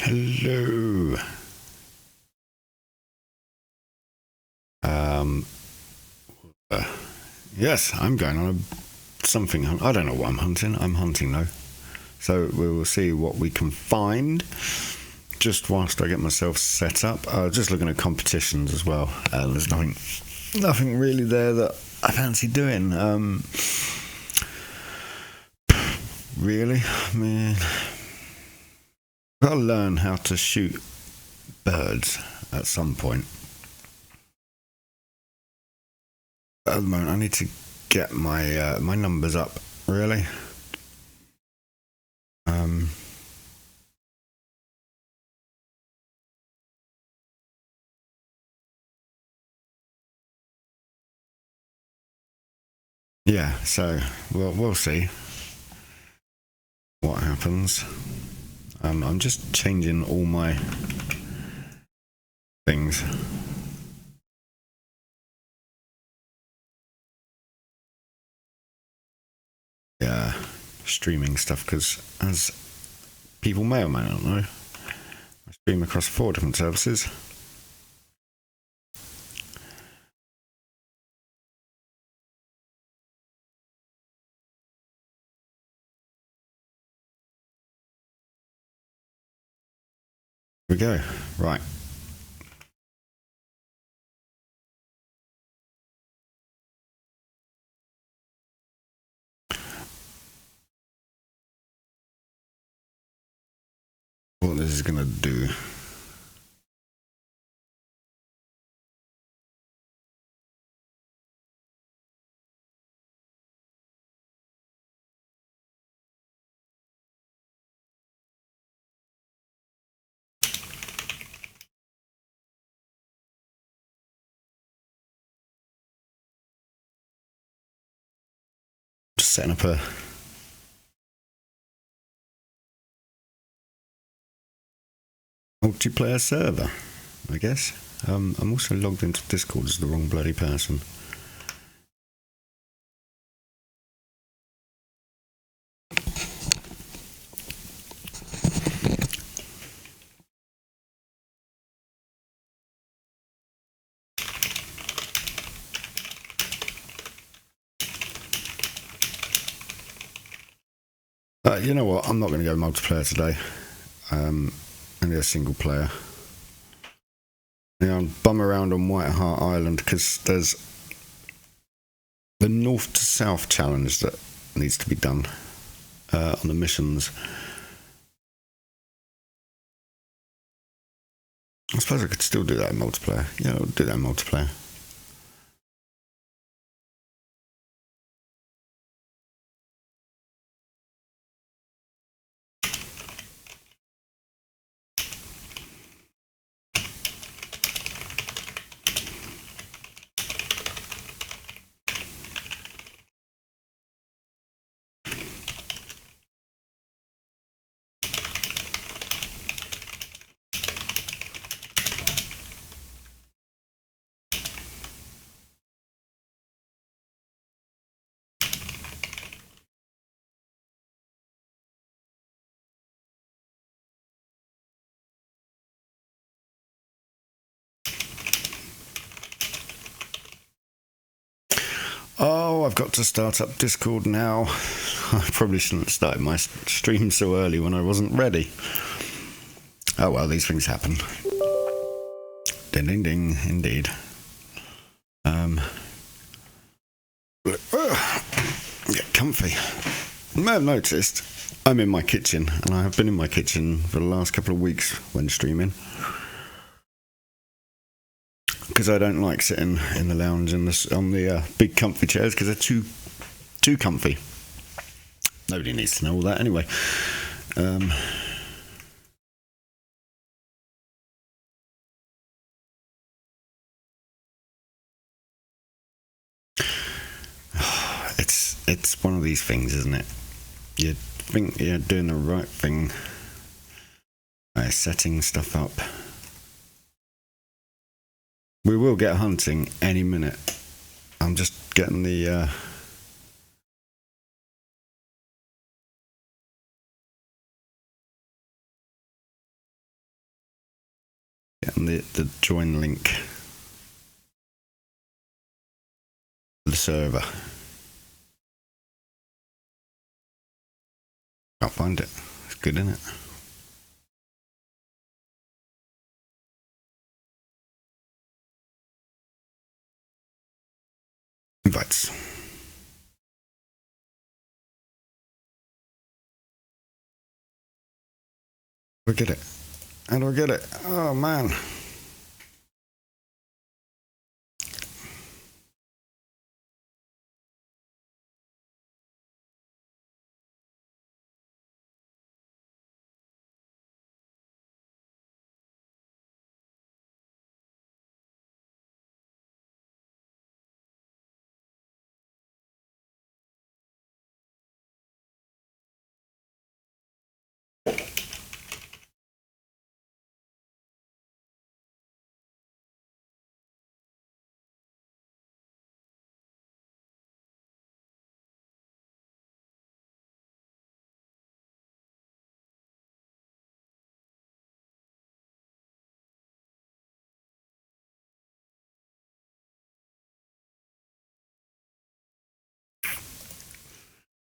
Hello. Yes, I'm going on something. I don't know what I'm hunting. I'm hunting though. So we will see what we can find just whilst I get myself set up. Just looking at competitions as well. There's nothing really there that I fancy doing. Really? I mean, I've got to learn how to shoot birds at some point. At the moment, I need to get my my numbers up, really. Yeah, so we'll see what happens. I'm just changing all my things. Yeah, streaming stuff, because as people may or may not know, I stream across 4 different services. Here we go. Right. What this is going to do. Just setting up a multiplayer server, I guess. I'm also logged into Discord as the wrong bloody person. You know what? I'm not going to go multiplayer today. Only a single player. Yeah, I'm bum around on White Hart Island because there's the north to south challenge that needs to be done on the missions. I suppose I could still do that in multiplayer. Yeah, I'll do that in multiplayer. Oh, I've got to start up Discord now. I probably shouldn't have started my stream so early when I wasn't ready. Oh well, these things happen. Ding ding ding, indeed. Get comfy. You may have noticed I'm in my kitchen, and I have been in my kitchen for the last couple of weeks when streaming. Because I don't like sitting in the lounge on the big comfy chairs because they're too comfy. Nobody needs to know all that anyway. It's one of these things, isn't it? You think you're doing the right thing by setting stuff up. We will get hunting any minute. I'm just getting the and the join link to the server. Can't find it. It's good, isn't it? Invites. Look at it. How do I get it? Oh man.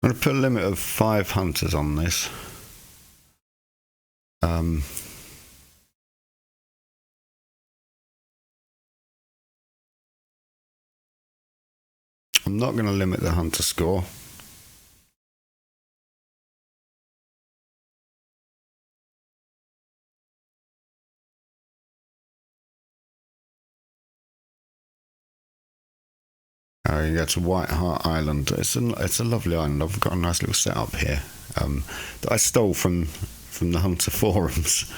I'm going to put a limit of 5 hunters on this. I'm not going to limit the hunter score. You go to White Hart Island. It's a lovely island. I've got a nice little setup here that I stole from the hunter forums.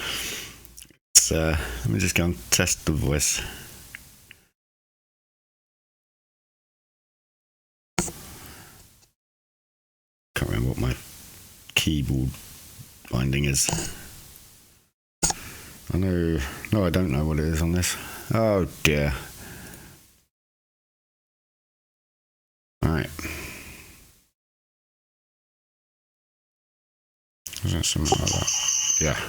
Let me just go and test the voice. Can't remember what my keyboard binding is. I know. No, I don't know what it is on this. Oh dear. Right. Is that something like that? Yeah.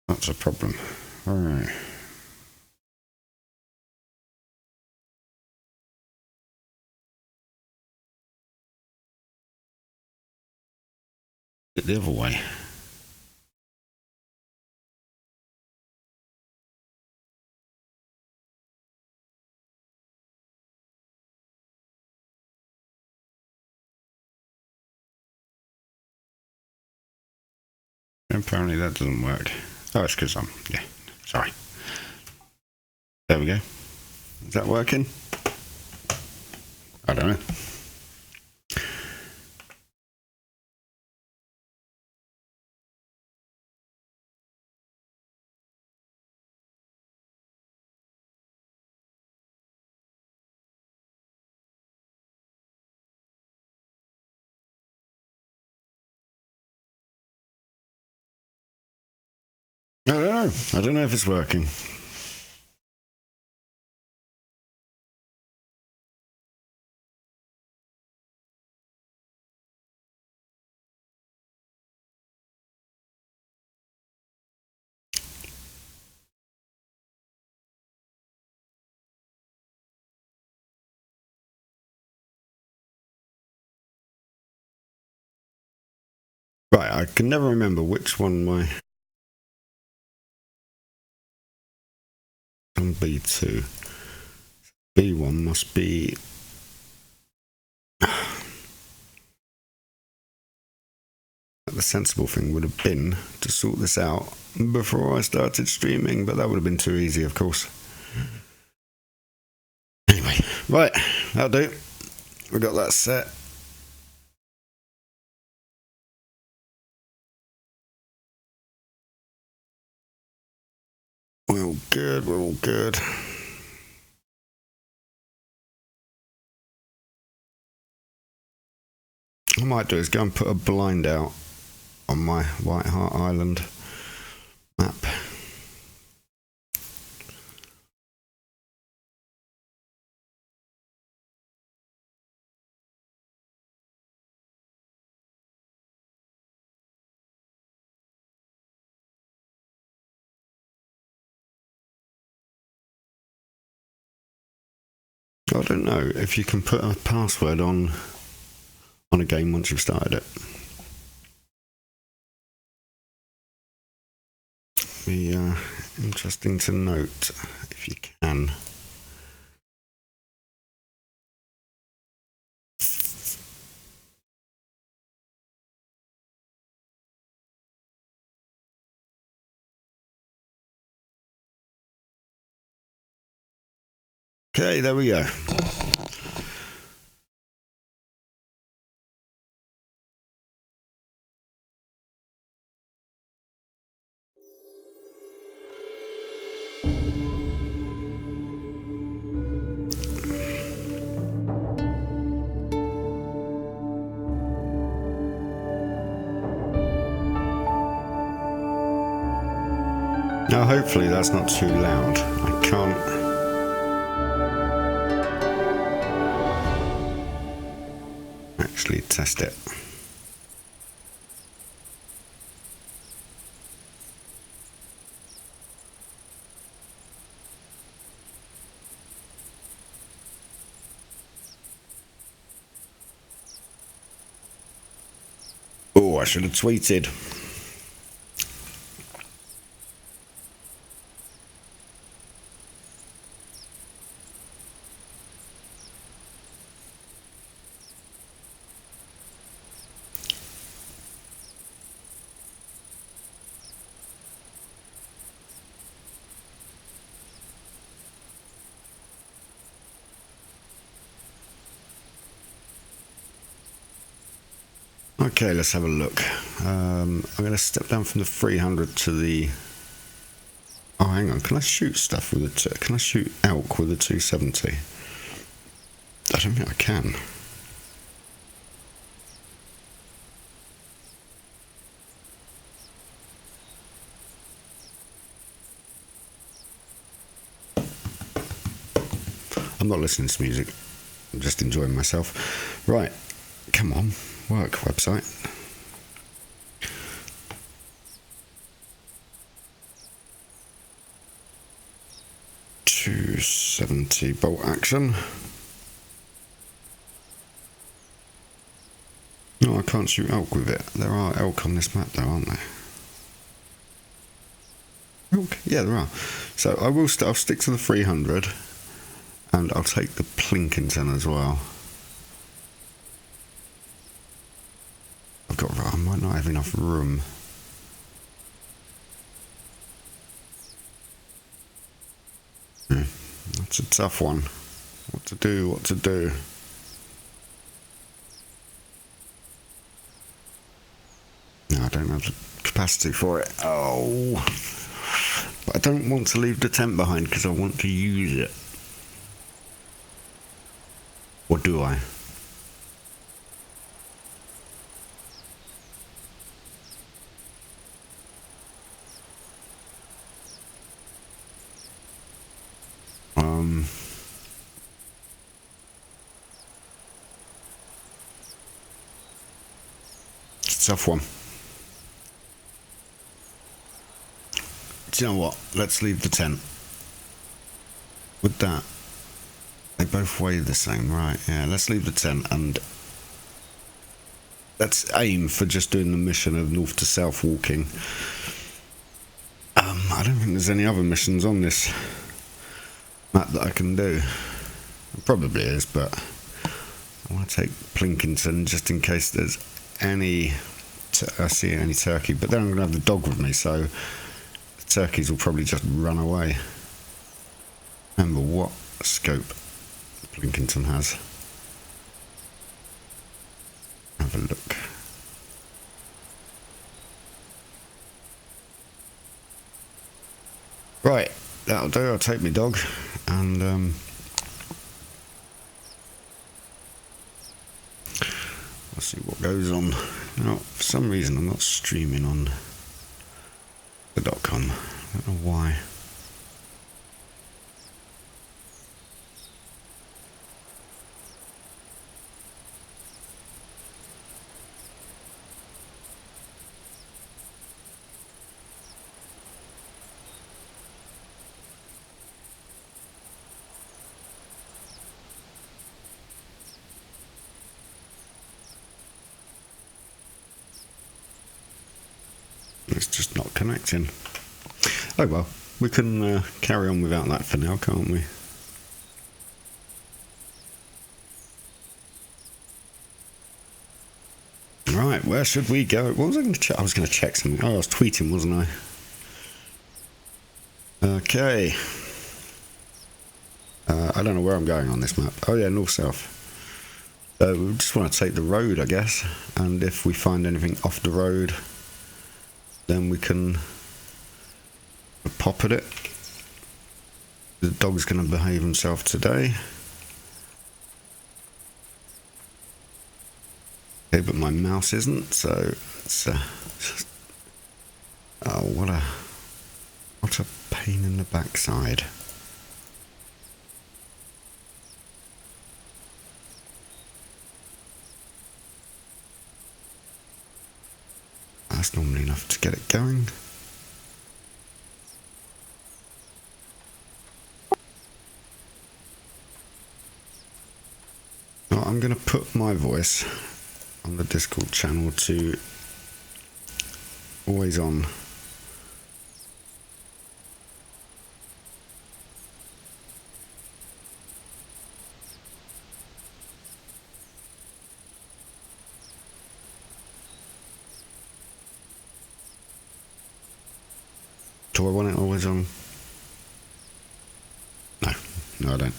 That's a problem. Alright. It the other way. Apparently that doesn't work. Oh, it's because yeah, sorry. There we go. Is that working? I don't know. I don't know. I don't know if it's working. Right, I can never remember which one my B2. B1 must be the sensible thing would have been to sort this out before I started streaming, but that would have been too easy, of course. Anyway, right, that'll do. We got that set. We're all good, we're all good. What I might do is go and put a blind out on my White Hart Island map. I don't know if you can put a password on a game once you've started it. Be interesting to note if you can. Okay, there we go. Now, hopefully that's not too loud. I can't... actually test it. Oh, I should have tweeted. Okay, let's have a look. I'm going to step down from the 300 to the... oh, hang on. Can I shoot stuff with a... can I shoot elk with a 270? I don't think I can. I'm not listening to music. I'm just enjoying myself. Right. Come on. Work website. .270 bolt action. No, I can't shoot elk with it. There are elk on this map though, aren't there? Elk? Yeah, there are. So I'll stick to the 300 and I'll take the Plinkington as well. I might not have enough room. That's a tough one. What to do? No, I don't have the capacity for it. Oh. But I don't want to leave the tent behind because I want to use it. Or do I? It's a tough one. Do you know what? Let's leave the tent. With that, they both weigh the same, right? Yeah, let's leave the tent and let's aim for just doing the mission of north to south walking. I don't think there's any other missions on this map that I can do. It probably is, but I want to take Plinkington just in case there's any... I see any turkey, but then I'm going to have the dog with me, so the turkeys will probably just run away. Remember what scope Plinkington has. Have a look. Right, that'll do. I'll take my dog and I'll see what goes on. Now, for some reason I'm not streaming on the .com. I don't know why. It's just not connecting. Oh well, we can carry on without that for now, can't we? Right, where should we go? What was I going to check? I was going to check something. Oh, I was tweeting, wasn't I? Okay. I don't know where I'm going on this map. Oh yeah, north-south. We just want to take the road, I guess. And if we find anything off the road, then we can pop at it. The dog's going to behave himself today. Okay, but my mouse isn't, so it's oh, what a pain in the backside. That's normally enough to get it going. Well, I'm going to put my voice on the Discord channel to always on. Do I want it always on? No, I don't.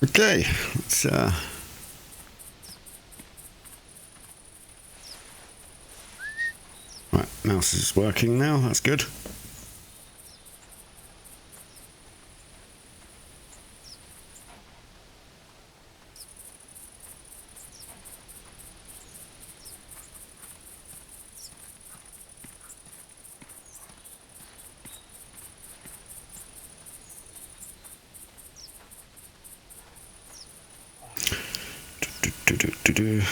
Okay, let's right, mouse is working now, that's good. Do.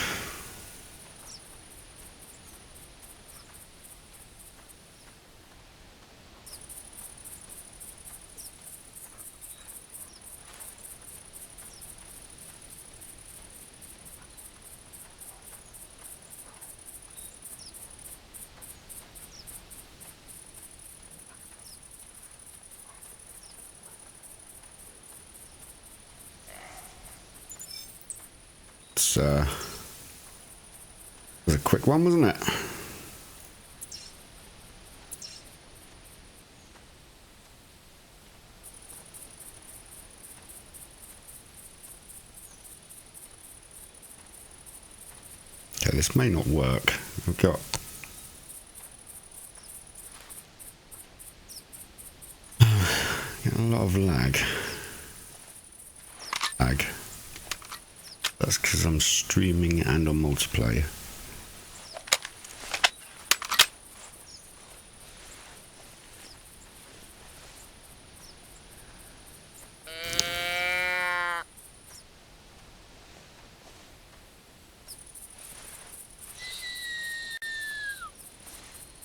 It was a quick one, wasn't it? Okay, this may not work. I've got a lot of lag. That's because I'm streaming and on multiplayer.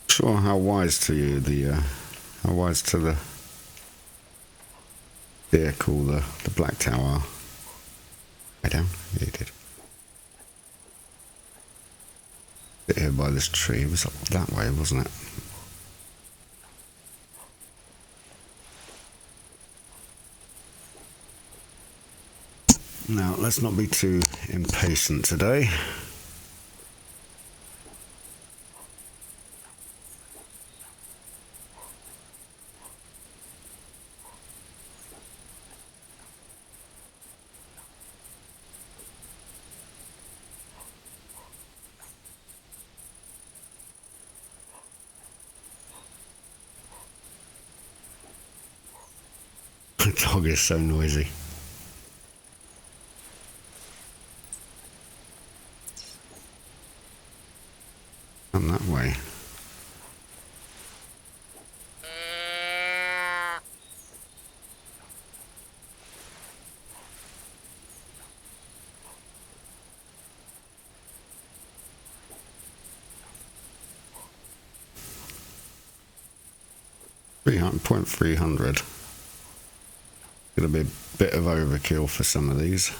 Sure, how wise to you how wise to the vehicle the black tower. Way down? Yeah, you did. Bit here by this tree. It was up that way, wasn't it? Now, let's not be too impatient today. The dog is so noisy. Come that way. 300. Gonna be a bit of overkill for some of these.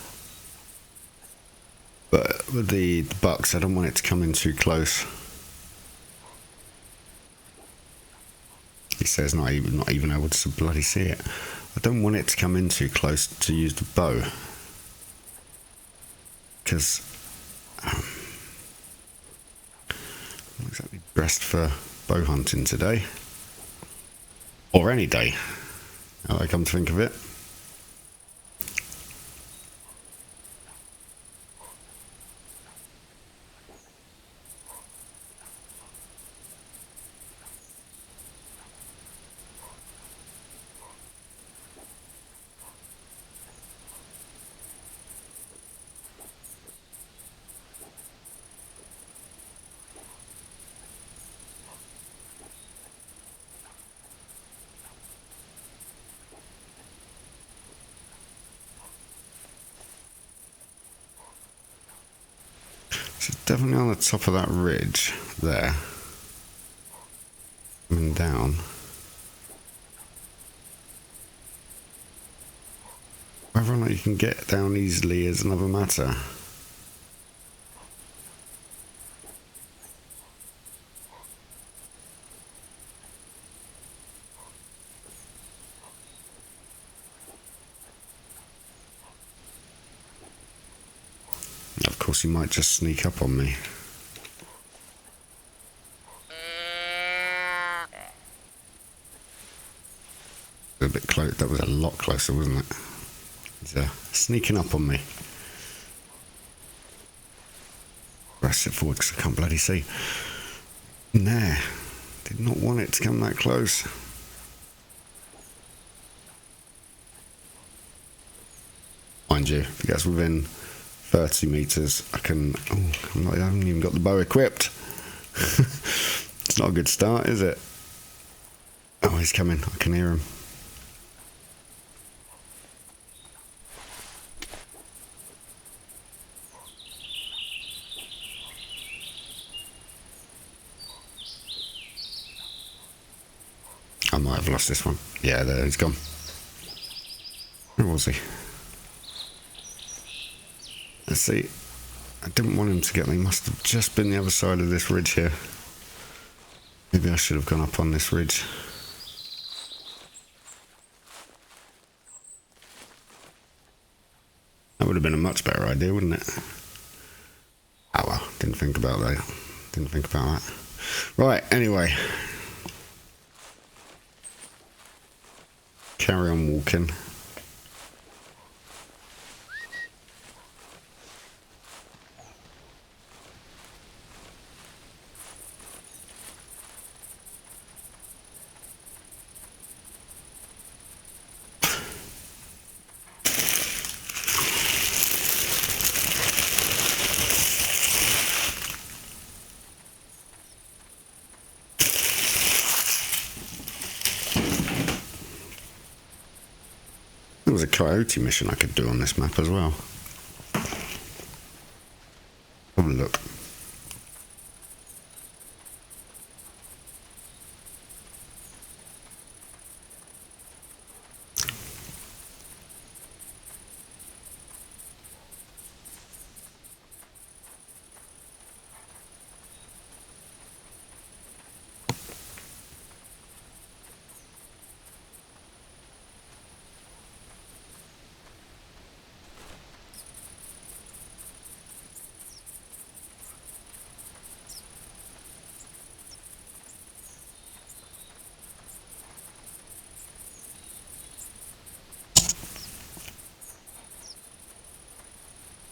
But with the bucks, I don't want it to come in too close. He says not even able to bloody see it. I don't want it to come in too close to use the bow. Because I'm not exactly dressed for bow hunting today. Or any day, now I come to think of it. So it's definitely on the top of that ridge there. Coming down. Whether or not you can get down easily is another matter. Of course, he might just sneak up on me. A bit close. That was a lot closer, wasn't it? He's sneaking up on me. Press it forward because I can't bloody see. Nah, did not want it to come that close. Mind you, if it gets within 30 meters, I can. Oh, I haven't even got the bow equipped. It's not a good start, is it? Oh, he's coming. I can hear him. I might have lost this one. Yeah, there, he's gone. Where was he? Let's see. I didn't want him to get me. He must have just been the other side of this ridge here. Maybe I should have gone up on this ridge. That would have been a much better idea, wouldn't it? Oh well, didn't think about that. Didn't think about that. Right, anyway. Carry on walking. There was a coyote mission I could do on this map as well. Have a look.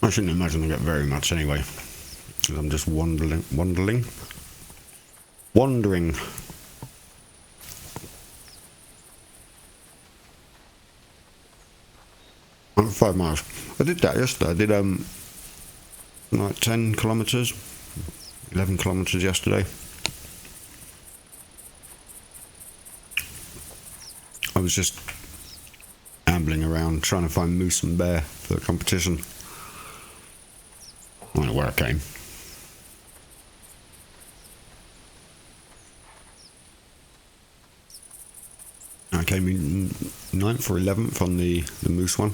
I shouldn't imagine I get very much anyway, because I'm just wandering. 5 miles. I did that yesterday. I did like 10 kilometres, 11 kilometres yesterday. I was just ambling around trying to find moose and bear for the competition. I don't know where I came. I came in 9th or 11th on the moose one.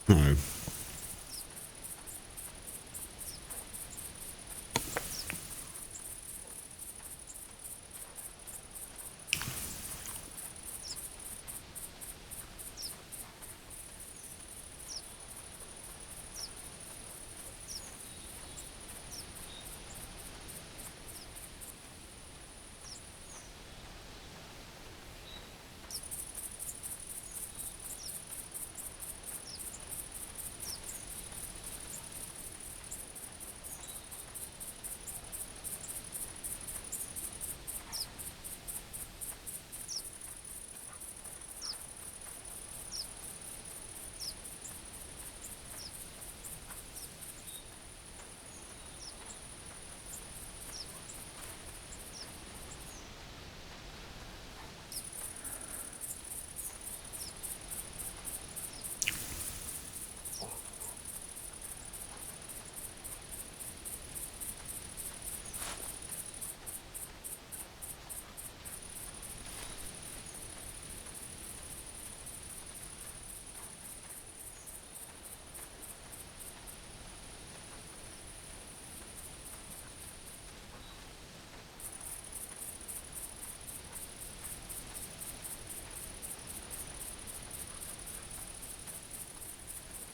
No.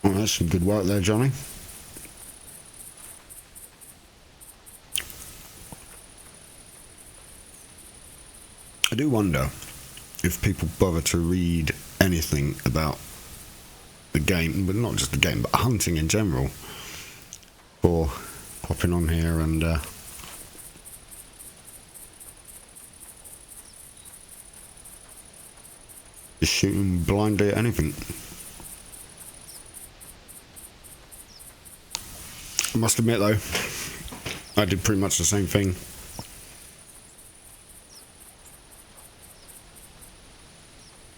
Well, that's some good work there, Johnny. I do wonder if people bother to read anything about the game, but not just the game, but hunting in general, or popping on here and just shooting blindly at anything. I must admit though, I did pretty much the same thing.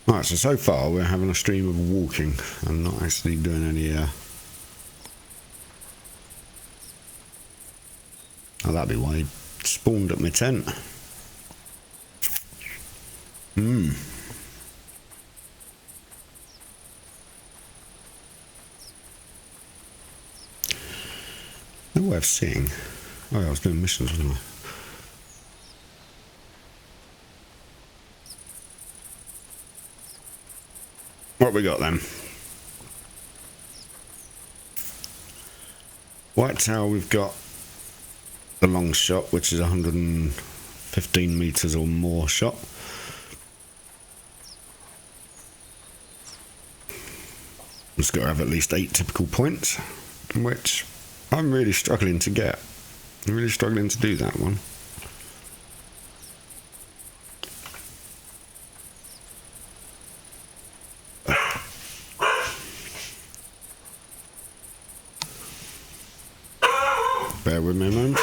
Alright, so far we're having a stream of walking. I'm not actually doing any oh, that'd be why he spawned at my tent. No way of seeing. Oh yeah, I was doing missions, wasn't I? What we got then? White Tower, we've got the long shot, which is 115 meters or more shot. It's got to have at least 8 typical points, which I'm really struggling to get. I'm really struggling to do that one. Bear with me a moment.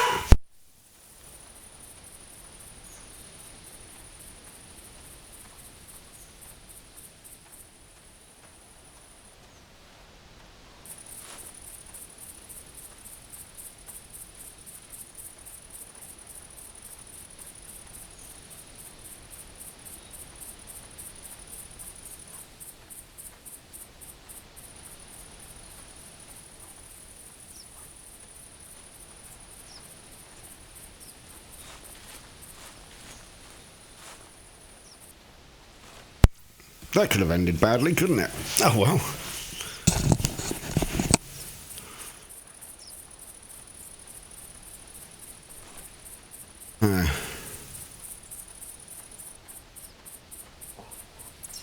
That could have ended badly, couldn't it? Oh well.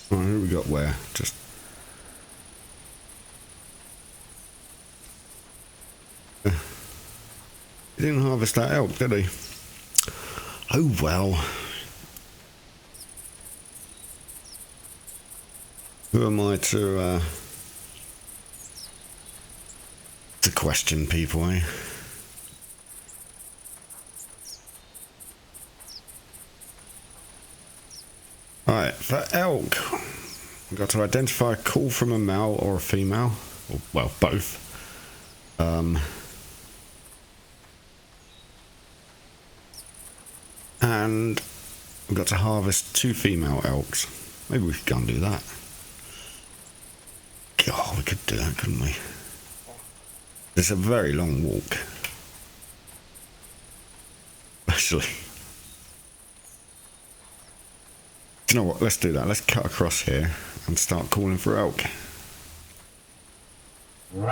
Right, who we got where? Just... he didn't harvest that elk, did he? Oh well. Who am I to question people, eh? for elk. We've got to identify a call from a male or a female. Or, well, both. And we've got to harvest 2 female elks. Maybe we could go and do that. God, we could do that, couldn't we? It's a very long walk. Actually. Do you know what? Let's do that. Let's cut across here and start calling for elk. What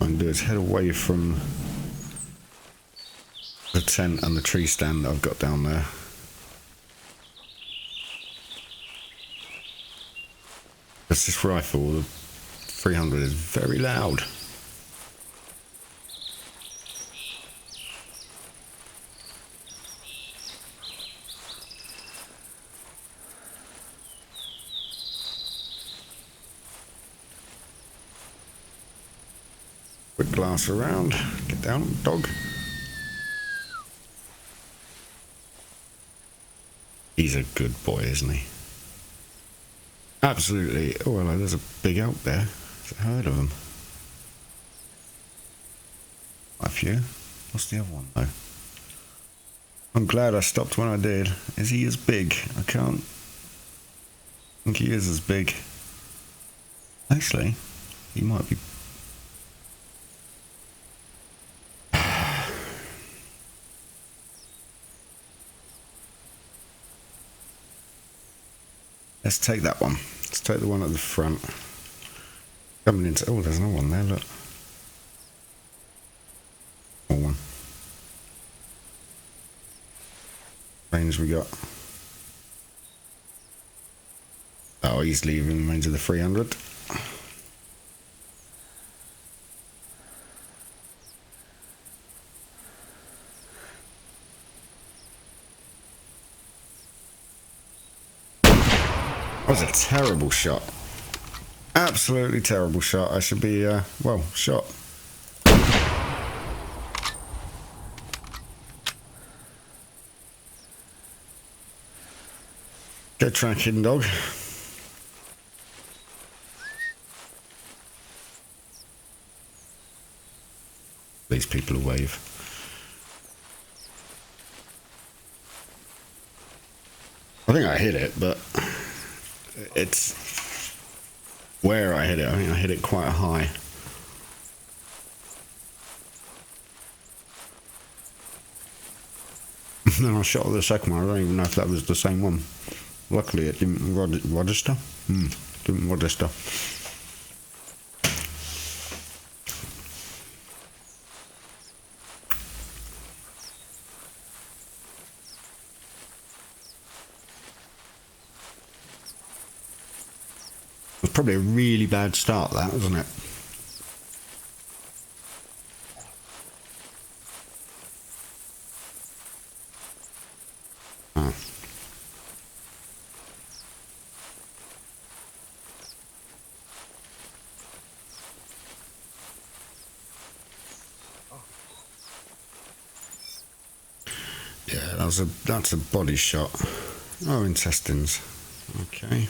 I'm going to do is head away from the tent and the tree stand that I've got down there. Because this rifle, the 300, is very loud. Quick glass around. Get down, dog. He's a good boy, isn't he? Absolutely. Oh, well, there's a big elk there. There's a herd of them. Quite a few. What's the other one, though? I'm glad I stopped when I did. Is he as big? I can't think he is as big. Actually, he might be. Let's take that one. Let's take the one at the front. Coming into... Oh, there's another one there, look. More one. Range we got. Oh, he's leaving range of the 300. That was a terrible shot. Absolutely terrible shot. I should be, well, shot. Go tracking, dog. These people will wave. I think I hit it, but it's where I hit it. I think I hit it quite high. And then I shot the second one. I don't even know if that was the same one. Luckily it didn't register. Didn't register. It was probably a really bad start, that, wasn't it? Oh. Yeah, that's a body shot. Oh, intestines. Okay.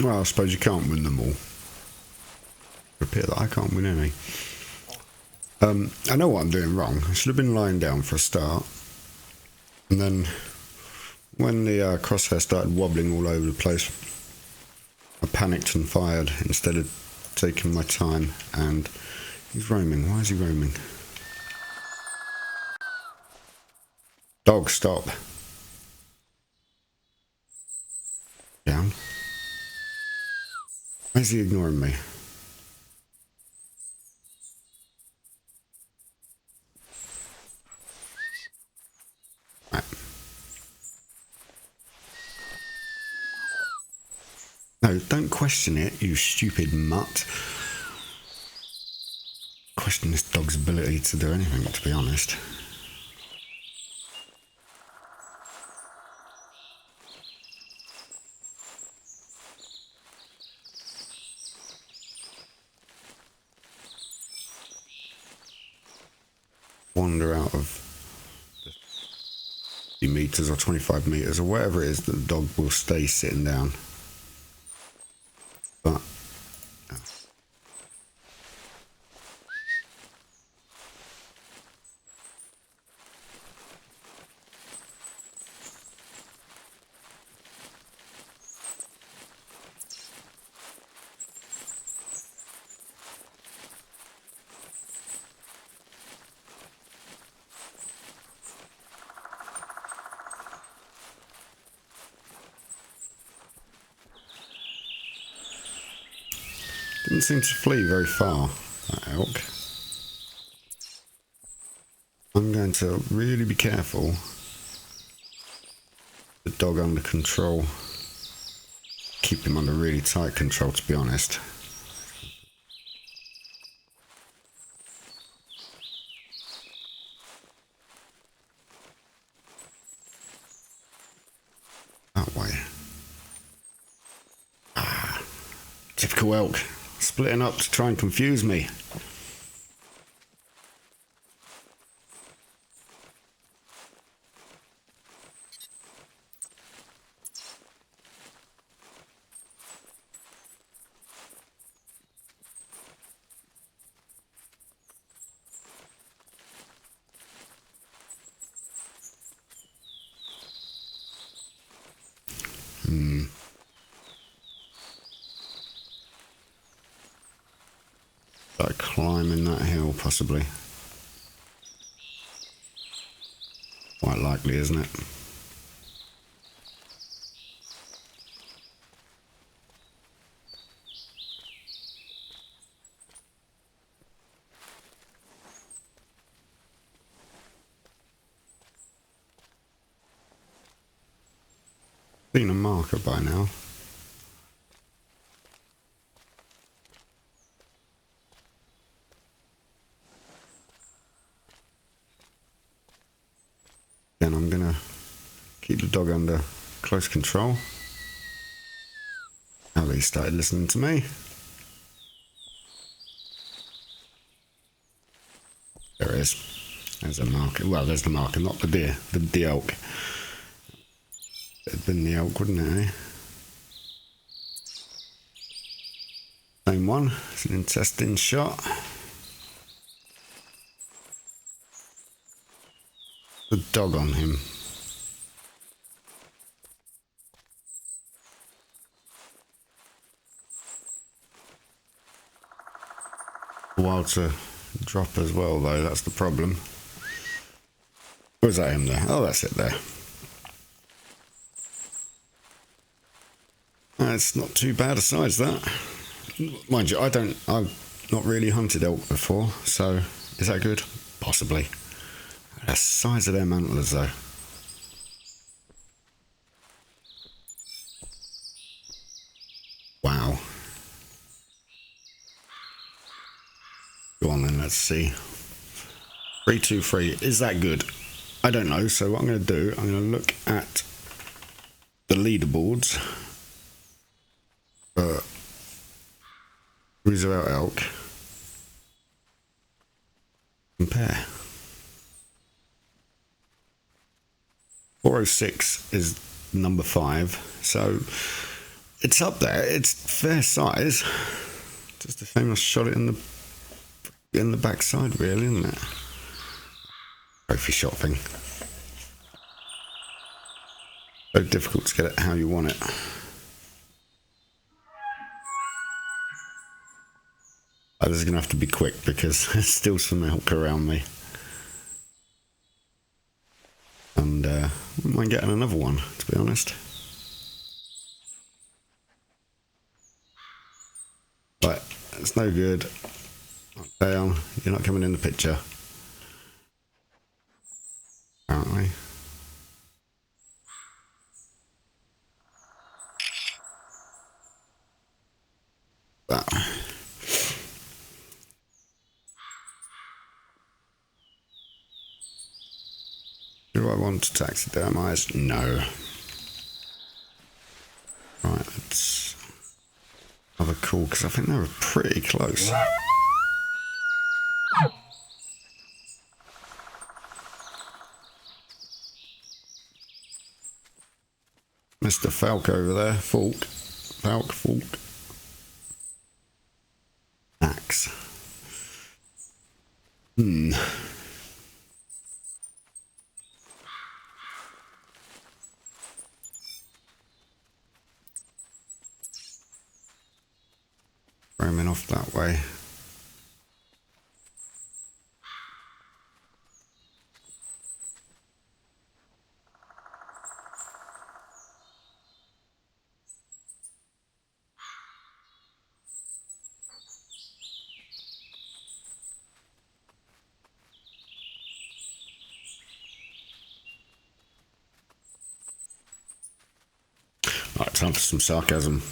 Well, I suppose you can't win them all. Repeat that, I can't win any. I know what I'm doing wrong. I should have been lying down for a start. And then, when the crosshair started wobbling all over the place, I panicked and fired instead of taking my time. And he's roaming. Why is he roaming? Dog, stop. Down. Why is he ignoring me? No, don't question it, you stupid mutt. Question this dog's ability to do anything, to be honest. Wander out of 50 meters or 25 meters or whatever it is, that the dog will stay sitting down. But didn't seem to flee very far, that elk. I'm going to really be careful. The dog under control. Keep him under really tight control, to be honest. That way. Ah, typical elk. Splitting up to try and confuse me. Like climbing that hill, possibly. Quite likely, isn't it? Seen a marker by now. Then I'm gonna keep the dog under close control. Now that he started listening to me. There it is. There's a marker. Well, there's the marker, not the deer. The elk. It'd been the elk, wouldn't it, eh? Same one. It's an intestine shot. The dog on him. A while to drop as well, though. That's the problem. Where's that him there? Oh, that's it there. It's not too bad a size, that. Mind you, I've not really hunted elk before, so is that good? Possibly. The size of their antlers, though. Wow. Go on then, let's see. 323, is that good? I don't know, so what I'm going to do, I'm going to look at the leaderboards for Roosevelt elk. Compare. 406 is number 5, so it's up there. It's fair size. Just a shame I shot it in the backside, really, isn't it? Trophy shot thing. So difficult to get it how you want it. This is going to have to be quick because there's still some elk around me. And wouldn't mind getting another one, to be honest. But it's no good. Down, you're not coming in the picture. Apparently. that. Do I want to taxidermise? No. Right, let's have a call, because I think they were pretty close. Mr. Falk over there. Falk. Axe. Roaming off that way. Right, time for some sarcasm.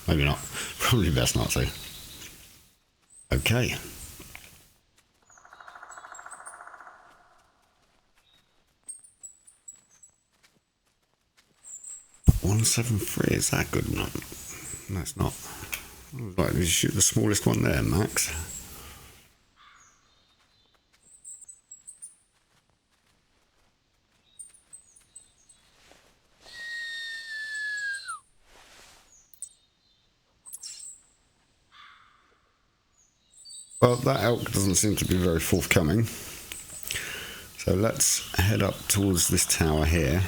Maybe not. Probably best not to. Okay. $173, is that good enough? No, it's not. Like, you shoot the smallest one there, Max. Well, that elk doesn't seem to be very forthcoming. So let's head up towards this tower here.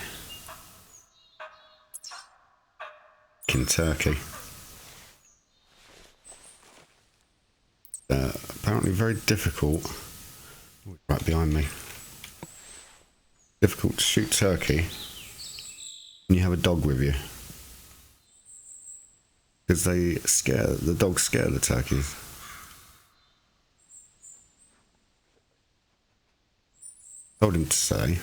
Kentucky. Apparently very difficult. Oh, right behind me. Difficult to shoot turkey when you have a dog with you. Because the dogs scare the turkeys. Told him to say.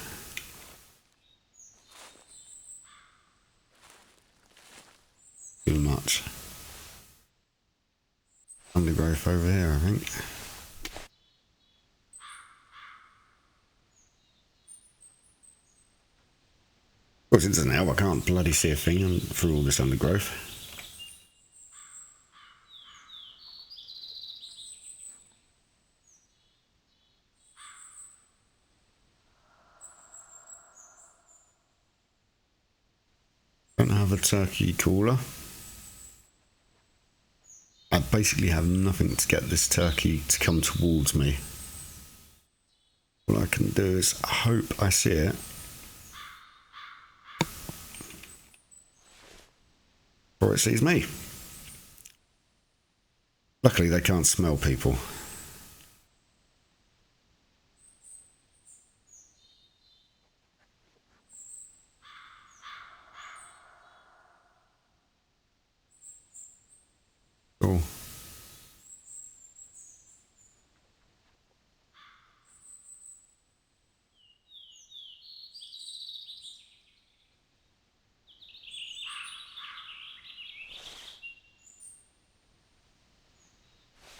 Too much. Undergrowth over here, I think. Of course, it's an hour. I can't bloody see a thing through all this undergrowth. Don't have a turkey caller. I basically have nothing to get this turkey to come towards me. All I can do is hope I see it. Or it sees me. Luckily they can't smell people. Cool.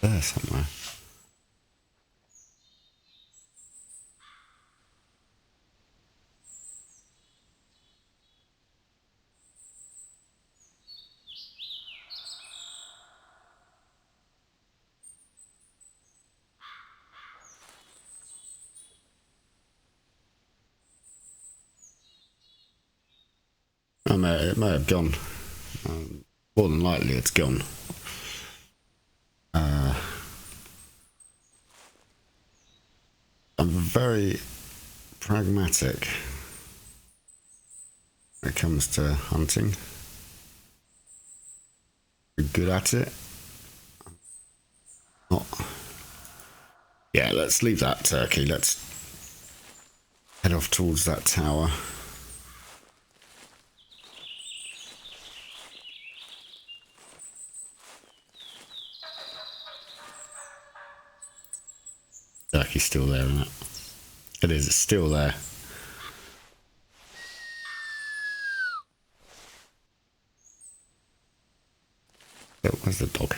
There somewhere. It may have gone. More than likely it's gone. I'm very pragmatic when it comes to hunting. We're good at it. Not. Yeah, let's leave that turkey. Let's head off towards that tower. Turkey's still there, isn't it? It is, it's still there. Where's the dog?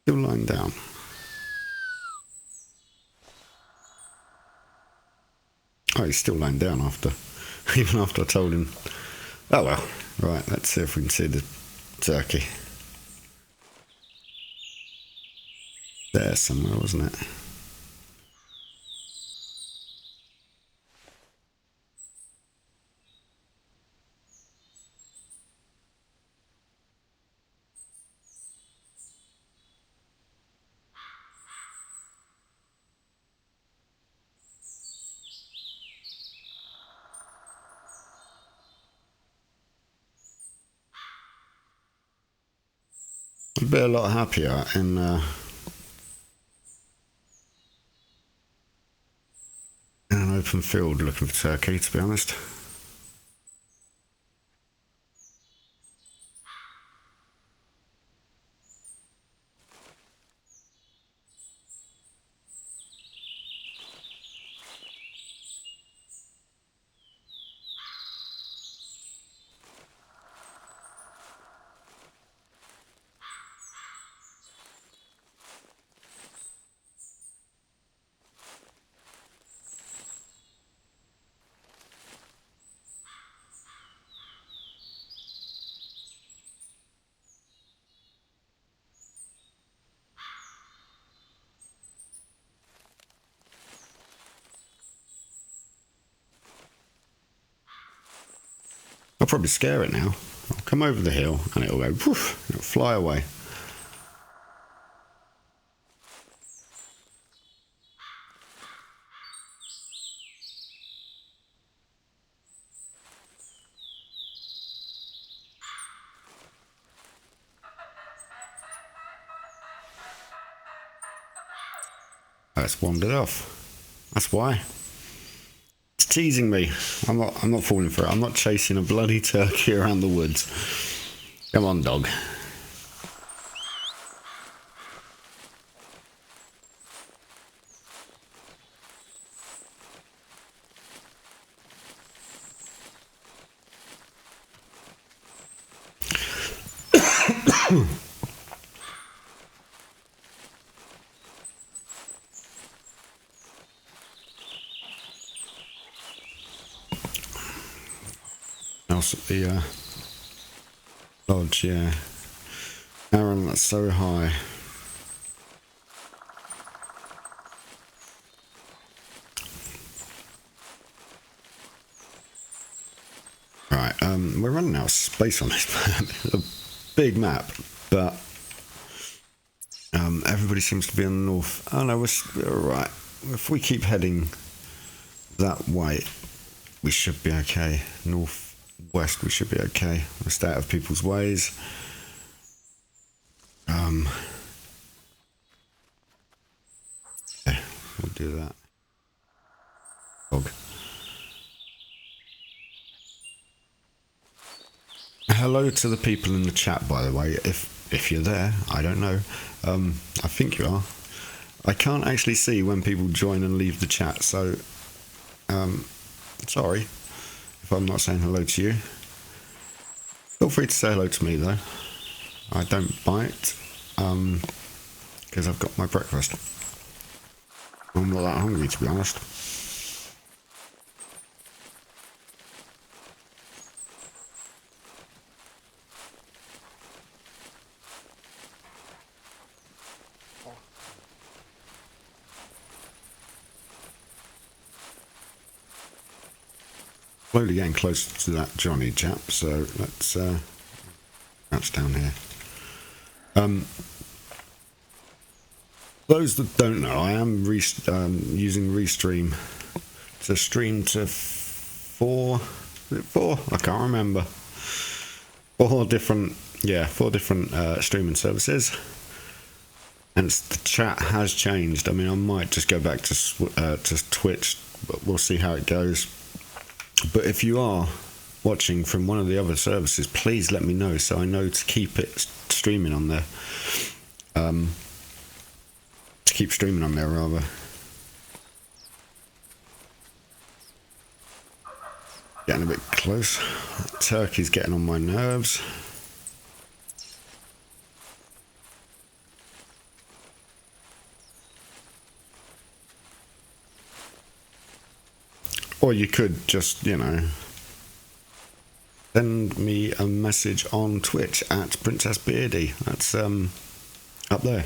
Still lying down. Oh, he's still lying down after, even after I told him. Oh well, right, let's see if we can see the turkey. There somewhere, wasn't it? I'd be a lot happier in an open field looking for turkey, to be honest. I'll probably scare it now. I'll come over the hill and it'll go poof, it'll fly away. Oh, it's wandered off. That's why. It's teasing me. I'm not falling for it. I'm not chasing a bloody turkey around the woods. Come on, dog. Else at the lodge, yeah. Aaron, that's so high. Right, we're running out of space on this map. It's a big map, but everybody seems to be on the north. Oh no, we're right. If we keep heading that way, we should be okay. Northwest, we should be okay. We'll stay out of people's ways. Yeah, we'll do that. Dog. Hello to the people in the chat, by the way. If you're there, I don't know. I think you are. I can't actually see when people join and leave the chat, so sorry if I'm not saying hello to you. Feel free to say hello to me though. I don't bite because I've got my breakfast. I'm not that hungry, to be honest. Slowly getting closer to that Johnny chap, so let's crouch down here. Those that don't know, I am using Restream to stream to four? I can't remember. Four different streaming services. And the chat has changed. I mean, I might just go back to Twitch, but we'll see how it goes. But if you are watching from one of the other services, please let me know so I know to keep it streaming on there. To keep streaming on there, rather. Getting a bit close. Turkey's getting on my nerves. Or you could just, you know, send me a message on Twitch at Princess Beardy. That's up there.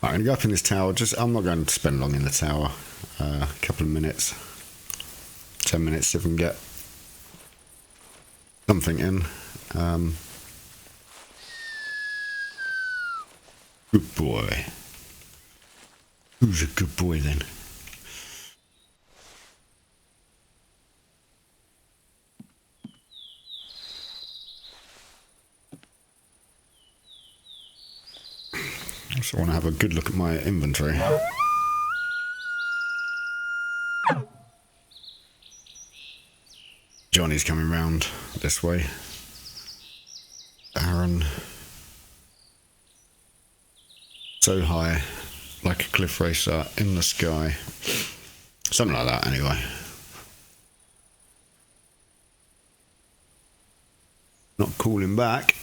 Right, I'm going to go up in this tower. I'm not going to spend long in the tower. A couple of minutes. 10 minutes if we can get something in. Good boy. Who's a good boy then? I just want to have a good look at my inventory. Johnny's coming round this way. Aaron. So high, like a cliff racer in the sky. Something like that, anyway. Not calling back,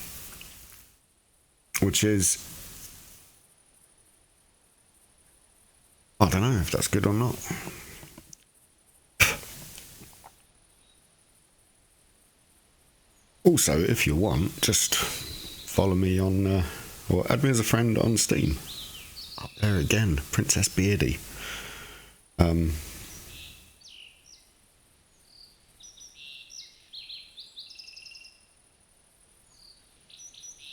which is... I don't know if that's good or not. Also, if you want, just follow me on, or add me as a friend on Steam. Up there again, Princess Beardy. Don't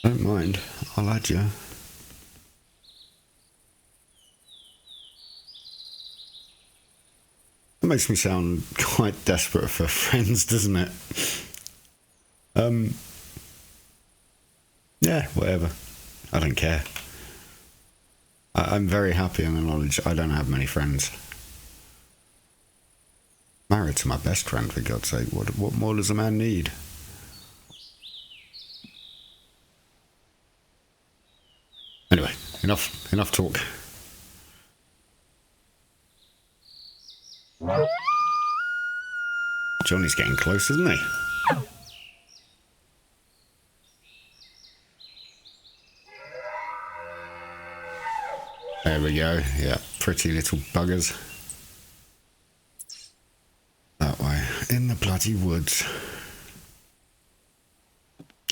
mind, I'll add you. It makes me sound quite desperate for friends, doesn't it? Yeah, whatever. I don't care. I'm very happy in the knowledge I don't have many friends. Married to my best friend, for God's sake. What more does a man need? Anyway, enough talk. Johnny's getting close, isn't he? There we go. Yeah, pretty little buggers. That way, in the bloody woods.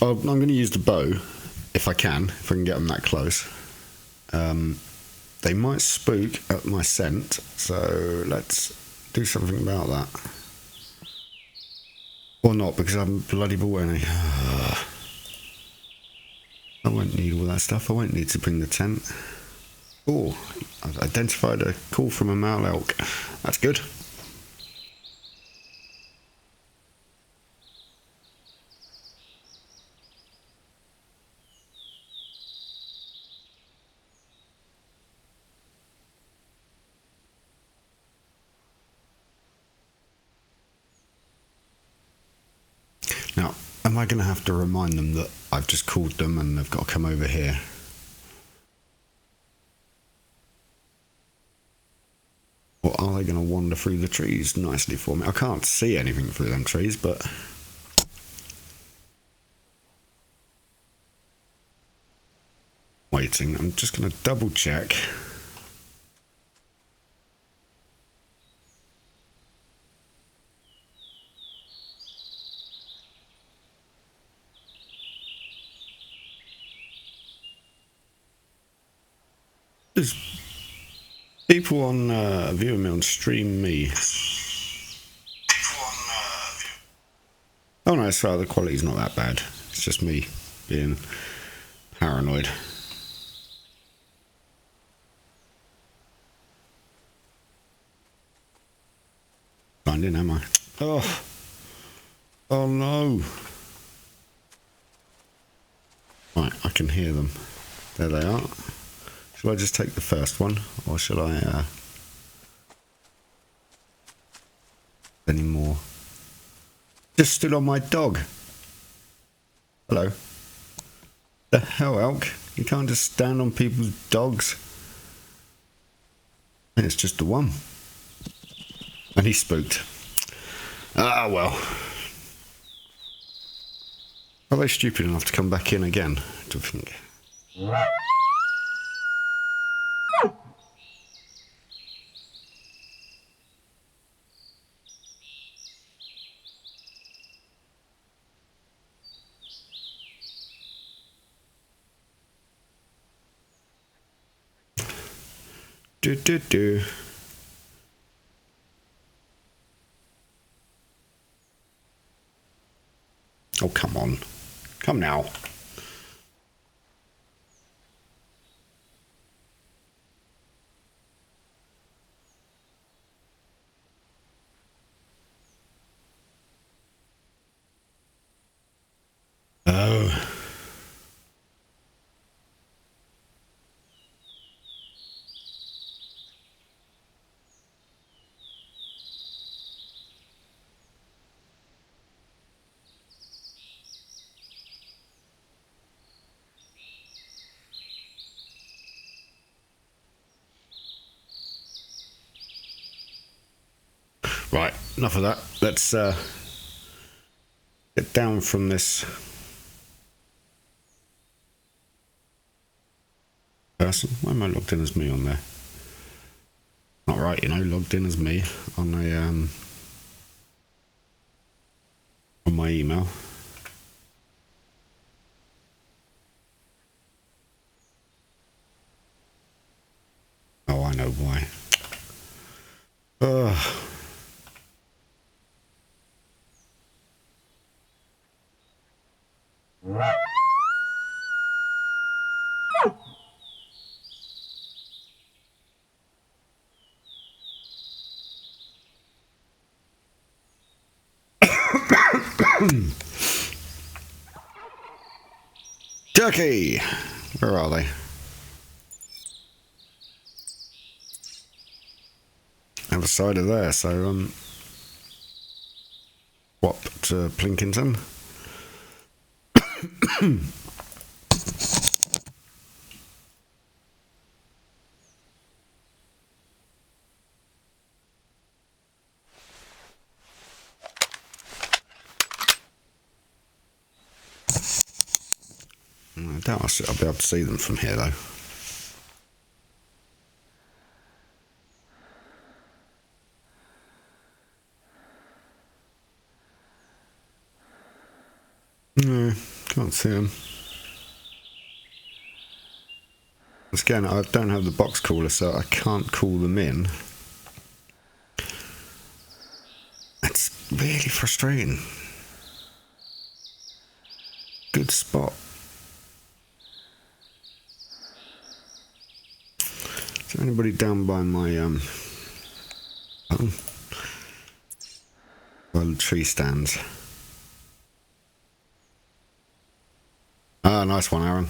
Oh, I'm going to use the bow, if I can get them that close. They might spook at my scent, so let's do something about that. Or not, because I haven't bloody bought any. I won't need all that stuff. I won't need to bring the tent. Oh, I've identified a call from a male elk. That's good. Now, am I going to have to remind them that I've just called them and they've got to come over here? Or are they going to wander through the trees nicely for me? I can't see anything through them trees, but... Waiting. I'm just going to double check. There's people on viewing me on Stream Me. Oh no, it's right, the quality's not that bad. It's just me being paranoid. Signed in, am I? Oh. Oh no. Right, I can hear them. There they are. Shall I just take the first one, or shall I, any more? Just stood on my dog. Hello. The hell, elk? You can't just stand on people's dogs. It's just the one. And he's spooked. Ah, well. Are they stupid enough to come back in again? Do you think? Do. Oh, come on. Come now. Oh. Right, enough of that. Let's get down from this person. Why am I logged in as me on there? Not right, you know, logged in as me on a on my email. Oh, I know why. Turkey! Where are they? Other side of there, so swap to Plinkington. I doubt I'll be able to see them from here though. No, can't see them. Once again, I don't have the box caller, so I can't call them in. It's really frustrating. Good spot. Is there anybody down by my by the tree stands? Ah, nice one, Aaron.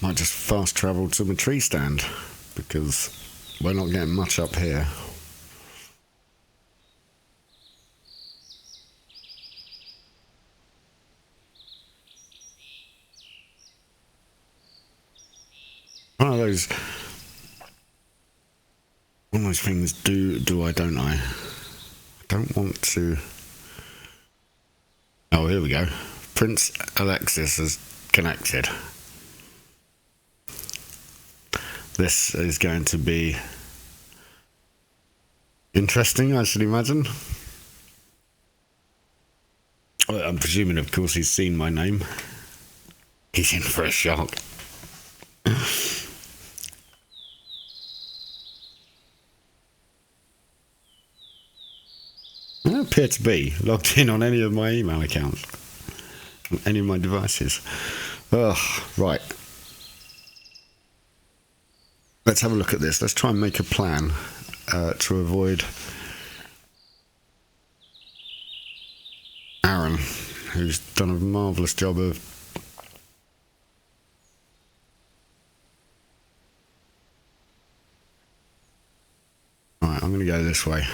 Might just fast travel to the tree stand because we're not getting much up here. One of those things, do I, don't I? I don't want to... Oh, here we go. Prince Alexis is connected. This is going to be interesting, I should imagine. I'm presuming, of course, he's seen my name. He's in for a shock. I don't appear to be logged in on any of my email accounts, on any of my devices. Ugh, right. Let's have a look at this. Let's try and make a plan to avoid Aaron, who's done a marvellous job of I'm going to go this way.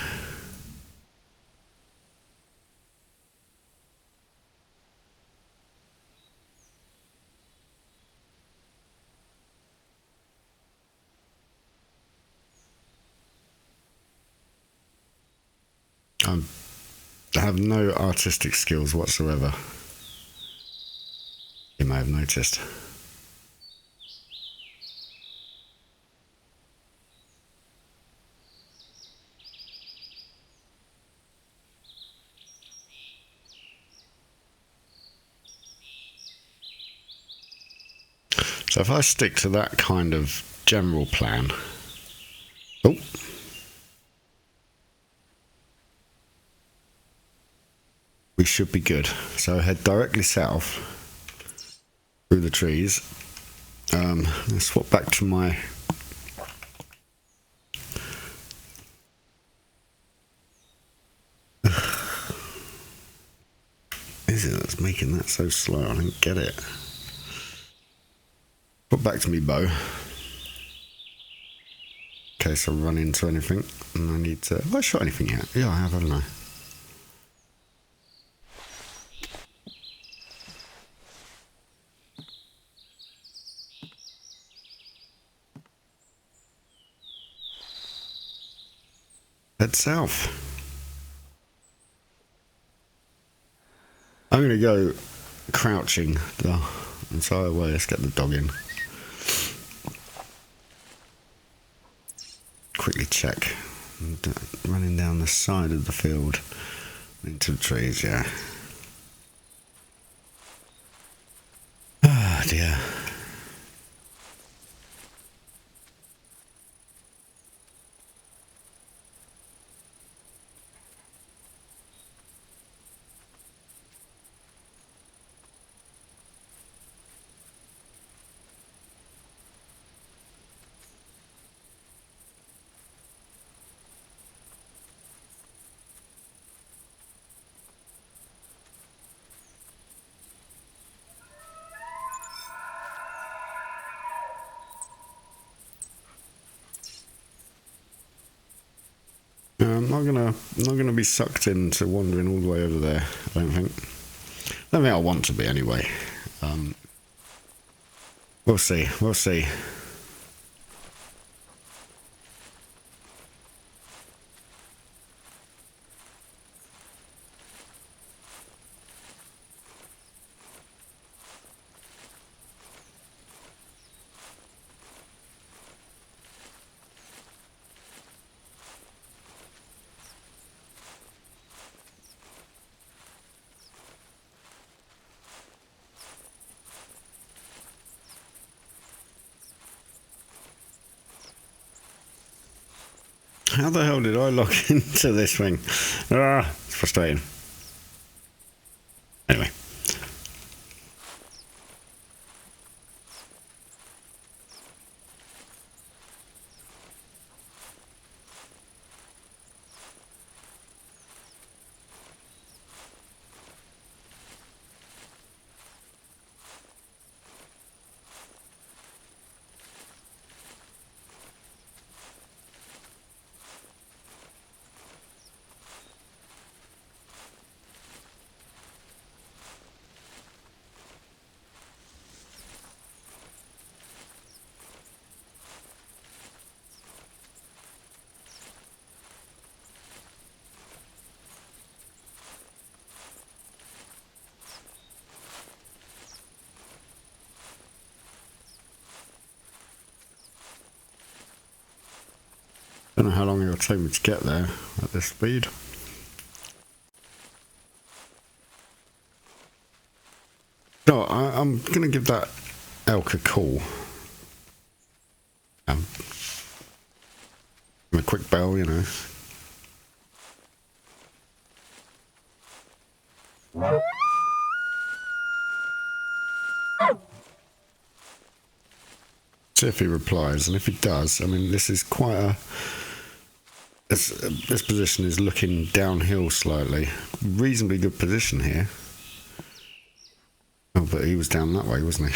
I have no artistic skills whatsoever. You may have noticed. So if I stick to that kind of general plan... Oh! We should be good. So head directly south through the trees. Let's swap back to my... Is it that's making that so slow? I don't get it. Put back to me bow. In case I run into anything and I need to... Have I shot anything yet? Yeah, I have, haven't I? Head south. I'm going to go crouching the entire way. Let's get the dog in. Quickly check. Running down the side of the field into the trees, yeah. Ah, dear. I'm not gonna be sucked into wandering all the way over there. I don't think I want to be anyway. We'll see. We'll see. How the hell did I log into this thing? Ah, it's frustrating. Anyway. Don't know how long it'll take me to get there at this speed. No, I'm going to give that elk a call. A quick bell, you know. See if he replies, and if he does, I mean, this is quite a... This position is looking downhill slightly. Reasonably good position here. Oh, but he was down that way, wasn't he?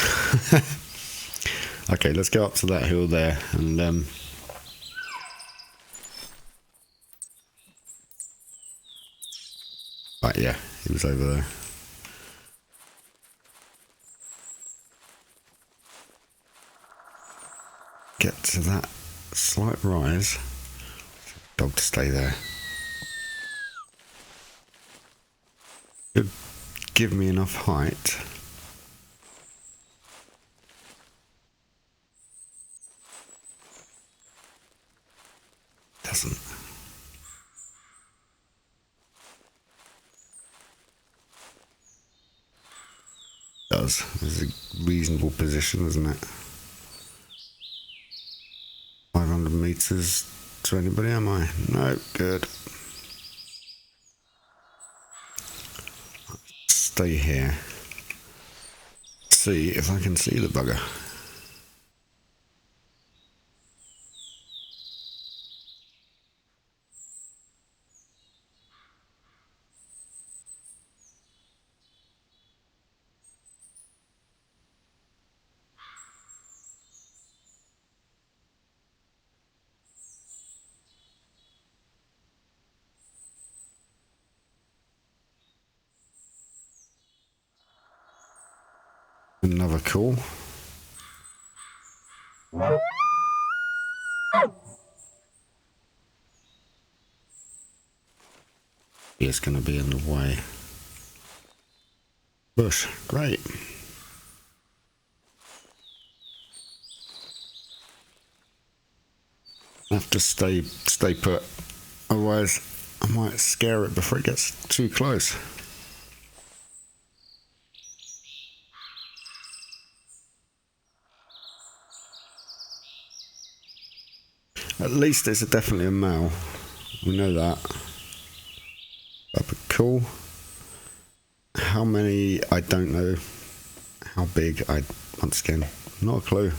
Okay, let's go up to that hill there and Right, yeah, he was over there. Get to that slight rise. Dog to stay there. Should give me enough height. Doesn't. Does. It's a reasonable position, isn't it? 500 meters to anybody, am I? No, good. Stay here. See if I can see the bugger. Another call. It's going to be in the way. Bush, great. I have to stay put, otherwise I might scare it before it gets too close. At least it's definitely a male. We know that. But cool. How many? I don't know. How big? Once again, not a clue.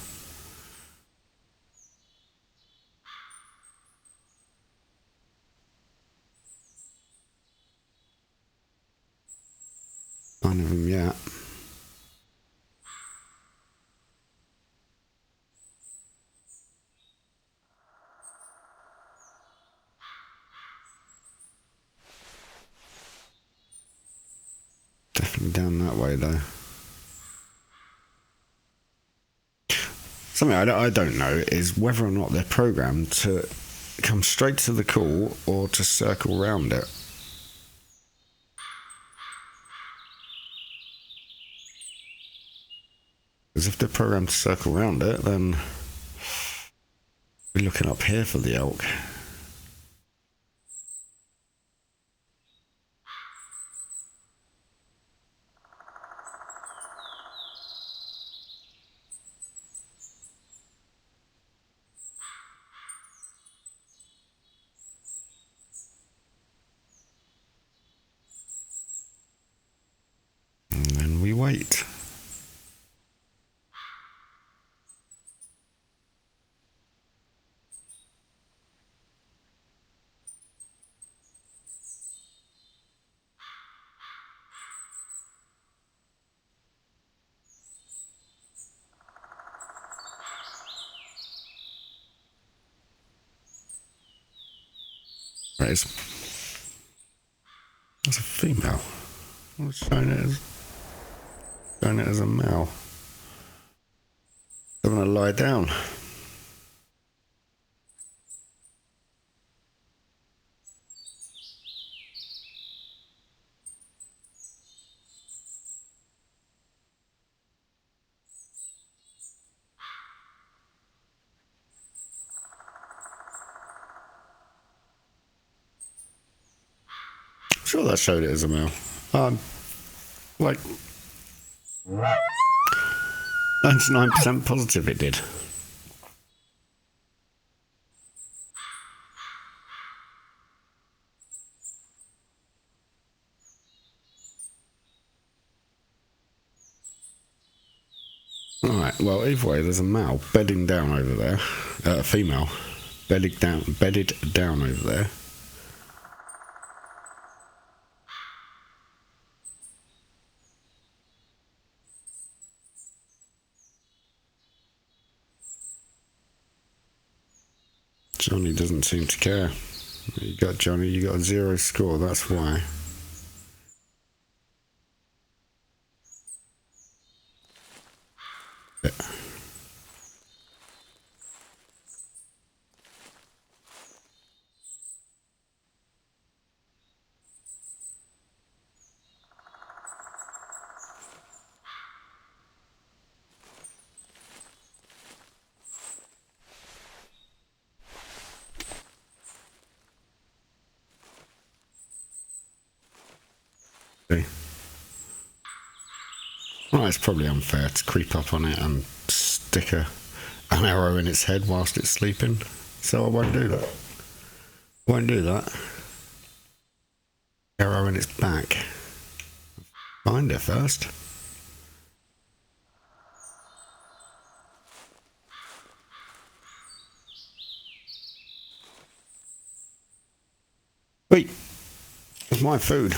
None of them yet. Definitely down that way though. Something I don't know is whether or not they're programmed to come straight to the call or to circle around it. Because if they're programmed to circle around it, then we're looking up here for the elk. And then we wait. Right, that's a female. I'm showing it as a male. I'm gonna lie down. I'm sure that showed it as a male. Like 99% positive it did. Alright, well, either way, there's a male bedding down over there. A female bedded down over there. Johnny doesn't seem to care. You got Johnny, you got a 0 score, that's why. See? Well, it's probably unfair to creep up on it and stick an arrow in its head whilst it's sleeping. So I won't do that. Won't do that. Arrow in its back. Find it first. Wait, it's my food.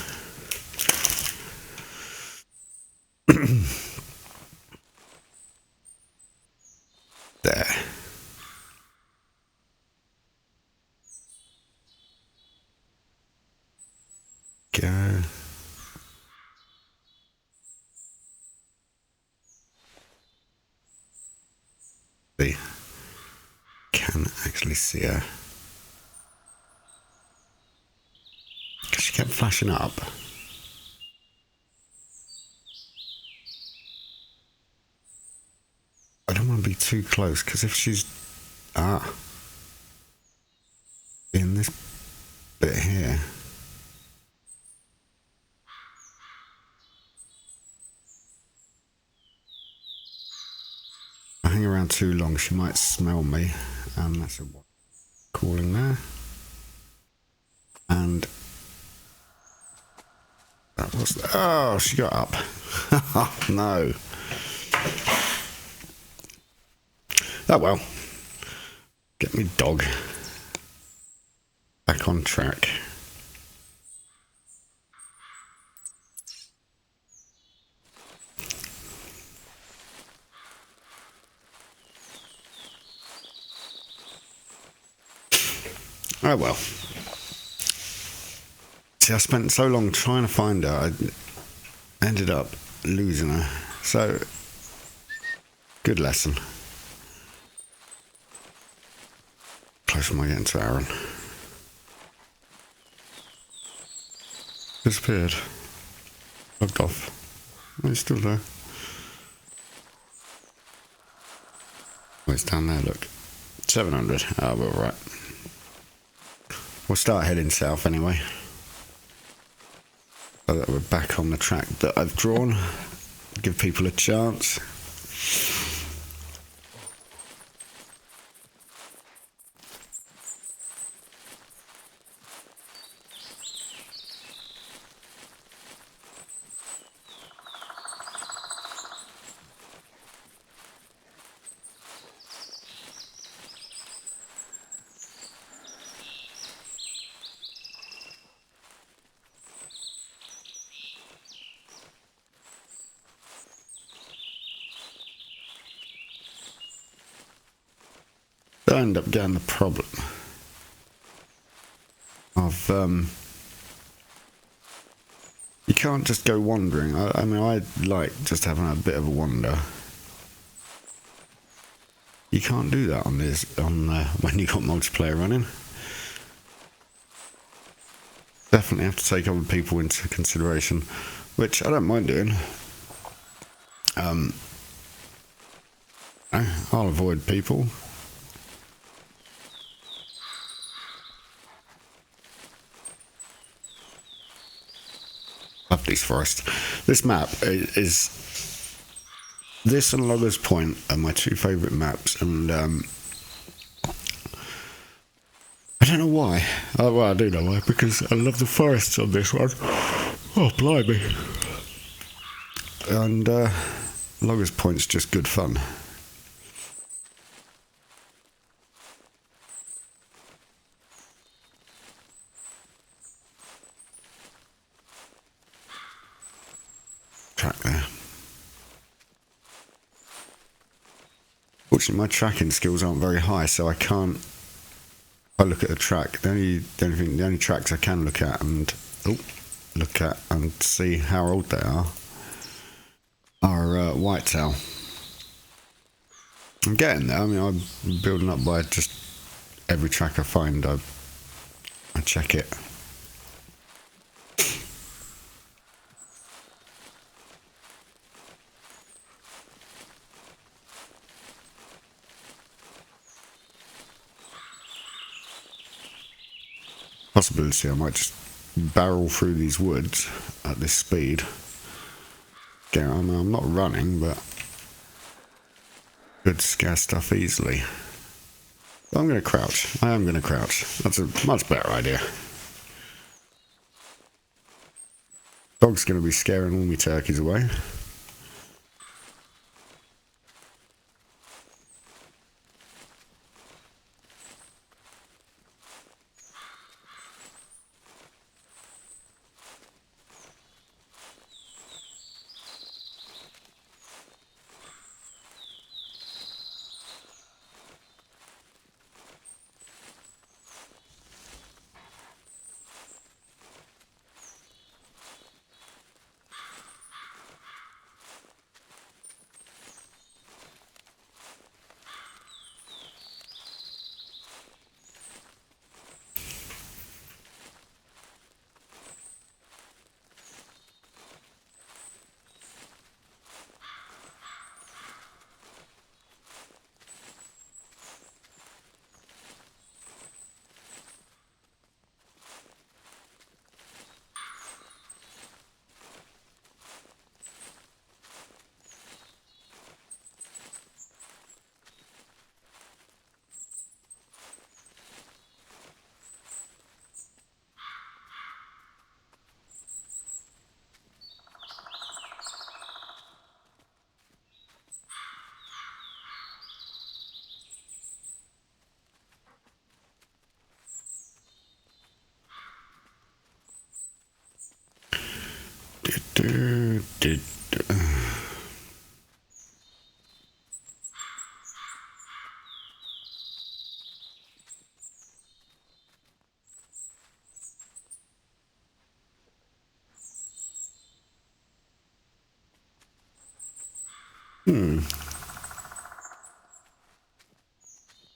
There. Go. See, can actually see her. She kept flashing up. I don't want to be too close because if she's in this bit here. If I hang around too long, she might smell me, and that's a calling there. And that was oh, she got up. No. Oh well. Get me dog back on track. Oh well. See, I spent so long trying to find her, I ended up losing her. So, good lesson. Close am I getting to Aaron? Disappeared. Logged off. Oh, he's still there. Oh, it's down there, look. 700. Oh, we're right. We'll start heading south anyway. So that we're back on the track that I've drawn. Give people a chance. I end up getting the problem of you can't just go wandering. I mean, I like just having a bit of a wander. You can't do that on this when you got multiplayer running. Definitely have to take other people into consideration, which I don't mind doing. I'll avoid people. Lovely's Forest. This map is this and Loggers Point are my two favourite maps, and I don't know why. Well, I do know why, because I love the forests on this one. Oh, blimey! And Loggers Point's just good fun. Track there. Fortunately, my tracking skills aren't very high, so I can't. If I look at the track, the only tracks I can look at and see how old they are whitetail. I'm getting there. I mean, I'm building up by just every track I find. I check it. Possibility I might just barrel through these woods at this speed. Again, I'm not running, but could scare stuff easily. I'm going to crouch. I am going to crouch. That's a much better idea. Dog's going to be scaring all my turkeys away.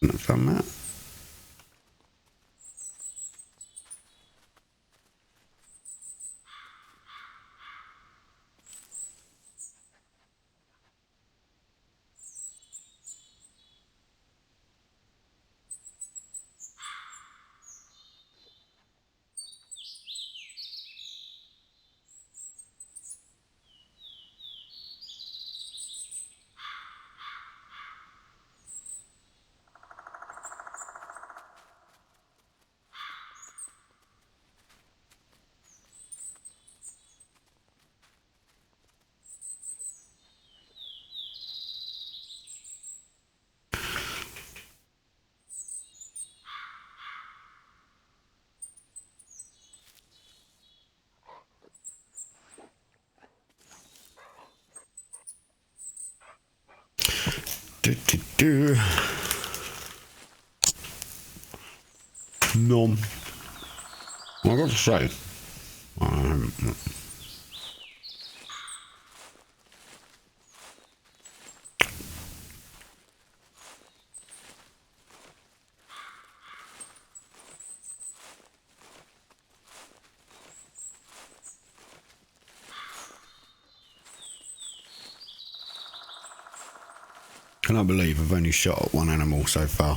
I've done that. Nom. I've got to say, can I believe I've only shot at one animal so far?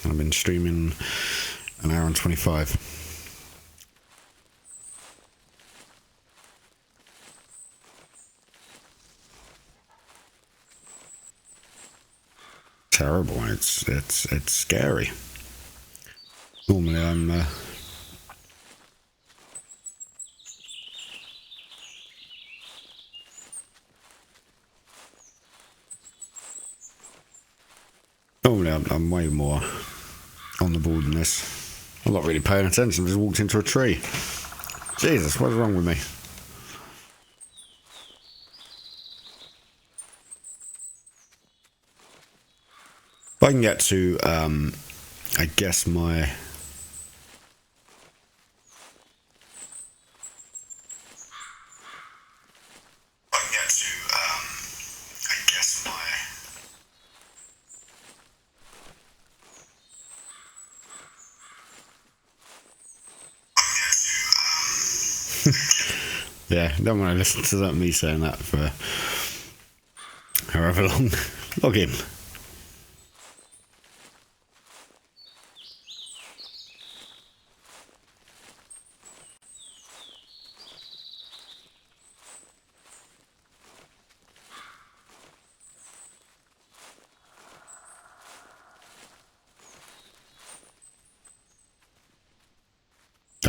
I've been streaming an hour and 25. Terrible. It's scary. Normally I'm I'm way more on the ball than this. I'm not really paying attention. I just walked into a tree. Jesus, what's wrong with me? If I can get to, I guess my... Yeah, don't want to listen to that, me saying that for however long. Log in.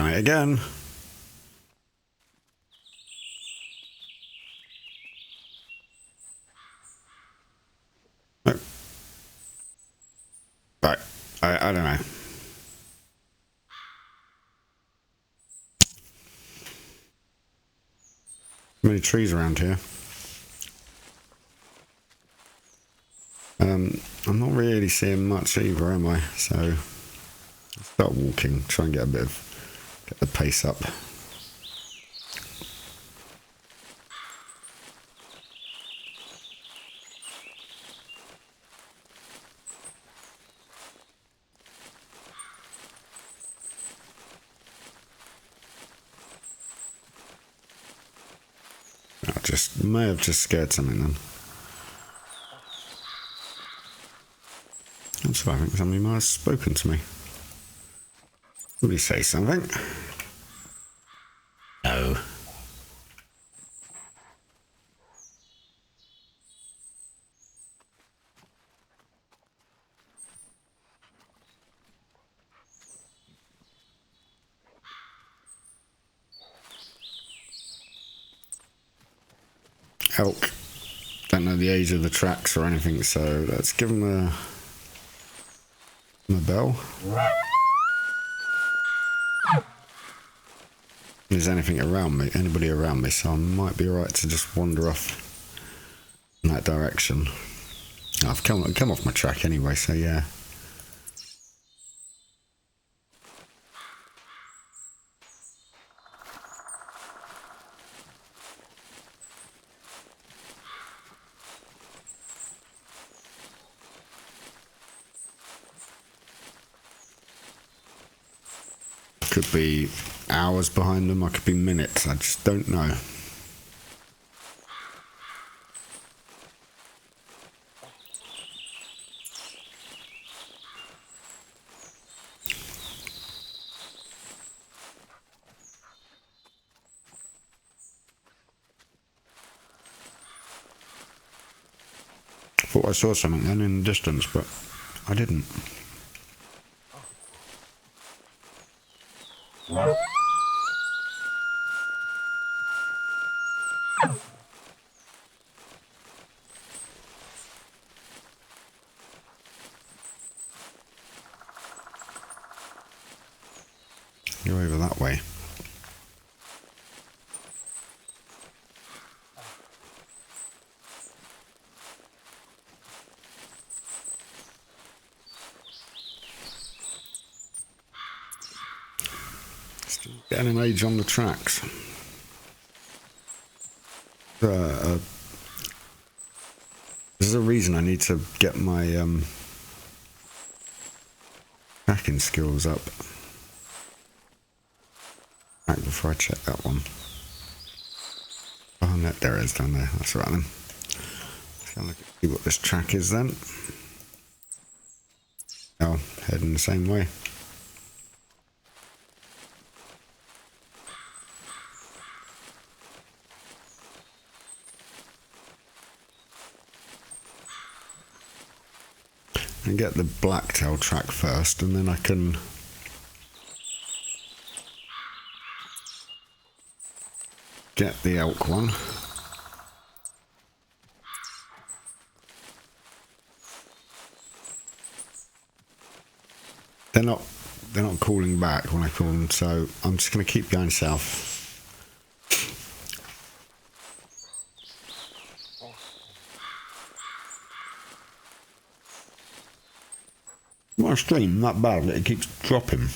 Done it again. No. Right. I don't know. Many trees around here. I'm not really seeing much either, am I? So I'll start walking, try and get the pace up. May have just scared something then. That's why I think somebody might have spoken to me. Let me say something. No. Elk. Don't know the age of the tracks or anything, so let's give them a bell. There's anything around me, anybody around me, so I might be right to just wander off in that direction. I've come off my track anyway, so yeah. Could be hours behind them, I could be minutes, I just don't know. Thought I saw something then in the distance, but I didn't. Go over that way. Still getting an age on the tracks. There's a reason I need to get my tracking skills up. Right, before I check that one. Oh, no, there it is down there. That's right then. Let's have a look at see what this track is then. Oh, heading the same way. And get the blacktail track first, and then I can get the elk one. They're not calling back when I call them, so I'm just going to keep going south. My stream not bad, but it keeps dropping.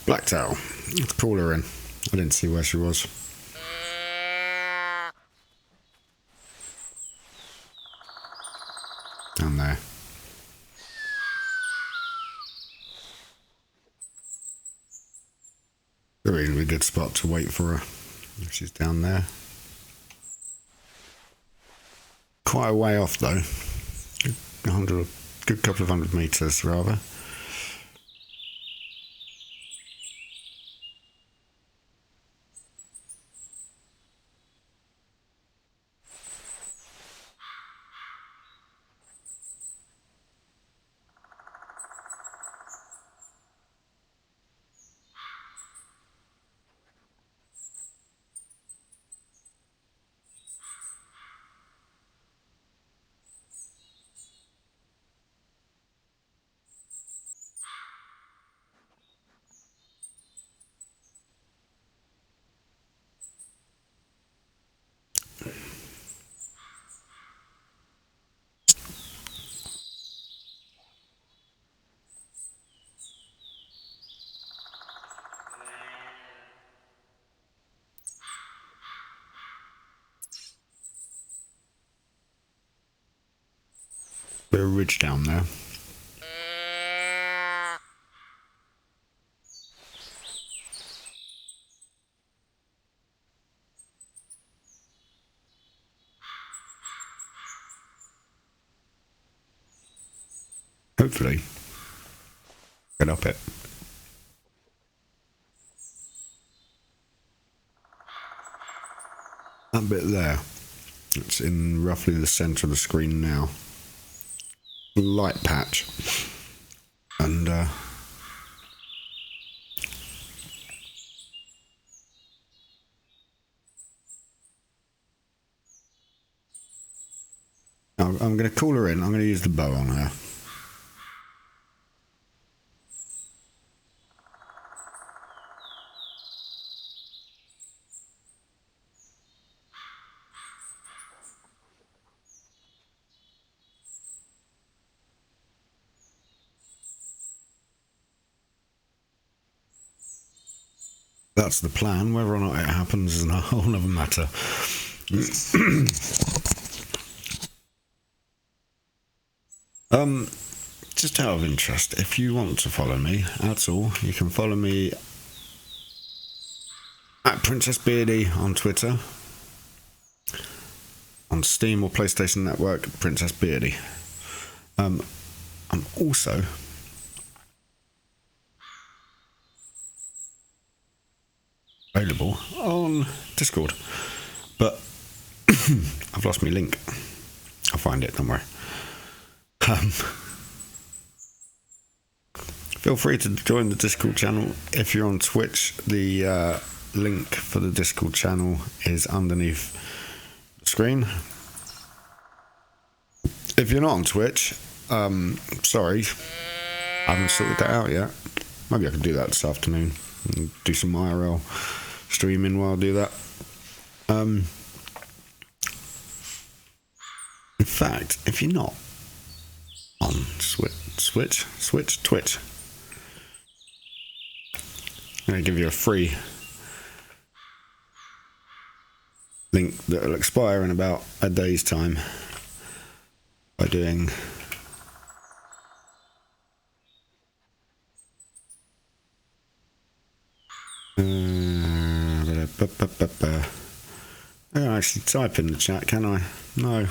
Blacktail. Let's call her in. I didn't see where she was. Down there. A reasonably good spot to wait for her. She's down there. Quite a way off though. A good couple of 100 meters rather. Bit of ridge down there. Hopefully, get up it. That bit there, it's in roughly the centre of the screen now. Light patch, and I'm going to call her in. I'm going to use the bow on her. That's the plan. Whether or not it happens is a whole other matter. Just out of interest, if you want to follow me at all, you can follow me at Princess Beardy on Twitter, on Steam or PlayStation Network, Princess Beardy. I'm also available on Discord, but I've lost my link. I'll find it, don't worry. Feel free to join the Discord channel. If you're on Twitch, the link for the Discord channel is underneath the screen. If you're not on Twitch, sorry, I haven't sorted that out yet. Maybe I can do that this afternoon and do some IRL streaming while I do that. In fact, if you're not on Twitch, I'm going to give you a free link that will expire in about a day's time by doing I can't actually type in the chat, can I? No.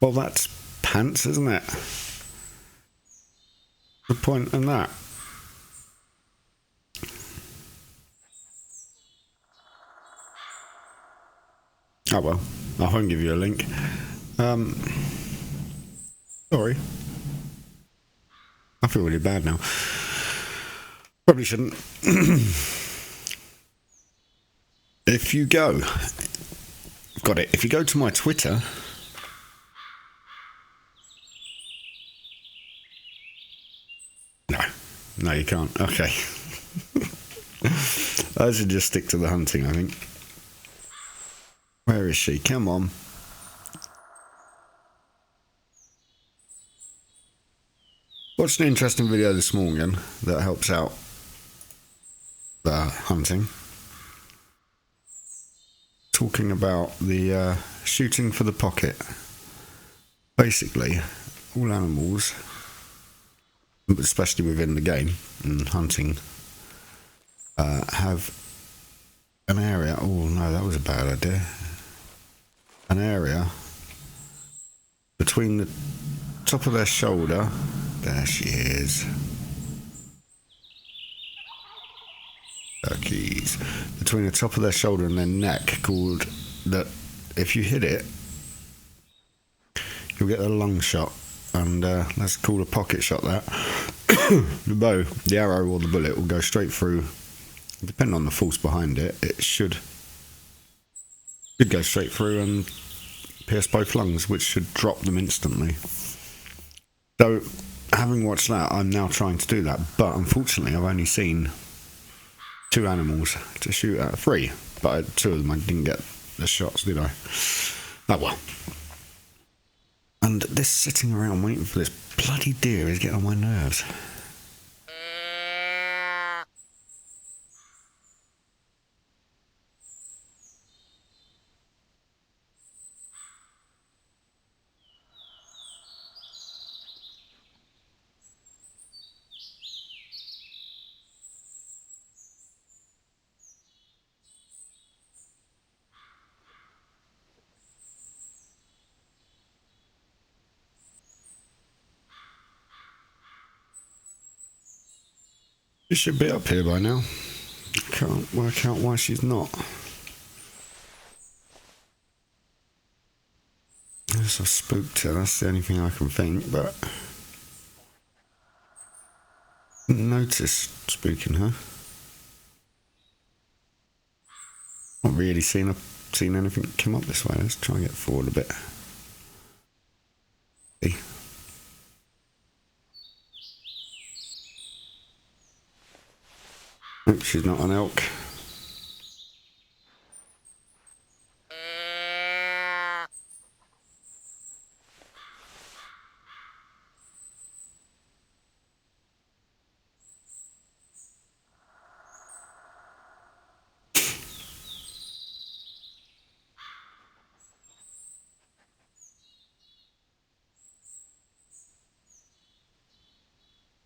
Well, that's pants, isn't it? The point in that. Oh well, I won't give you a link. Sorry. I feel really bad now. Probably shouldn't. If you go, got it. If you go to my Twitter, no, you can't. Okay. I should just stick to the hunting, I think. Where is she? Come on. Watched an interesting video this morning that helps out hunting. Talking about the shooting for the pocket. Basically, all animals, especially within the game and hunting, have an area. Oh no, that was a bad idea. An area between the top of their shoulder. There she is. Turkeys. Between the top of their shoulder and their neck, called that. If you hit it, you'll get a lung shot, and that's called a pocket shot. That the bow, the arrow, or the bullet will go straight through. Depending on the force behind it, it should go straight through and pierce both lungs, which should drop them instantly. So, having watched that, I'm now trying to do that, but unfortunately, I've only seen 2 animals to shoot at. 3, but 2 of them I didn't get the shots, did I? Oh well. And this sitting around waiting for this bloody deer is getting on my nerves. She should be up here by now. Can't work out why she's not. Unless I've spooked her, that's the only thing I can think, but didn't notice spooking her. Not really seen anything come up this way. Let's try and get forward a bit. See. Nope, she's not an elk.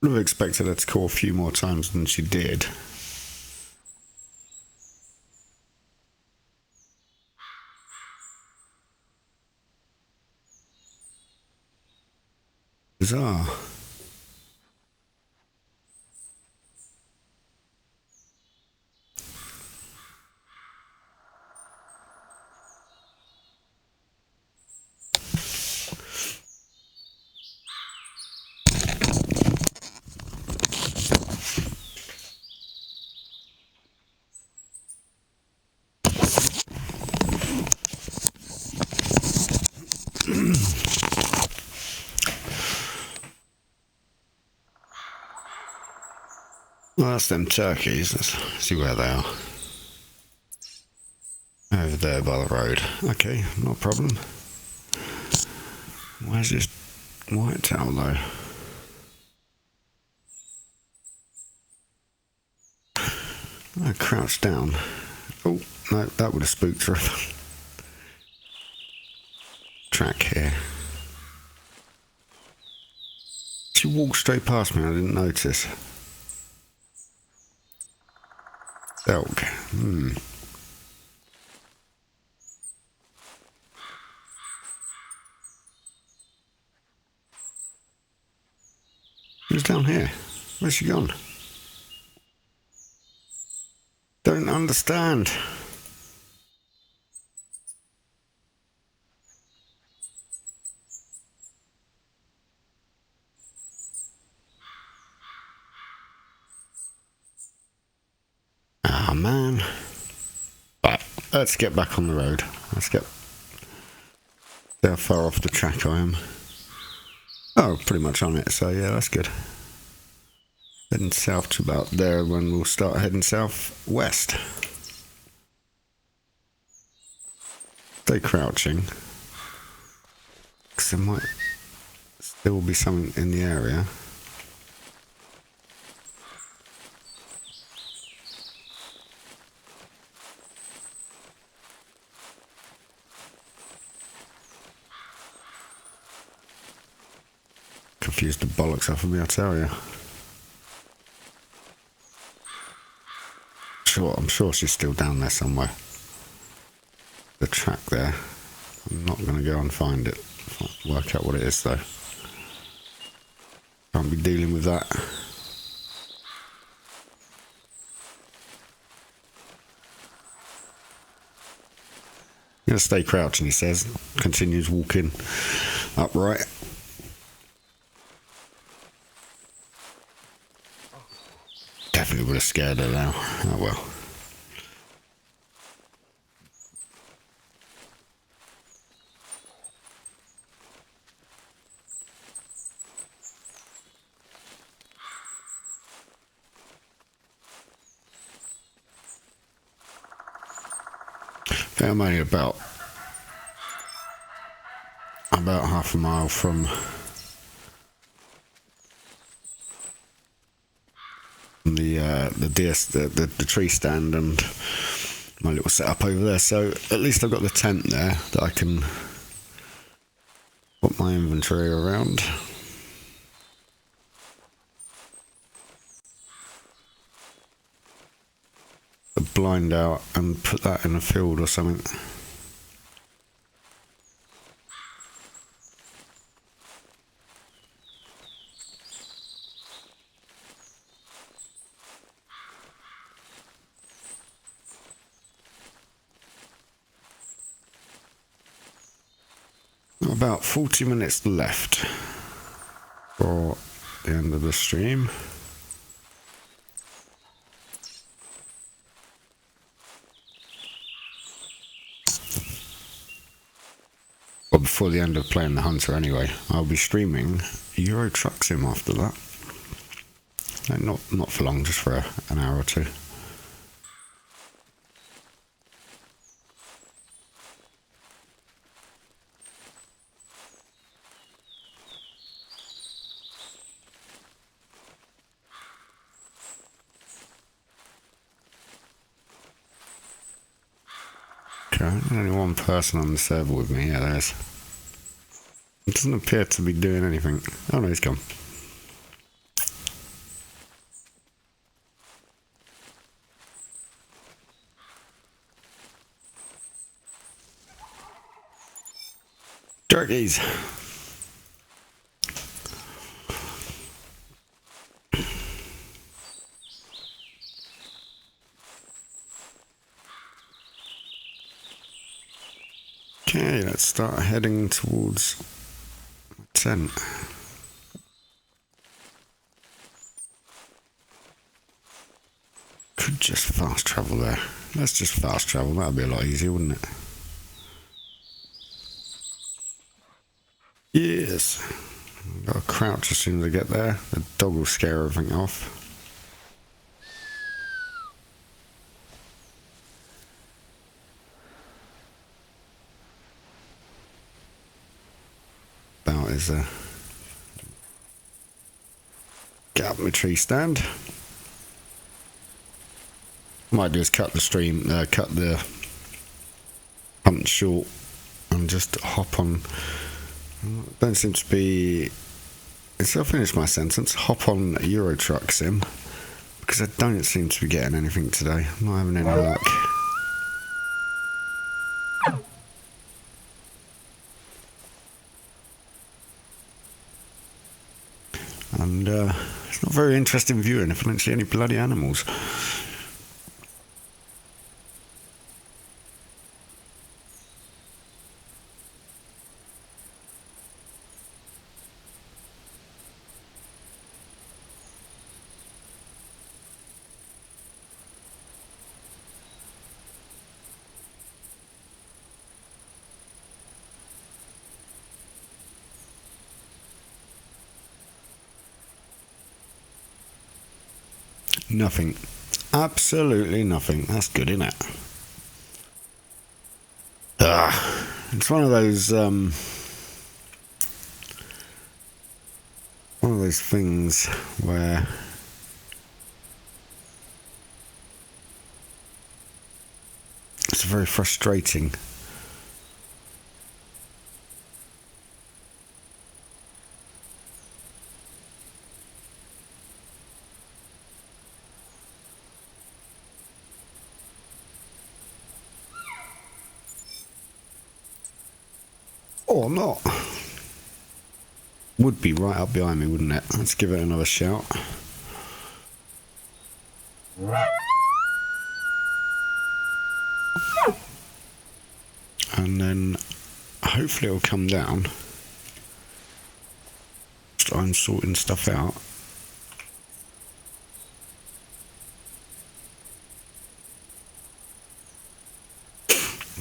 Would have expected her to call a few more times than she did. Bizarre. Well, that's them turkeys. Let's see where they are. Over there by the road. Okay, not a problem. Where's this whitetail though? I crouched down. Oh, no, that would have spooked her. Track here. She walked straight past me, I didn't notice. Elk. Who's down here? Where's she gone? Don't understand. Ah, man. Right, let's get back on the road. Let's get... See how far off the track I am. Oh, pretty much on it, so yeah, that's good. Heading south to about there when we'll start heading southwest. Stay crouching. Because there might still be something in the area. confused the bollocks off of me, I tell you. I'm sure she's still down there somewhere. The track there. I'm not going to go and find it. Work out what it is though. Can't be dealing with that. I'm going to stay crouching, he says. Continues walking upright. Definitely would have scared her now. Oh well. I'm only about half a mile from the tree stand and my little setup over there. So at least I've got the tent there that I can put my inventory around. A blind out and put that in a field or something. About 40 minutes left for the end of the stream. Well, before the end of playing the Hunter anyway. I'll be streaming Euro Truck Sim after that. No, not for long, just for an hour or two. Okay, only one person on the server with me. Yeah, there's. It doesn't appear to be doing anything. Oh no, he's gone. Turkeys. Okay, let's start heading towards the tent. Could just fast travel there. Let's just fast travel, that'd be a lot easier, wouldn't it? Yes. Gotta crouch as soon as I get there. The dog will scare everything off. About is get up my tree stand. Might do is cut the stream, cut the hunt short and just hop on. Don't seem to be. I'll finish my sentence. Hop on Euro Truck Sim because I don't seem to be getting anything today. I'm not having any luck. And it's not very interesting viewing if I don't see any bloody animals. Nothing. Absolutely nothing. That's good, isn't it? It's one of those things where it's very frustrating. Or not. Would be right up behind me, wouldn't it? Let's give it another shout. And then hopefully it'll come down. I'm sorting stuff out.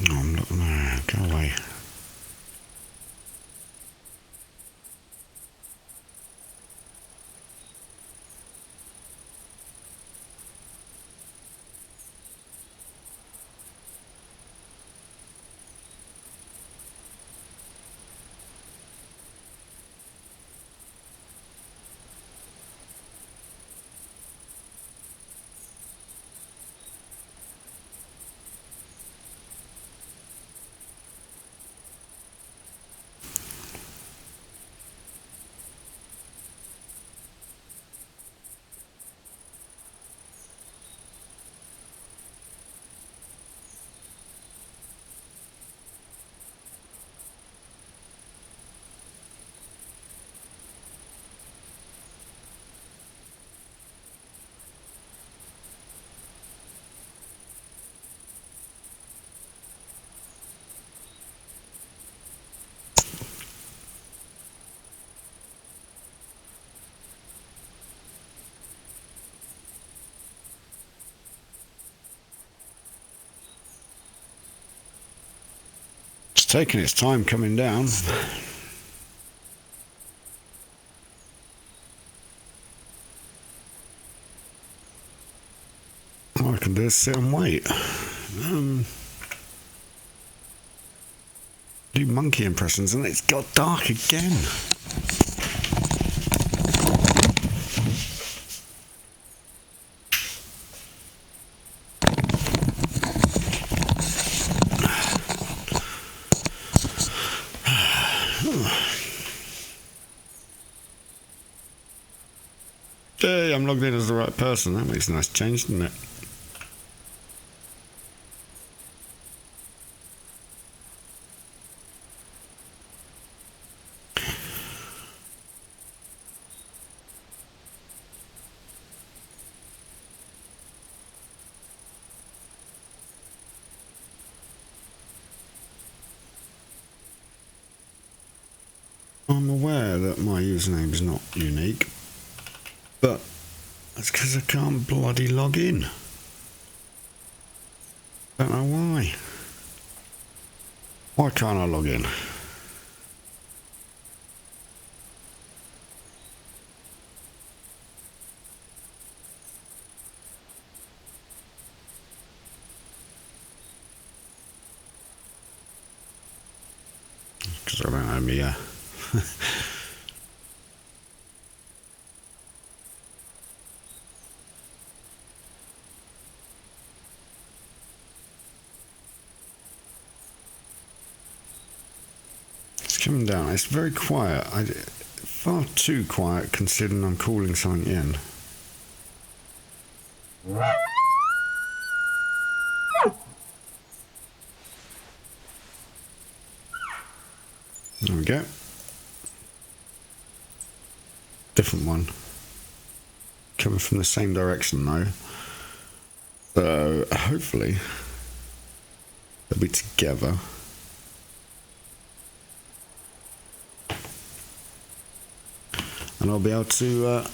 No, I'm not. No, go away. It's taking its time coming down. All I can do is sit and wait. Do monkey impressions and it's got dark again. Hey, I'm logged in as the right person. That makes a nice change, doesn't it? I'm aware that my username is not unique, but that's because I can't bloody log in. Don't know why. Why can't I log in? Because I don't have me, It's coming down. It's very quiet. Far too quiet considering I'm calling something in. There we go. Different one. Coming from the same direction though. So hopefully they'll be together. And I'll be able to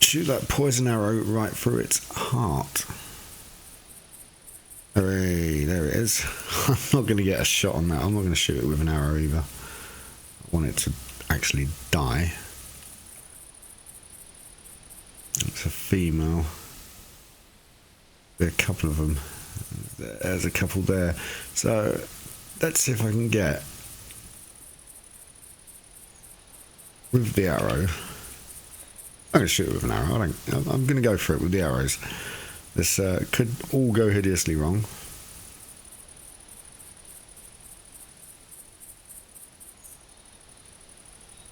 shoot that poison arrow right through its heart. Hooray, there it is. I'm not going to get a shot on that. I'm not going to shoot it with an arrow either. I want it to actually die. It's a female. There are a couple of them. There's a couple there. So let's see if I can get with the arrow. I'm going to shoot it with an arrow. I'm going to go for it with the arrows. This could all go hideously wrong.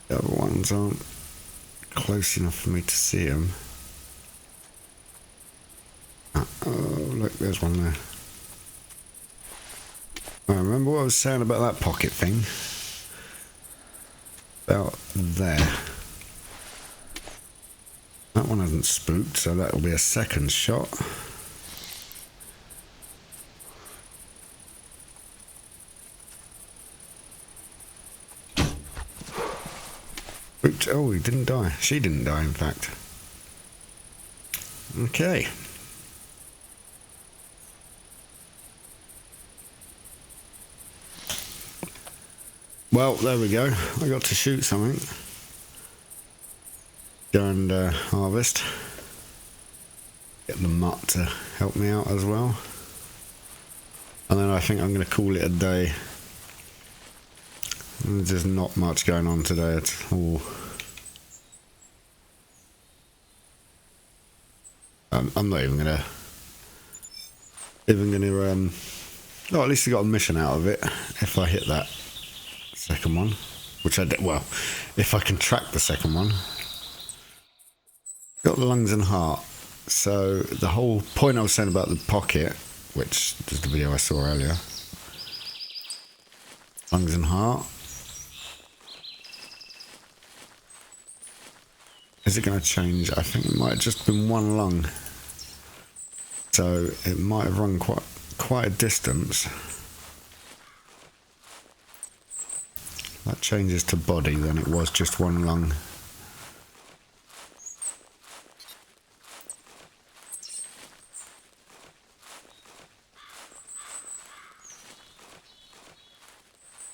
The other ones aren't close enough for me to see them. Oh, look, there's one there. I remember what I was saying about that pocket thing. About there. That one hasn't spooked, so that'll be a second shot. Spooked. Oh, he didn't die. She didn't die, in fact. Okay. Well, there we go. I got to shoot something. Go and harvest. Get the mutt to help me out as well. And then I think I'm going to call it a day. There's just not much going on today at all. I'm not even gonna oh, at least I got a mission out of it if I hit that second one, which I did. Well, if I can track the second one. Got the lungs and heart. So the whole point I was saying about the pocket, which is the video I saw earlier, lungs and heart. Is it going to change? I think it might have just been one lung. So it might have run quite a distance. That changes to body, then it was just one lung.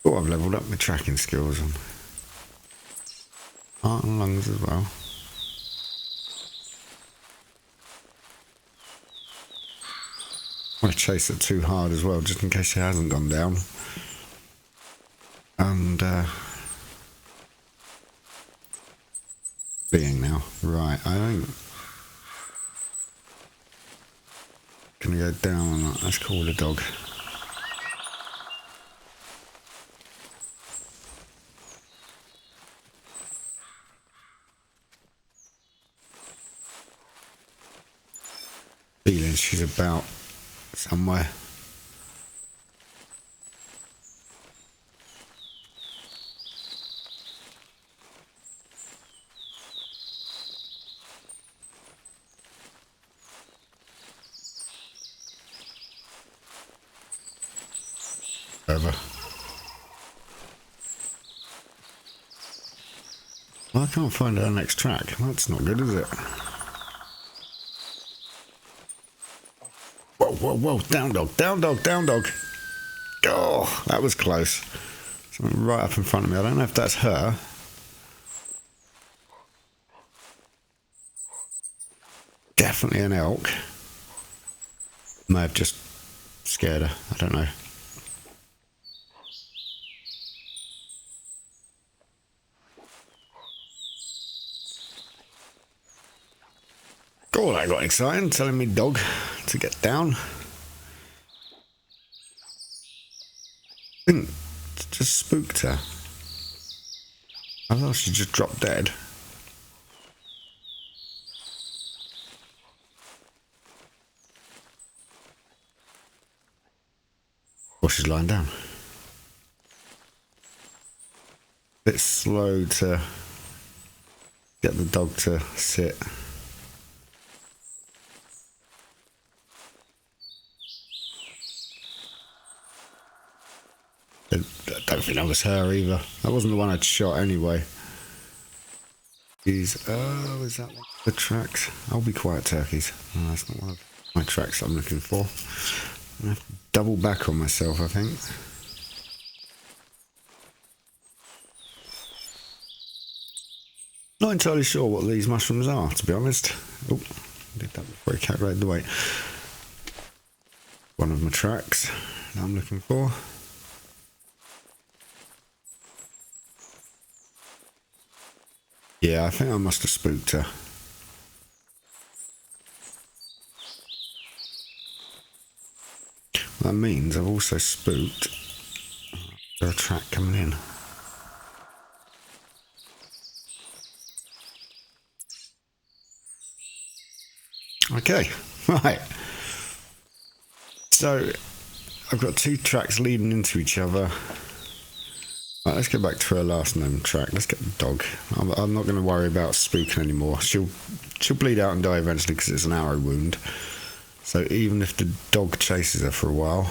Oh, I've leveled up my tracking skills on heart and lungs as well. I want to chase it too hard as well, just in case it hasn't gone down. And being now, right? I think gonna go down on that. Let's call the dog. Feeling she's about somewhere. Over. Well, I can't find our next track. That's not good, is it? Whoa, whoa, whoa. Down dog, down dog, down dog. Oh, that was close. Something right up in front of me. I don't know if that's her. Definitely an elk. May have just scared her. I don't know. Oh, that got exciting, telling me dog to get down. I think it just spooked her. I thought she just dropped dead. Or she's lying down. Bit slow to get the dog to sit. I don't think that was her either. That wasn't the one I'd shot anyway. Oh, is that the tracks? I'll be quiet, turkeys. No, that's not one of my tracks I'm looking for. I'm gonna have to double back on myself, I think. Not entirely sure what these mushrooms are, to be honest. Oh, did that before I calculated the weight. One of my tracks that I'm looking for. Yeah, I think I must have spooked her. That means I've also spooked a track coming in. Okay, right. So I've got two tracks leading into each other. Right, let's go back to her last known track. Let's get the dog. I'm not going to worry about spooking anymore. She'll bleed out and die eventually because it's an arrow wound. So even if the dog chases her for a while,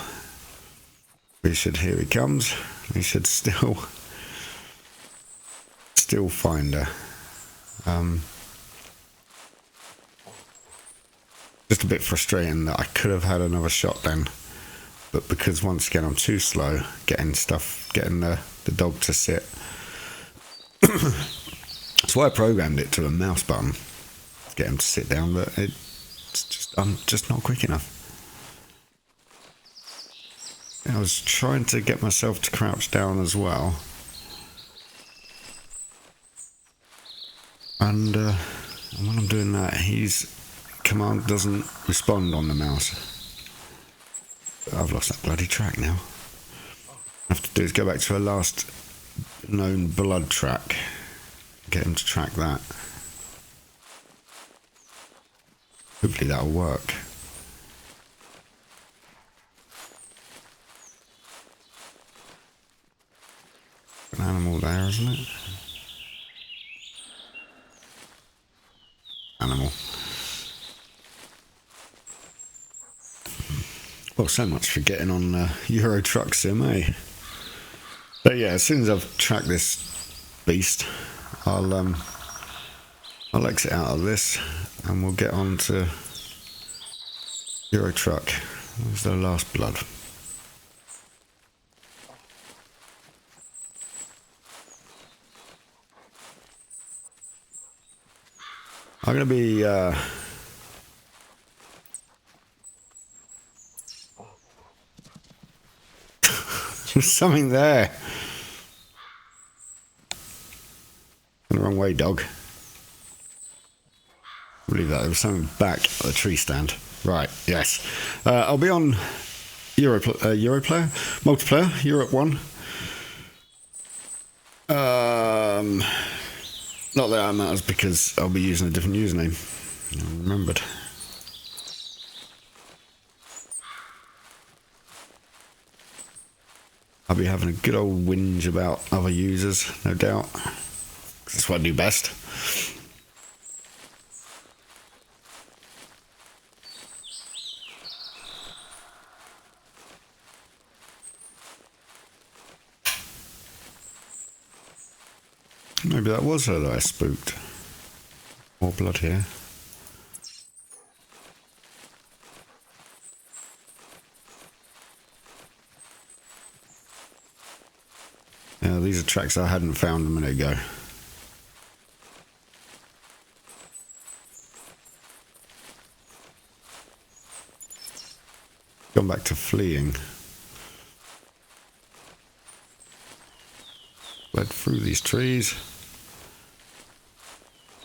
here he comes. We should still find her. Just a bit frustrating that I could have had another shot then, but because once again I'm too slow getting the dog to sit. That's why I programmed it to a mouse button to get him to sit down, but I'm just not quick enough. I was trying to get myself to crouch down as well, and when I'm doing that, his command doesn't respond on the mouse. I've lost that bloody track now. What I have to do is go back to our last known blood track, get him to track that. Hopefully that'll work. An animal there, isn't it? Animal. Well, so much for getting on Euro Truck Sim, eh? But yeah, as soon as I've tracked this beast, I'll exit out of this and we'll get on to Euro Truck. Where's the last blood? I'm gonna be there's something there. In the wrong way, dog. I believe that there was something back at the tree stand. Right, yes. I'll be on Europlayer, multiplayer, Europe 1. Not that that matters because I'll be using a different username. I remembered. I'll be having a good old whinge about other users, no doubt. 'Cause that's what I do best. Maybe that was her that I spooked. More blood here. Yeah, these are tracks I hadn't found a minute ago. Gone back to fleeing. Fled through these trees.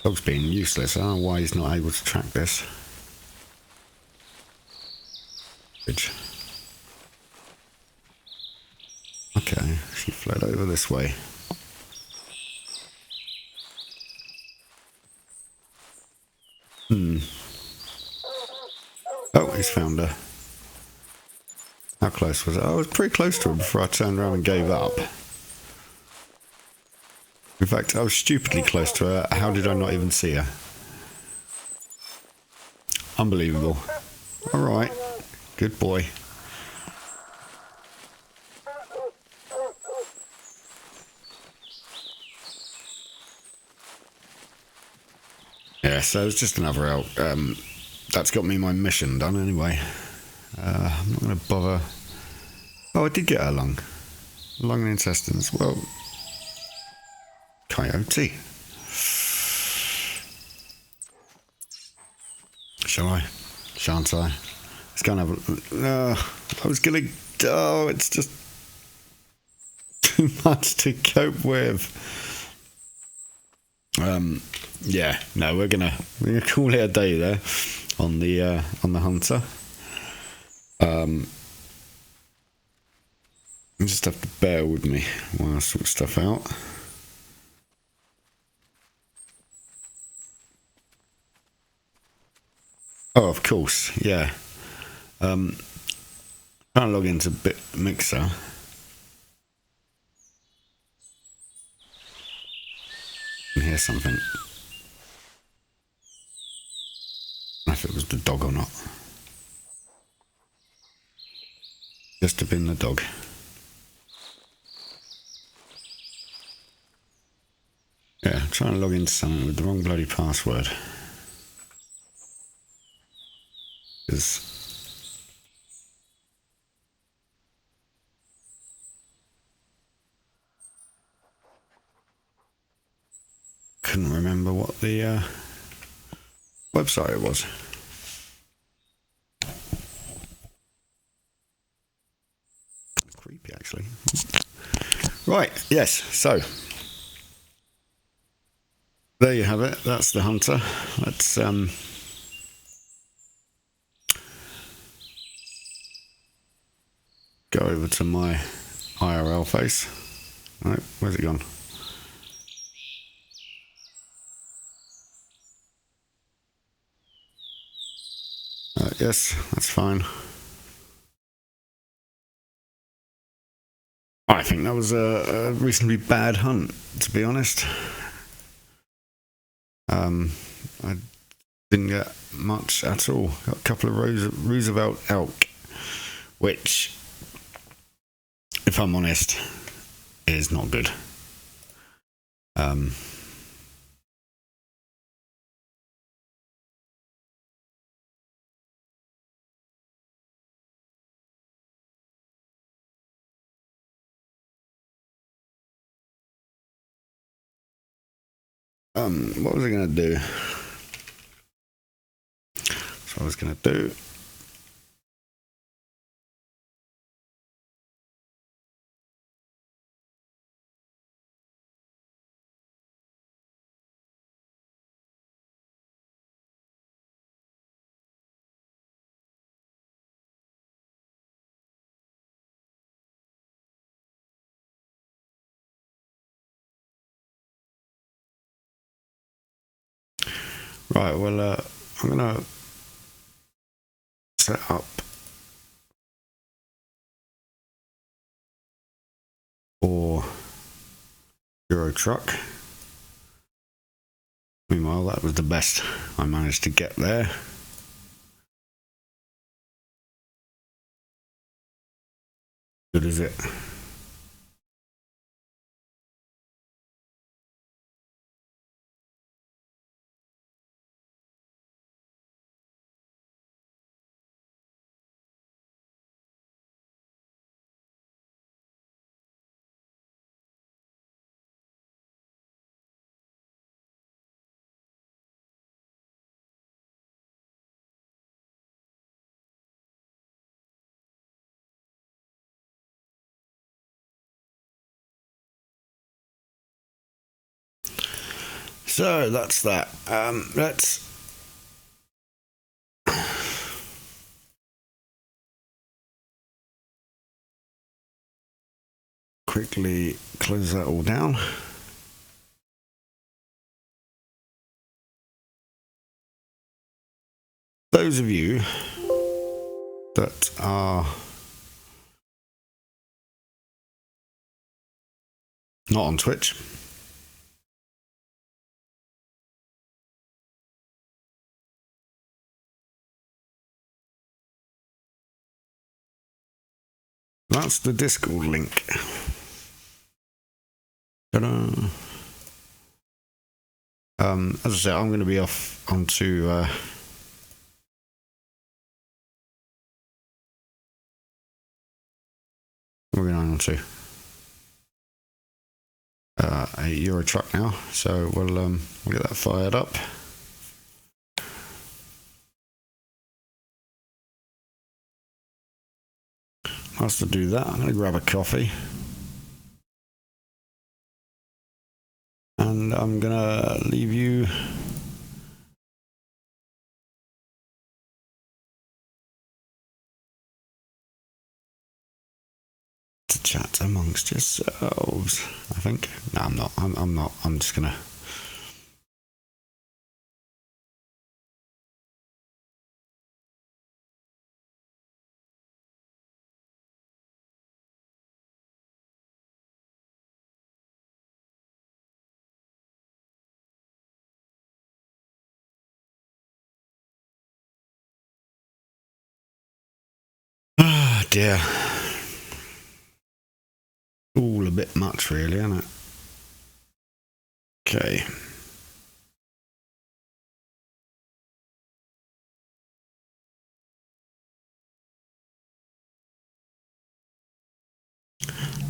Dog's being useless. I don't know why he's not able to track this. Bitch. Okay, she fled over this way. Oh, he's found her. How close was it? I was pretty close to her before I turned around and gave up. In fact, I was stupidly close to her. How did I not even see her? Unbelievable. Alright. Good boy. Yeah, so it's just another out. That's got me my mission done anyway. I'm not going to bother. Oh, I did get her lung. Lung and intestines. Well, coyote. Shall I? Shan't I? Let's go and have a... I was going to... Oh, it's just too much to cope with. Yeah, no, we're gonna call it a day there on the hunter. You just have to bear with me while I sort stuff out. Oh, of course, yeah. Trying to log into BitMixer. And hear something. I don't know if it was the dog or not. Just to bin the dog. Yeah, trying to log into something with the wrong bloody password. Because couldn't remember what the website it was. Creepy, actually. Right, yes, so there you have it. That's the hunter. Let's go over to my IRL face. Right, where's it gone? Yes, that's fine. I think that was a reasonably bad hunt, to be honest. I didn't get much at all. Got a couple of Roosevelt elk, which, if I'm honest, is not good. What was I going to do? So I was going to do. Right, well, I'm going to set up for Euro Truck. Meanwhile, that was the best I managed to get there. Good is it? So that's that. Let's quickly close that all down. Those of you that are not on Twitch, that's the Discord link. Ta-da. As I said, I'm going to be off onto we're going on to a Euro Truck now, so we'll get that fired up. Whilst to do that, I'm going to grab a coffee, and I'm going to leave you to chat amongst yourselves. I think. No, I'm not. I'm not. I'm just going to. dear. All a bit much, really, isn't it? Okay.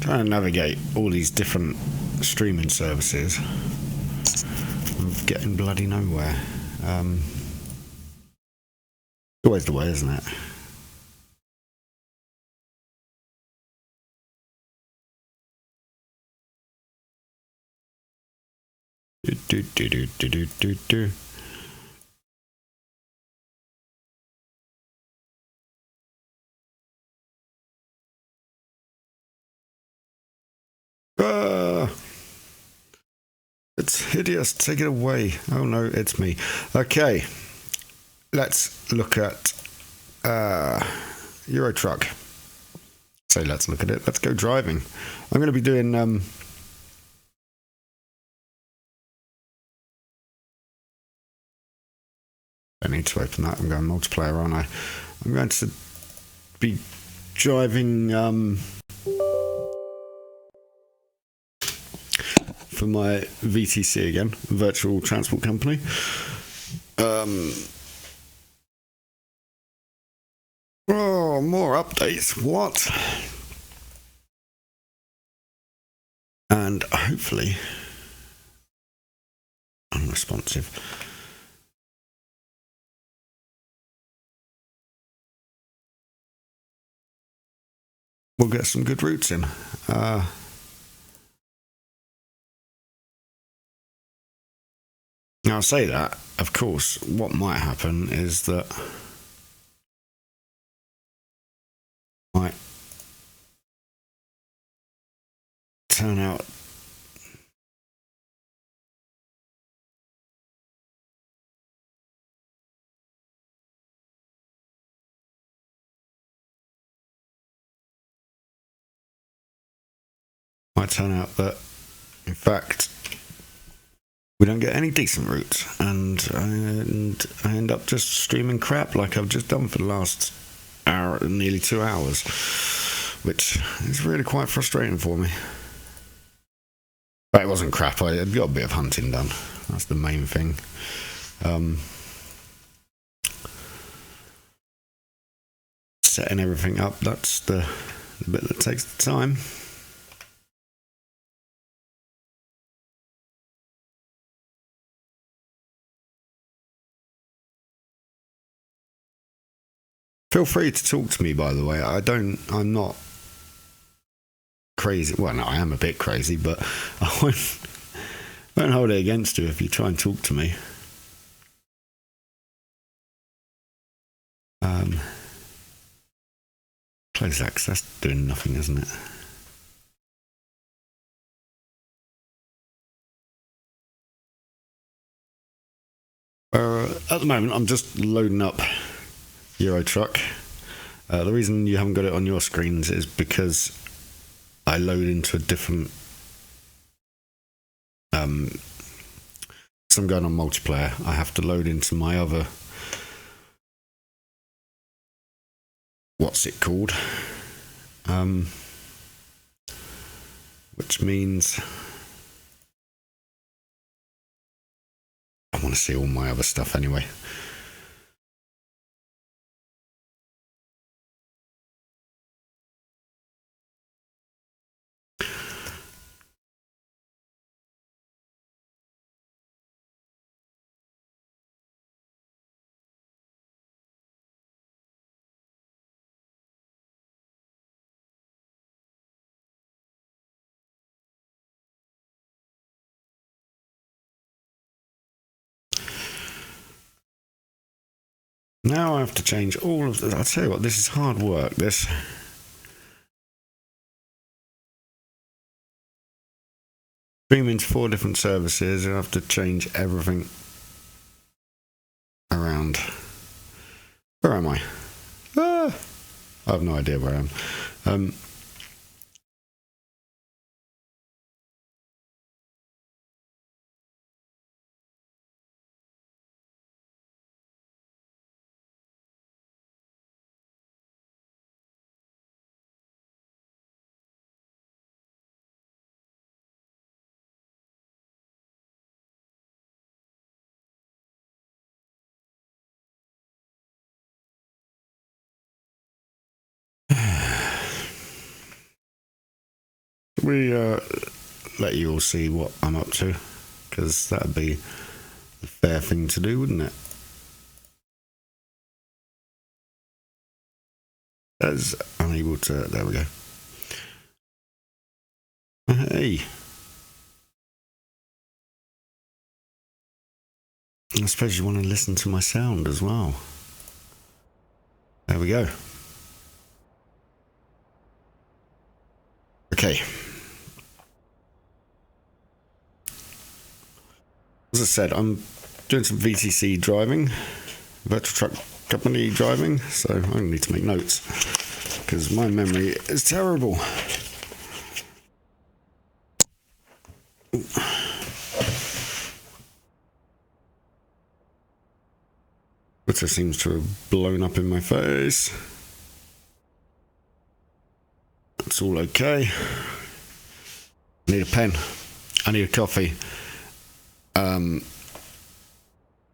Trying to navigate all these different streaming services. I'm getting bloody nowhere. Always the way, isn't it? Do. It's hideous. Take it away. Oh no, it's me. Okay, let's look at Euro Truck. So let's look at it. Let's go driving. I'm going to be doing I need to open that. I'm going multiplayer, aren't I? I'm going to be driving for my VTC again, Virtual Transport Company. Oh, more updates. What? And hopefully unresponsive. We'll get some good routes in. Now, I'll say that, of course, what might happen is that might turn out that, in fact, we don't get any decent routes, and I end up just streaming crap like I've just done for the last hour, nearly 2 hours, which is really quite frustrating for me. But it wasn't crap. I got a bit of hunting done. That's the main thing. Setting everything up, that's the bit that takes the time. Feel free to talk to me, by the way. I'm not crazy. Well, no, I am a bit crazy, but I won't hold it against you if you try and talk to me. Close access, doing nothing, isn't it? At the moment, I'm just loading up Euro Truck. The reason you haven't got it on your screens is because I load into a different. So I'm going on multiplayer. I have to load into my other. What's it called? Which means I want to see all my other stuff anyway. Now I have to change all of the. I'll tell you what, this is hard work. This. Streaming to 4 different services, I have to change everything around. Where am I? I have no idea where I am. We let you all see what I'm up to, because that'd be the fair thing to do, wouldn't it? As unable to. There we go. Hey. I suppose you want to listen to my sound as well. There we go. Okay. As I said, I'm doing some VTC driving, virtual truck company driving, so I need to make notes because my memory is terrible. Twitter seems to have blown up in my face. It's all okay. I need a pen. I need a coffee.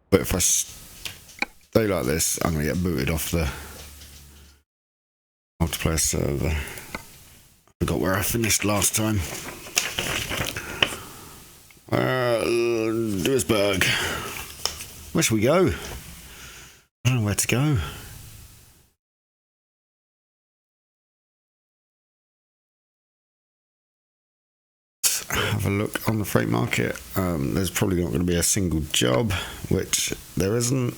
But if I stay like this, I'm going to get booted off the multiplayer server. I forgot where I finished last time. Duisburg. Where should we go? I don't know where to go. Have a look on the freight market. There's probably not going to be a single job, which there isn't.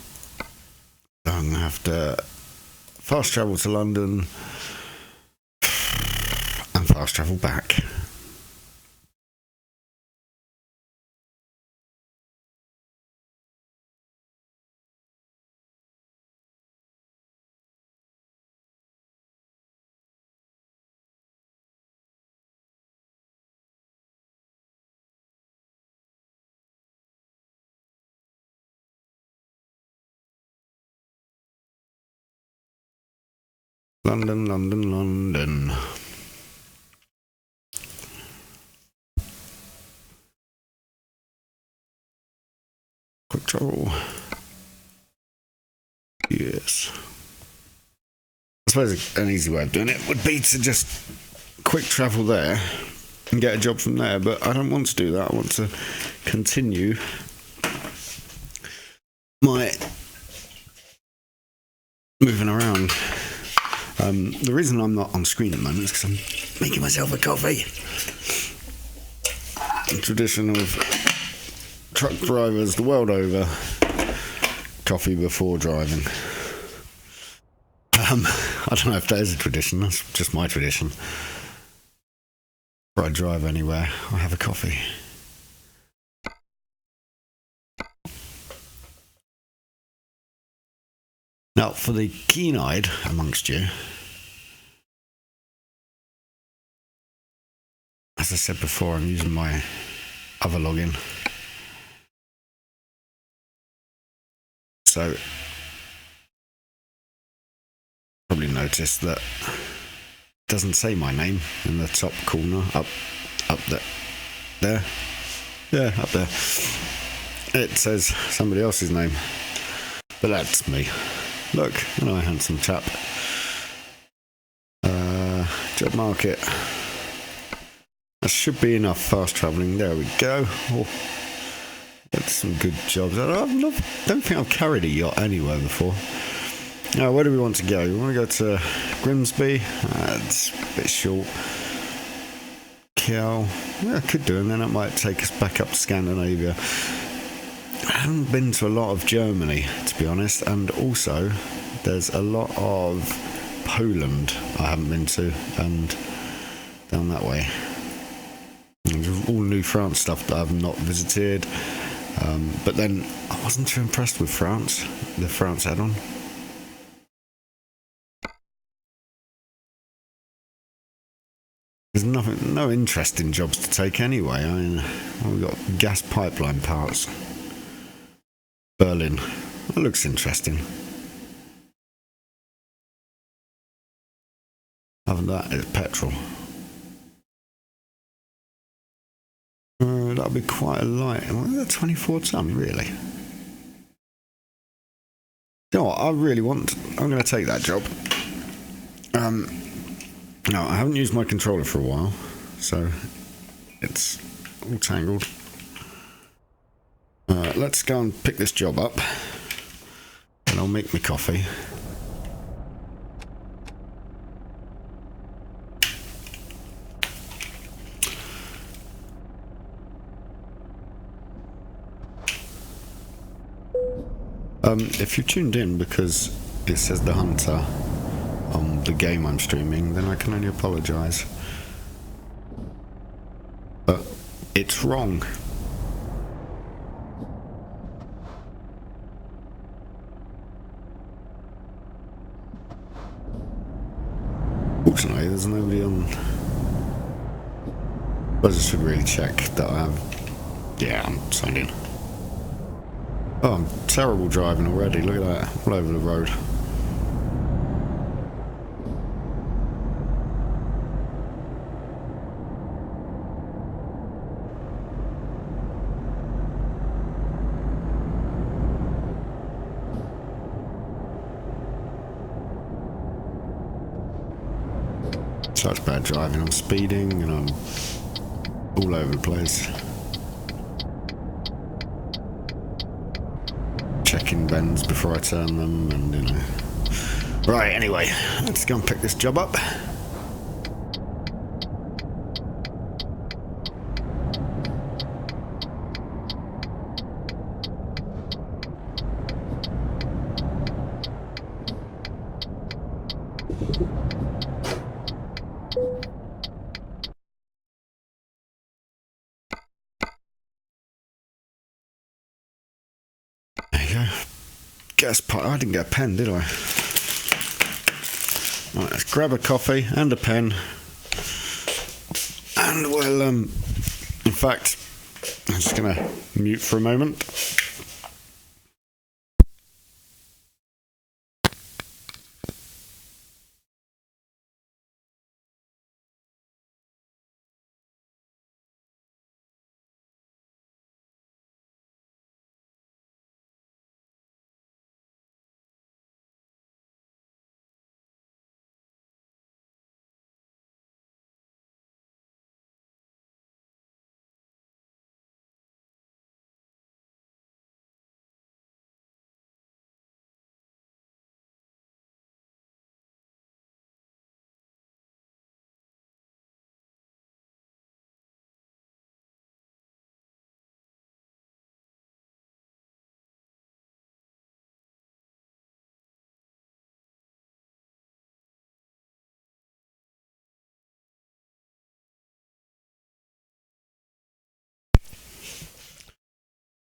I'm going to have to fast travel to London and fast travel back. London, London, London. Quick travel. Yes. I suppose an easy way of doing it would be to just quick travel there and get a job from there, but I don't want to do that. I want to continue my moving around. The reason I'm not on screen at the moment is because I'm making myself a coffee. The tradition of truck drivers the world over, coffee before driving. I don't know if that is a tradition, that's just my tradition. Before I drive anywhere, I have a coffee. Now, for the keen-eyed amongst you, as I said before, I'm using my other login. So, probably noticed that it doesn't say my name in the top corner, up there. Yeah, up there. It says somebody else's name, but that's me. Look, hello, handsome chap. Job market. That should be enough fast travelling. There we go. Oh, that's some good jobs. I don't think I've carried a yacht anywhere before. Now, where do we want to go? We want to go to Grimsby. It's a bit short. Kiel. Yeah, I could do, and then that might take us back up to Scandinavia. I haven't been to a lot of Germany, to be honest, and also there's a lot of Poland I haven't been to, and down that way. And there's all New France stuff that I've not visited, but then I wasn't too impressed with France, the France add-on. There's no interesting jobs to take anyway. I mean, we've got gas pipeline parts. Berlin. That looks interesting. Other than that, it's petrol. That'll be quite a light. Well, that's 24 ton, really. You know what? I'm going to take that job. No, I haven't used my controller for a while. so it's all tangled. Let's go and pick this job up, and I'll make me coffee. If you tuned in because it says the Hunter on the game I'm streaming, then I can only apologise. But it's wrong. Fortunately, there's nobody on. I should really check that I have. Yeah, I'm signed in. Oh, I'm terrible driving already. Look at that, all over the road. Such bad driving. I'm speeding and I'm all over the place. Checking bends before I turn them, and you know. Right, anyway, let's go and pick this job up. There you go. Gas pipe. I didn't get a pen, did I? Right, let's grab a coffee and a pen. And well, in fact, I'm just gonna mute for a moment.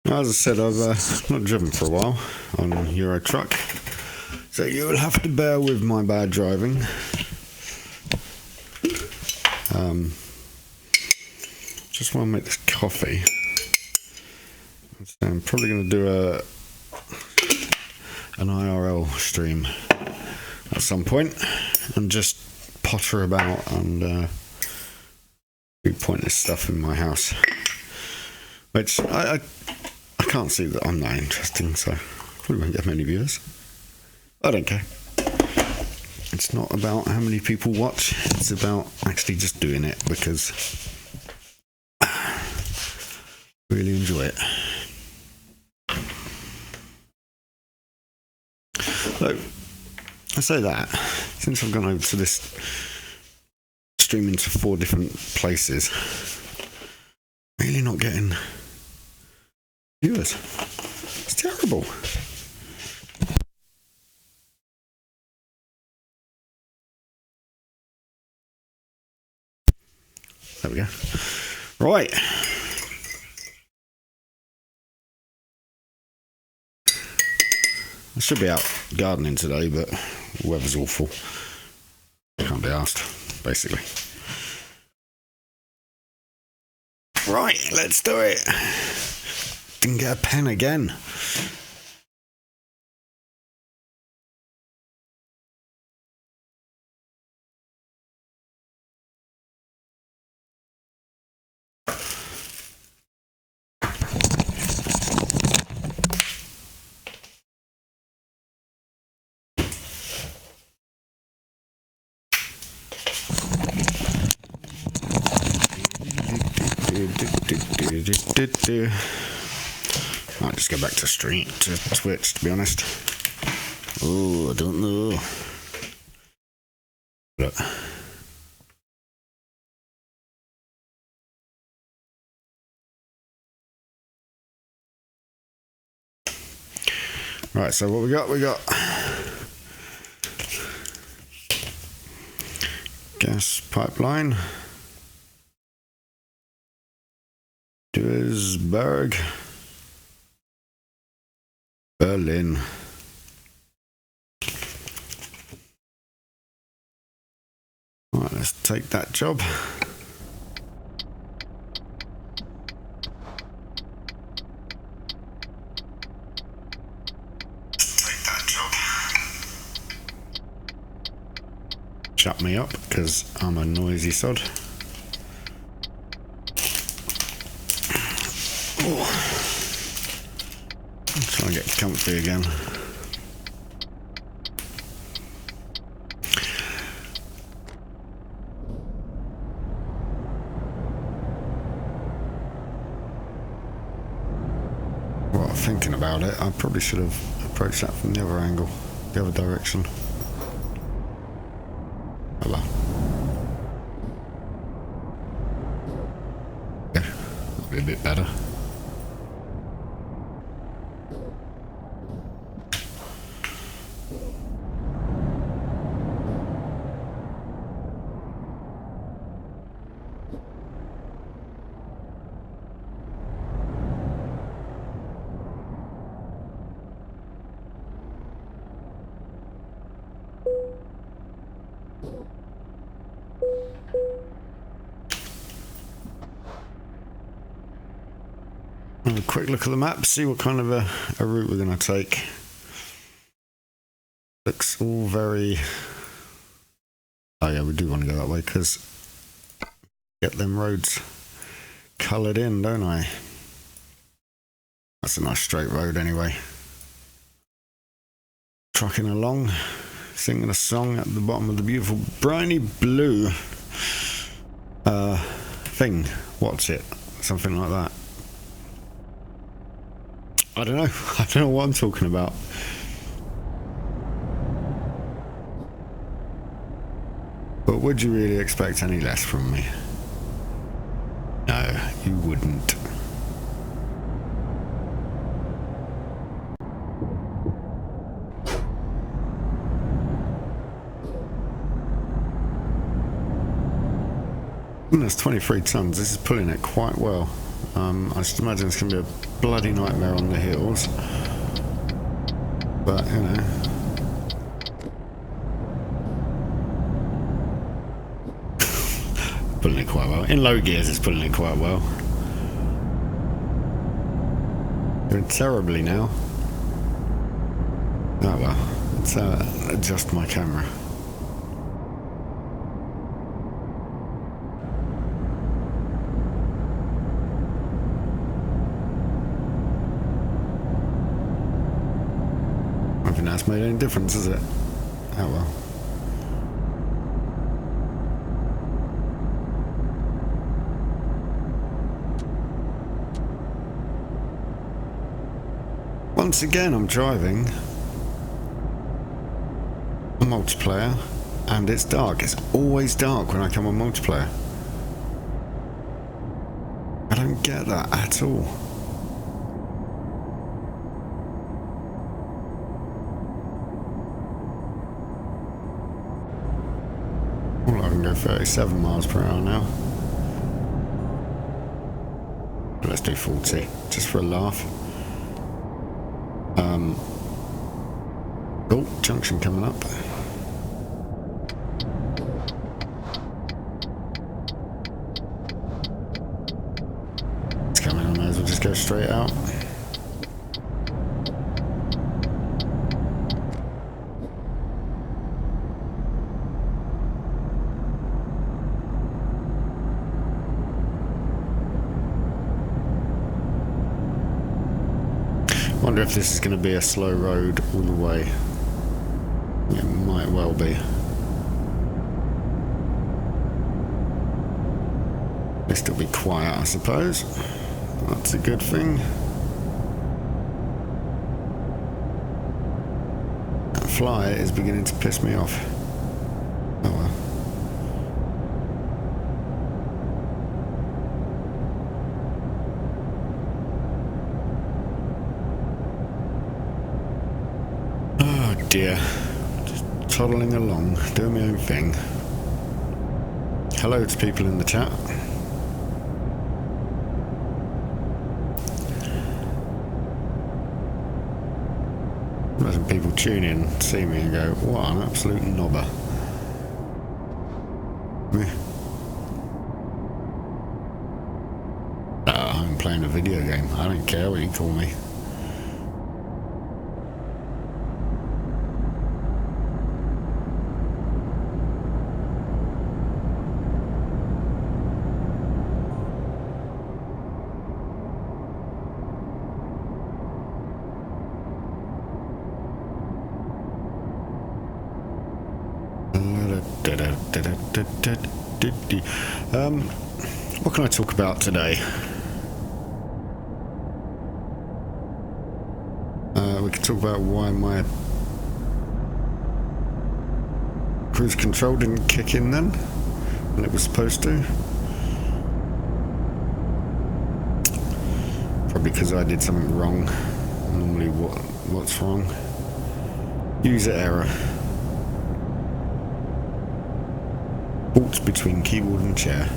As I said, I've not driven for a while on Euro Truck, so you will have to bear with my bad driving. Just want to make this coffee. So I'm probably going to do an IRL stream at some point and just potter about and do pointless stuff in my house, which I can't see that I'm that interesting, so probably won't get many viewers. I don't care. It's not about how many people watch, it's about actually just doing it because I really enjoy it. So, I say that, since I've gone over to this streaming to 4 different places, really not getting viewers. It's terrible. There we go. Right. I should be out gardening today, but the weather's awful. Can't be asked, basically. Right, let's do it. Didn't get a pen again. Might just go back to Twitch, to be honest. Oh, I don't know. Look. Right, so what we got? We got gas pipeline, Duisburg, Berlin. Right, let's take that job. Shut me up because I'm a noisy sod. Oh. I'm trying to get comfy again. Well, thinking about it, I probably should have approached that from the other angle, the other direction. Hello. Yeah, that'll be a bit better. Have a quick look at the map, see what kind of a route we're going to take. Looks all very... Oh yeah, we do want to go that way because get them roads coloured in, don't I? That's a nice straight road anyway. Trucking along, singing a song at the bottom of the beautiful briny blue thing. What's it? Something like that. I don't know. I don't know what I'm talking about. But would you really expect any less from me? No, you wouldn't. That's 23 tons. This is pulling it quite well. I just imagine it's going to be a bloody nightmare on the hills. But, you know. Pulling it quite well. In low gears, it's pulling it quite well. Doing terribly now. Oh well. Let's adjust my camera. That's made any difference, is it? Oh well. Once again, I'm driving a multiplayer and it's dark. It's always dark when I come on multiplayer. I don't get that at all. I can go 37 miles per hour now. Let's do 40, just for a laugh. Oh, junction coming up. It's coming, I may as well just go straight out. I wonder if this is going to be a slow road all the way. It might well be. At least it'll be quiet, I suppose. That's a good thing. That fly is beginning to piss me off. Oh well. Oh dear. Just toddling along, doing my own thing. Hello to people in the chat. Imagine people tune in, see me and go, what an absolute knobber. I'm playing a video game. I don't care what you call me. What can I talk about today? We could talk about why my cruise control didn't kick in then when it was supposed to. Probably because I did something wrong. Normally what's wrong? User error. Halt between keyboard and chair.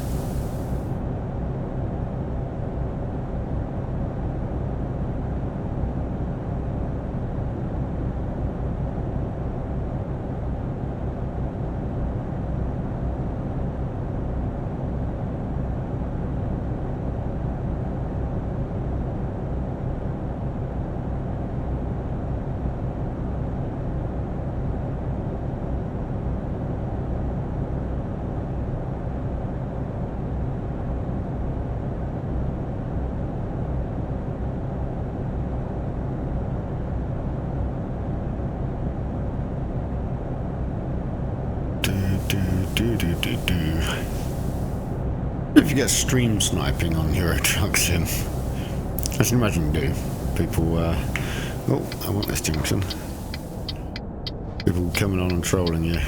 If you get stream sniping on Euro Truck Sim, I can imagine you do. People, oh, I want this junction. People coming on and trolling you.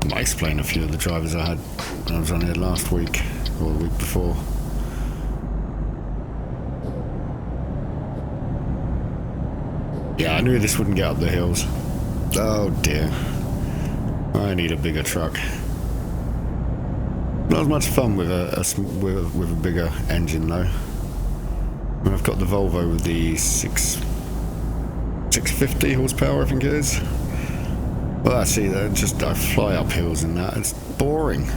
I might explain a few of the drivers I had when I was on here last week, or the week before. Yeah, I knew this wouldn't get up the hills. Oh dear. I need a bigger truck. Not as much fun with a bigger engine though. I mean, I've got the Volvo with the 650 horsepower, I think it is. Well, I see that. Just I fly up hills in that. It's boring.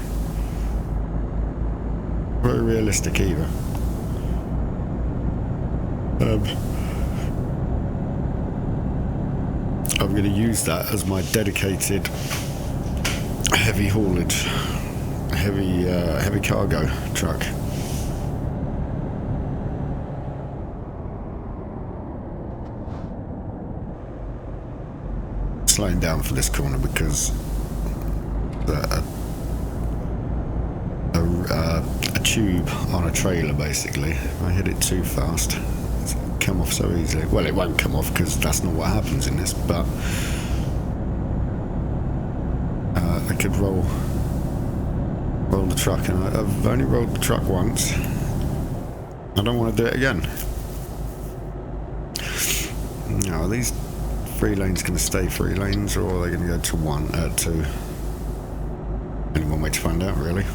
Very realistic either. I'm going to use that as my dedicated heavy haulage, heavy cargo truck. Slowing down for this corner because a tube on a trailer basically. If I hit it too fast, it's come off so easily. Well, it won't come off because that's not what happens in this, but I could roll the truck, and I've only rolled the truck once. I don't want to do it again. Now, are these 3 lanes going to stay 3 lanes, or are they going to go to 2? Only one way to find out, really.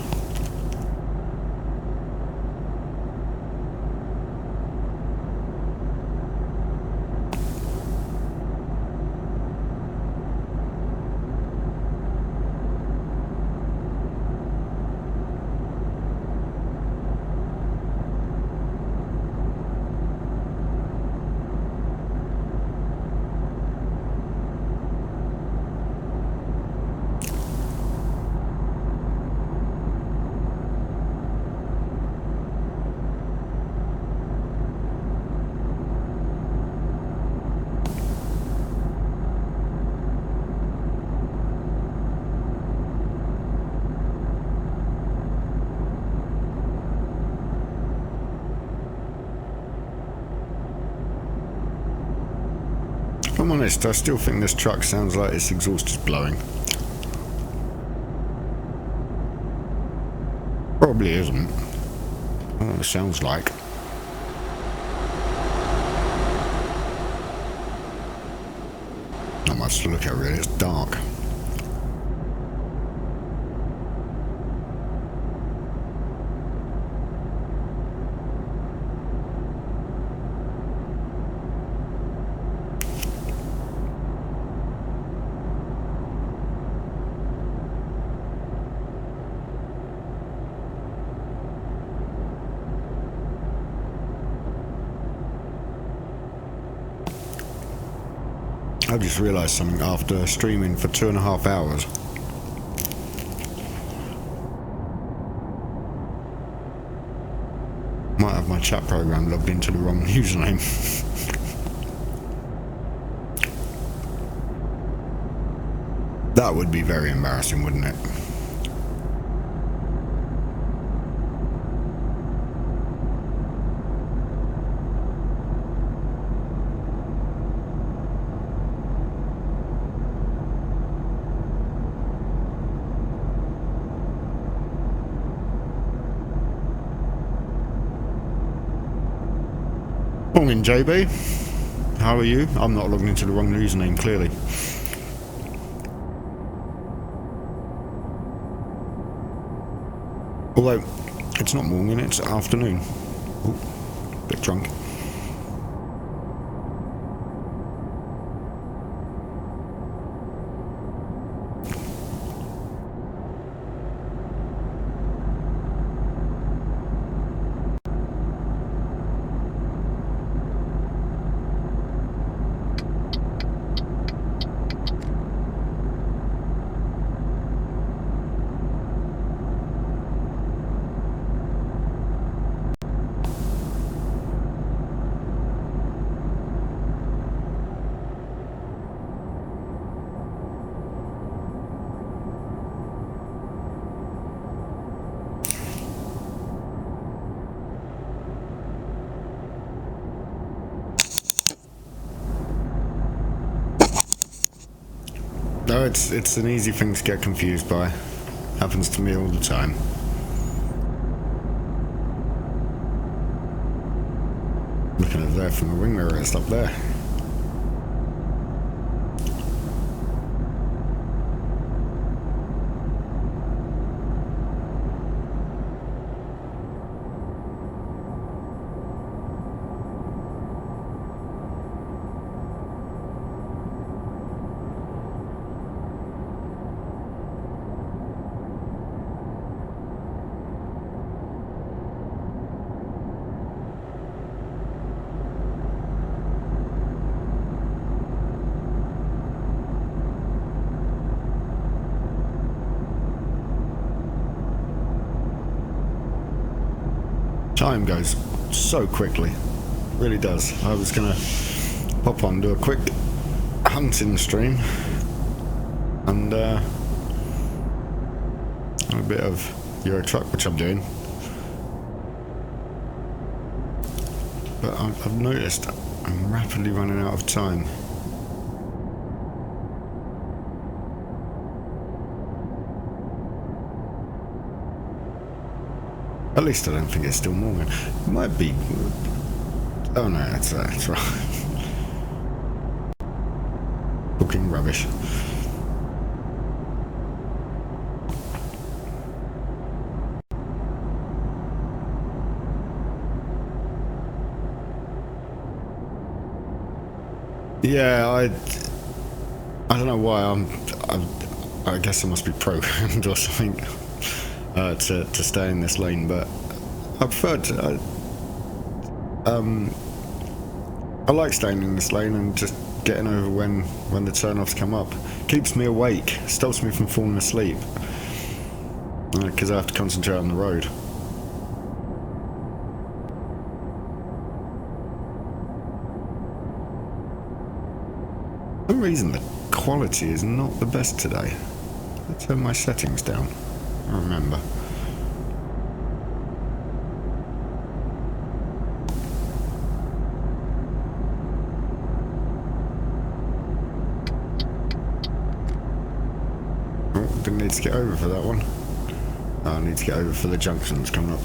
I'm honest, I still think this truck sounds like its exhaust is blowing. Probably isn't. I don't know what it sounds like. Not much to look at really, it's dark. I just realised something after streaming for 2.5 hours. Might have my chat program logged into the wrong username. That would be very embarrassing, wouldn't it? Morning, JB. How are you? I'm not logging into the wrong username, clearly. Although, it's not morning, it's afternoon. Ooh, bit drunk. No, it's an easy thing to get confused by. Happens to me all the time. Looking at there from the wing mirror, it's up there. Time goes so quickly, really does. I was gonna pop on, do a quick hunting stream and a bit of Euro Truck, which I'm doing, but I've noticed I'm rapidly running out of time. At least I don't think it's still morning. It might be. Oh no, that's right. Booking rubbish. Yeah, I don't know why I guess I must be programmed or something. To stay in this lane, but I prefer to. I like staying in this lane and just getting over when the turn-offs come up. Keeps me awake, stops me from falling asleep, because I have to concentrate on the road. For some reason the quality is not the best today. Let's turn my settings down. I remember. didn't need to get over for that one. I need to get over for the junction that's coming up.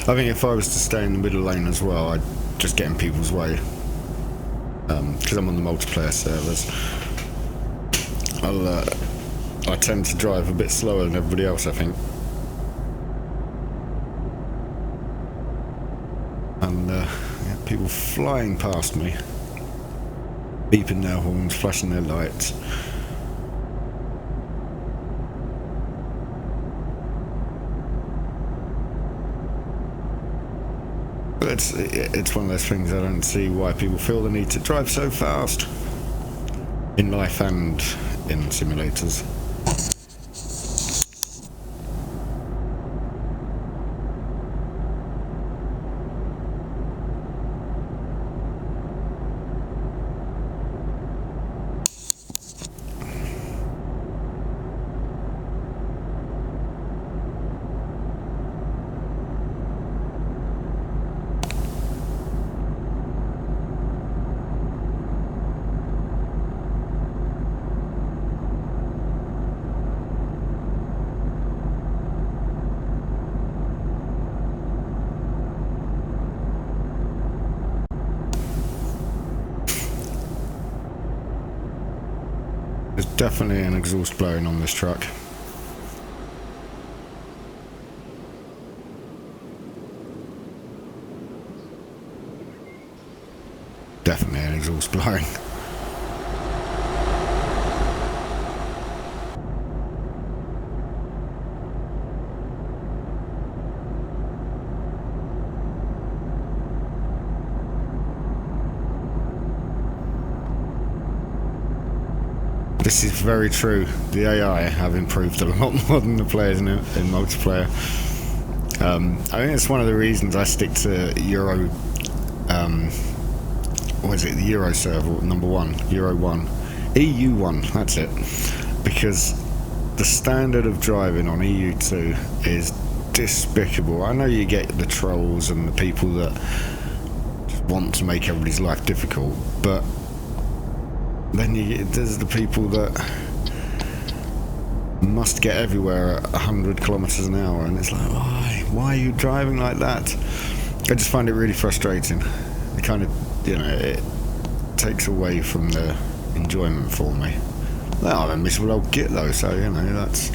I think if I was to stay in the middle lane as well, I'd just get in people's way. Because I'm on the multiplayer servers, I tend to drive a bit slower than everybody else, I think. And yeah, people flying past me, beeping their horns, flashing their lights. It's one of those things I don't see why people feel the need to drive so fast in life and in simulators. There's definitely an exhaust blowing on this truck. Definitely an exhaust blowing. This is very true. The AI have improved a lot more than the players in multiplayer. I think it's one of the reasons I stick to Euro. What is it? The Euro server number 1, Euro 1, EU 1. That's it. Because the standard of driving on EU 2 is despicable. I know you get the trolls and the people that just want to make everybody's life difficult, but then there's the people that must get everywhere at 100 kilometers an hour, and it's like, why are you driving like that? I just find it really frustrating. It kind of, it takes away from the enjoyment for me. Well, I'm a miserable old git though, so that's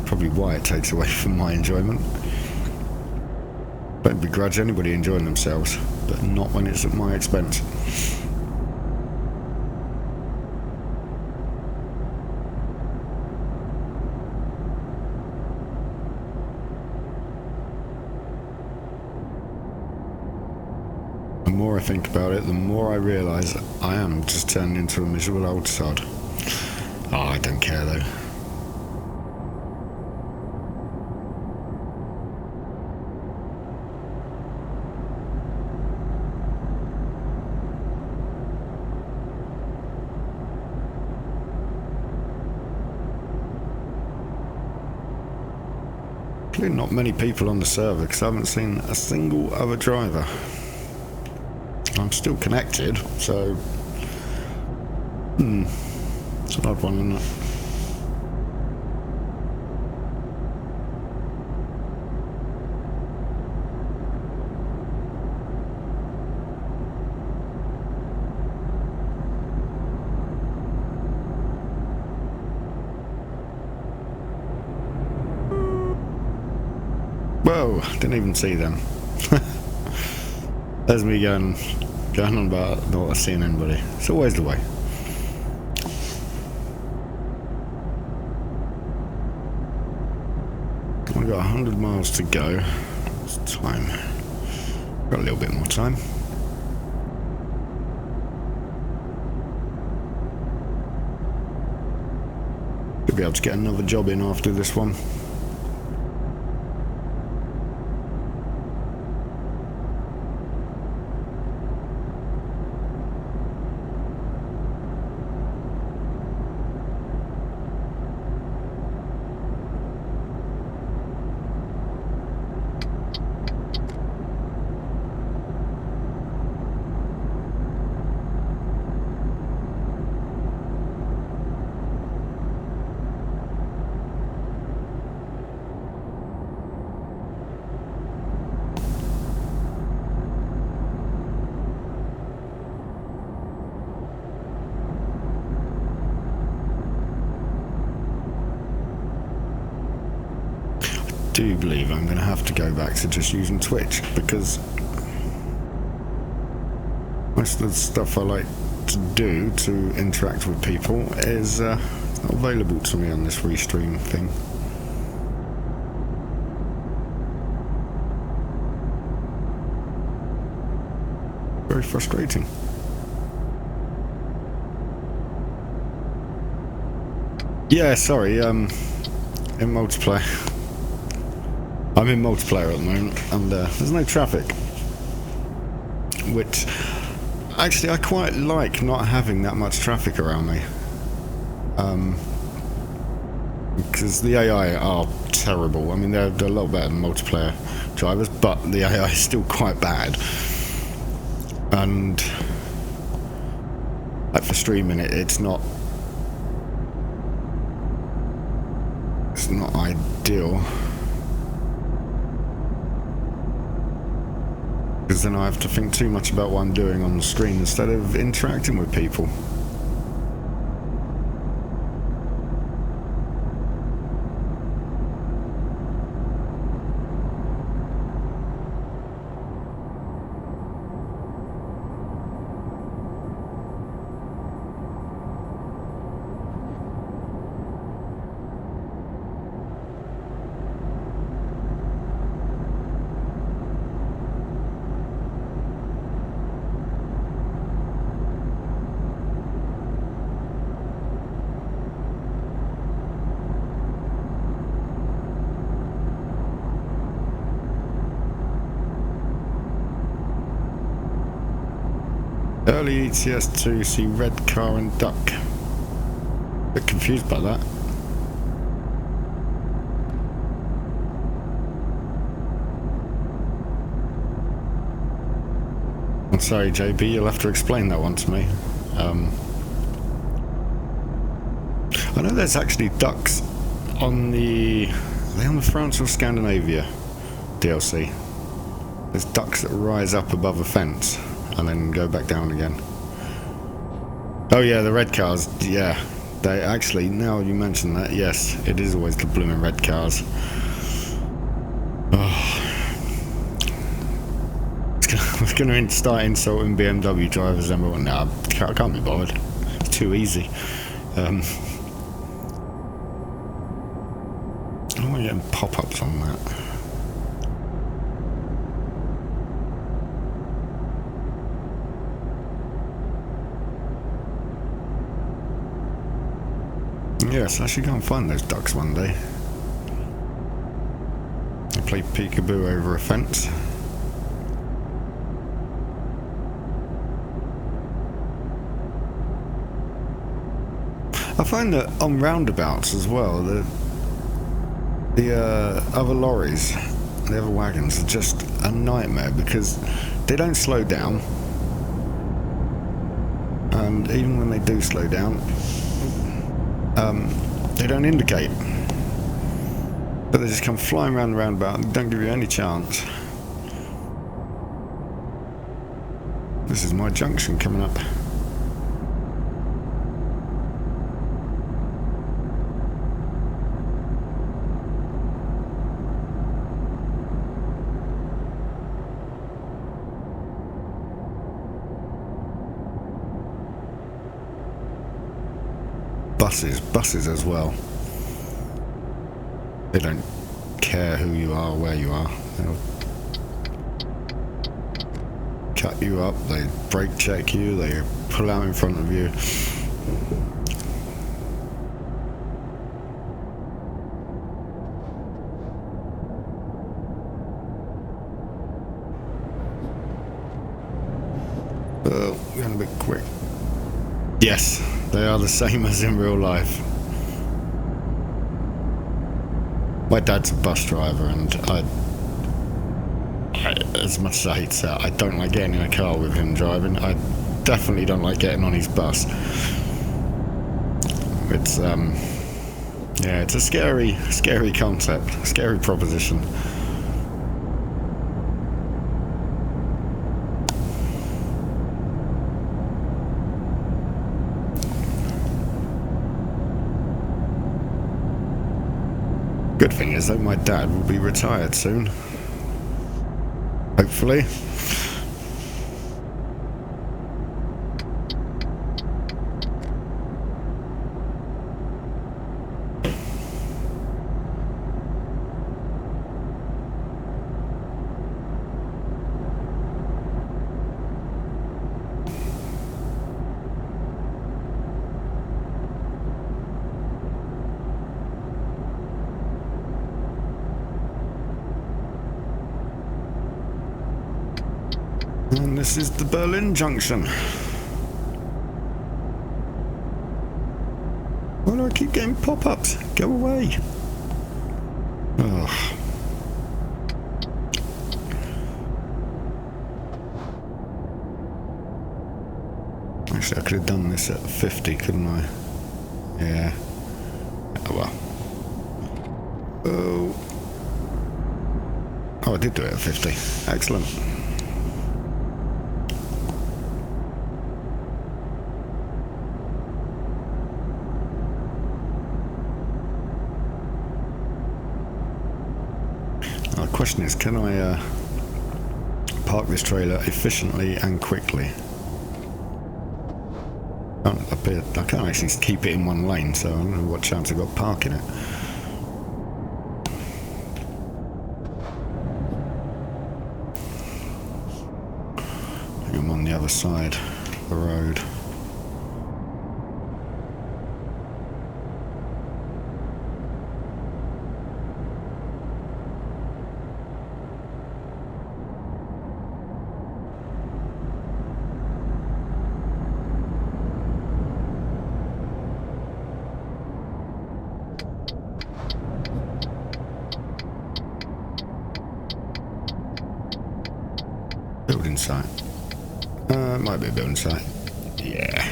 probably why it takes away from my enjoyment. Don't begrudge anybody enjoying themselves, but not when it's at my expense. The more I think about it, the more I realise I am just turning into a miserable old sod. Oh, I don't care though. Clearly not many people on the server because I haven't seen a single other driver. I'm still connected, so it's an odd one, isn't it? Whoa, didn't even see them. There's me going on about not seeing anybody. It's always the way. I've got 100 miles to go. It's time. Got a little bit more time. Should be able to get another job in after this one. do believe I'm going to have to go back to just using Twitch, because most of the stuff I like to do to interact with people is not available to me on this restream thing. Very frustrating. Yeah, sorry, in multiplayer. I'm in multiplayer at the moment, and there's no traffic. Which, actually, I quite like not having that much traffic around me. Because the AI are terrible. I mean, they're a lot better than multiplayer drivers, but the AI is still quite bad. And, like, for streaming it, it's not ideal, because then I have to think too much about what I'm doing on the screen instead of interacting with people. Early ETS2, see red car and duck. Bit confused by that. I'm sorry, JB, you'll have to explain that one to me. I know there's actually ducks on the... Are they on the France or Scandinavia DLC? There's ducks that rise up above a fence and then go back down again. Oh yeah, the red cars, yeah. They actually, now you mention that, yes, it is always the blooming red cars. Oh. I was going to start insulting BMW drivers and everyone. No, I can't be bothered. It's too easy. I don't want to get pop-ups on that. Yes, I should go and find those ducks one day. I play peekaboo over a fence. I find that on roundabouts as well, the other lorries, the other wagons are just a nightmare because they don't slow down. And even when they do slow down, they don't indicate, but they just come flying around the roundabout and don't give you any chance. This is my junction coming up. Buses as well. They don't care who you are, where you are. They'll cut you up, they brake check you, they pull out in front of you. Going a bit quick. Yes, they are the same as in real life. My dad's a bus driver, and I as much as I hate that, I don't like getting in a car with him driving. I definitely don't like getting on his bus. It's yeah, it's a scary concept, scary proposition. Good thing is though, my dad will be retired soon. Hopefully. And this is the Berlin Junction. Why do I keep getting pop-ups? Go away. Oh. Actually, I could have done this at 50, couldn't I? Yeah. Oh well. Oh. Oh, I did do it at 50. Excellent. The question is, can I park this trailer efficiently and quickly? I can't actually keep it in one lane, so I don't know what chance I've got parking it. I think I'm on the other side of the road. Building site. Might be a building site. Yeah.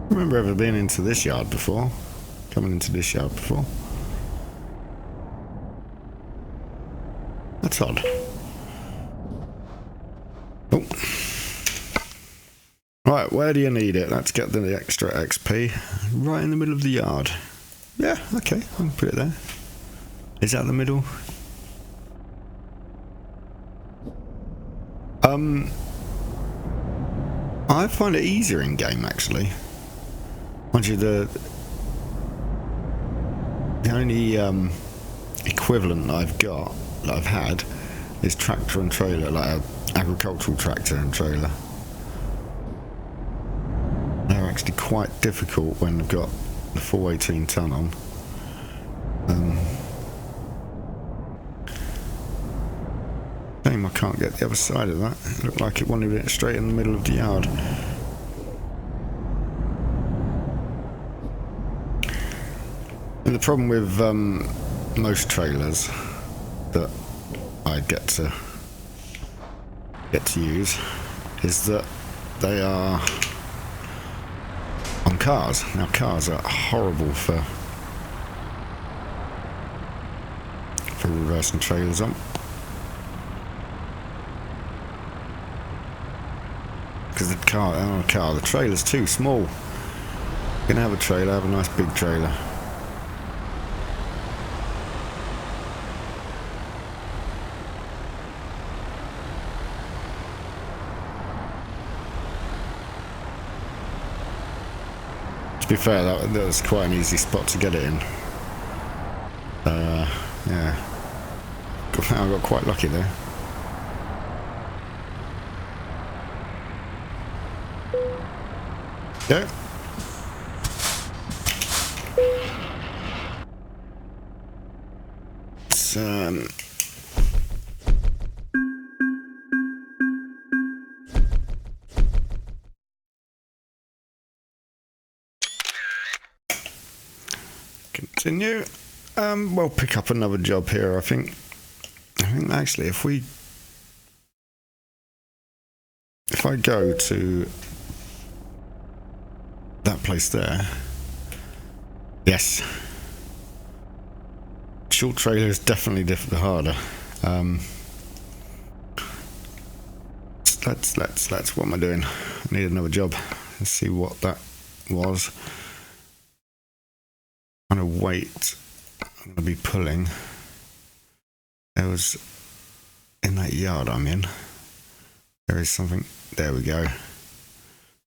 I remember ever being into this yard before. Coming into this yard before. That's odd. Oh. Right, where do you need it? Let's get the extra XP. Right in the middle of the yard. Yeah, okay, I can put it there. Is that the middle? I find it easier in game actually. Mind you, the only equivalent that I've got, that I've had, is tractor and trailer, like an agricultural tractor and trailer. They're actually quite difficult when I've got the 418 ton on. Shame I can't get the other side of that. It looked like it wanted it straight in the middle of the yard. And the problem with most trailers that I get to use is that they are on cars. Now cars are horrible for reversing trailers on. Because the trailer's too small. You can have a trailer, have a nice big trailer. To be fair, that was quite an easy spot to get it in. Yeah. I got quite lucky there. Yeah. It's, continue. We'll pick up another job here, I think. Actually, if I go to that place there, yes, short trailer is definitely harder. What am I doing? I need another job. Let's see what that was. I'm gonna wait. I'm gonna be pulling. There was in that yard I'm in. There is something. There we go.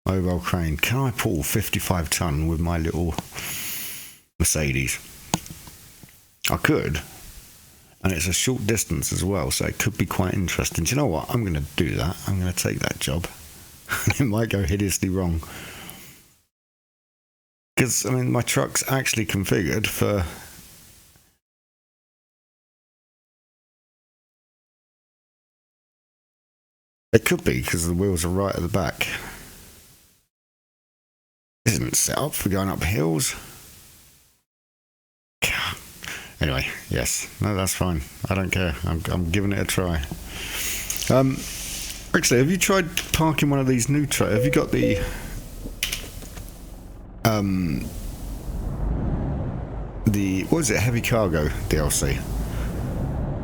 Mobile crane. Can I pull 55 ton with my little Mercedes? I could. And it's a short distance as well, so it could be quite interesting. Do you know what? I'm going to do that. I'm going to take that job. It might go hideously wrong. Because, I mean, my truck's actually configured for... It could be, because the wheels are right at the back. This isn't set up for going up hills. Anyway, yes. No, that's fine. I don't care. I'm giving it a try. Actually, have you tried parking one of these new trucks? Have you got the... what is it? Heavy cargo DLC?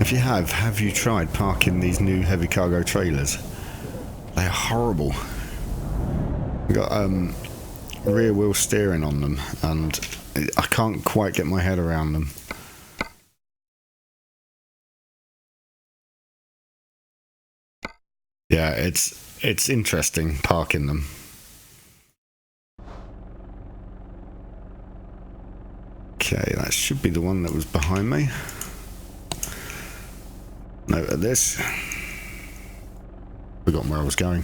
If you have you tried parking these new heavy cargo trailers? They're horrible. We've got rear wheel steering on them, and I can't quite get my head around them. Yeah, it's interesting parking them. Okay, that should be the one that was behind me. Note of this. Forgotten where I was going.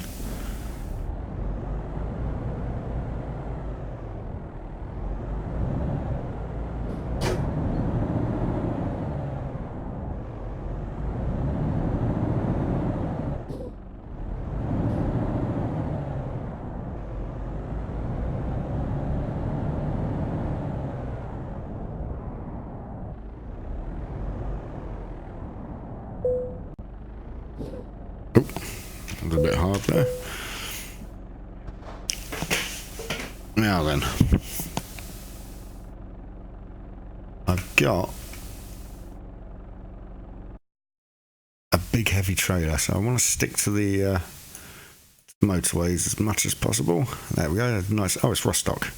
That was a bit hard there. Now then, I've got a big heavy trailer, so I want to stick to the motorways as much as possible. There we go. Nice. Oh, it's Rostock.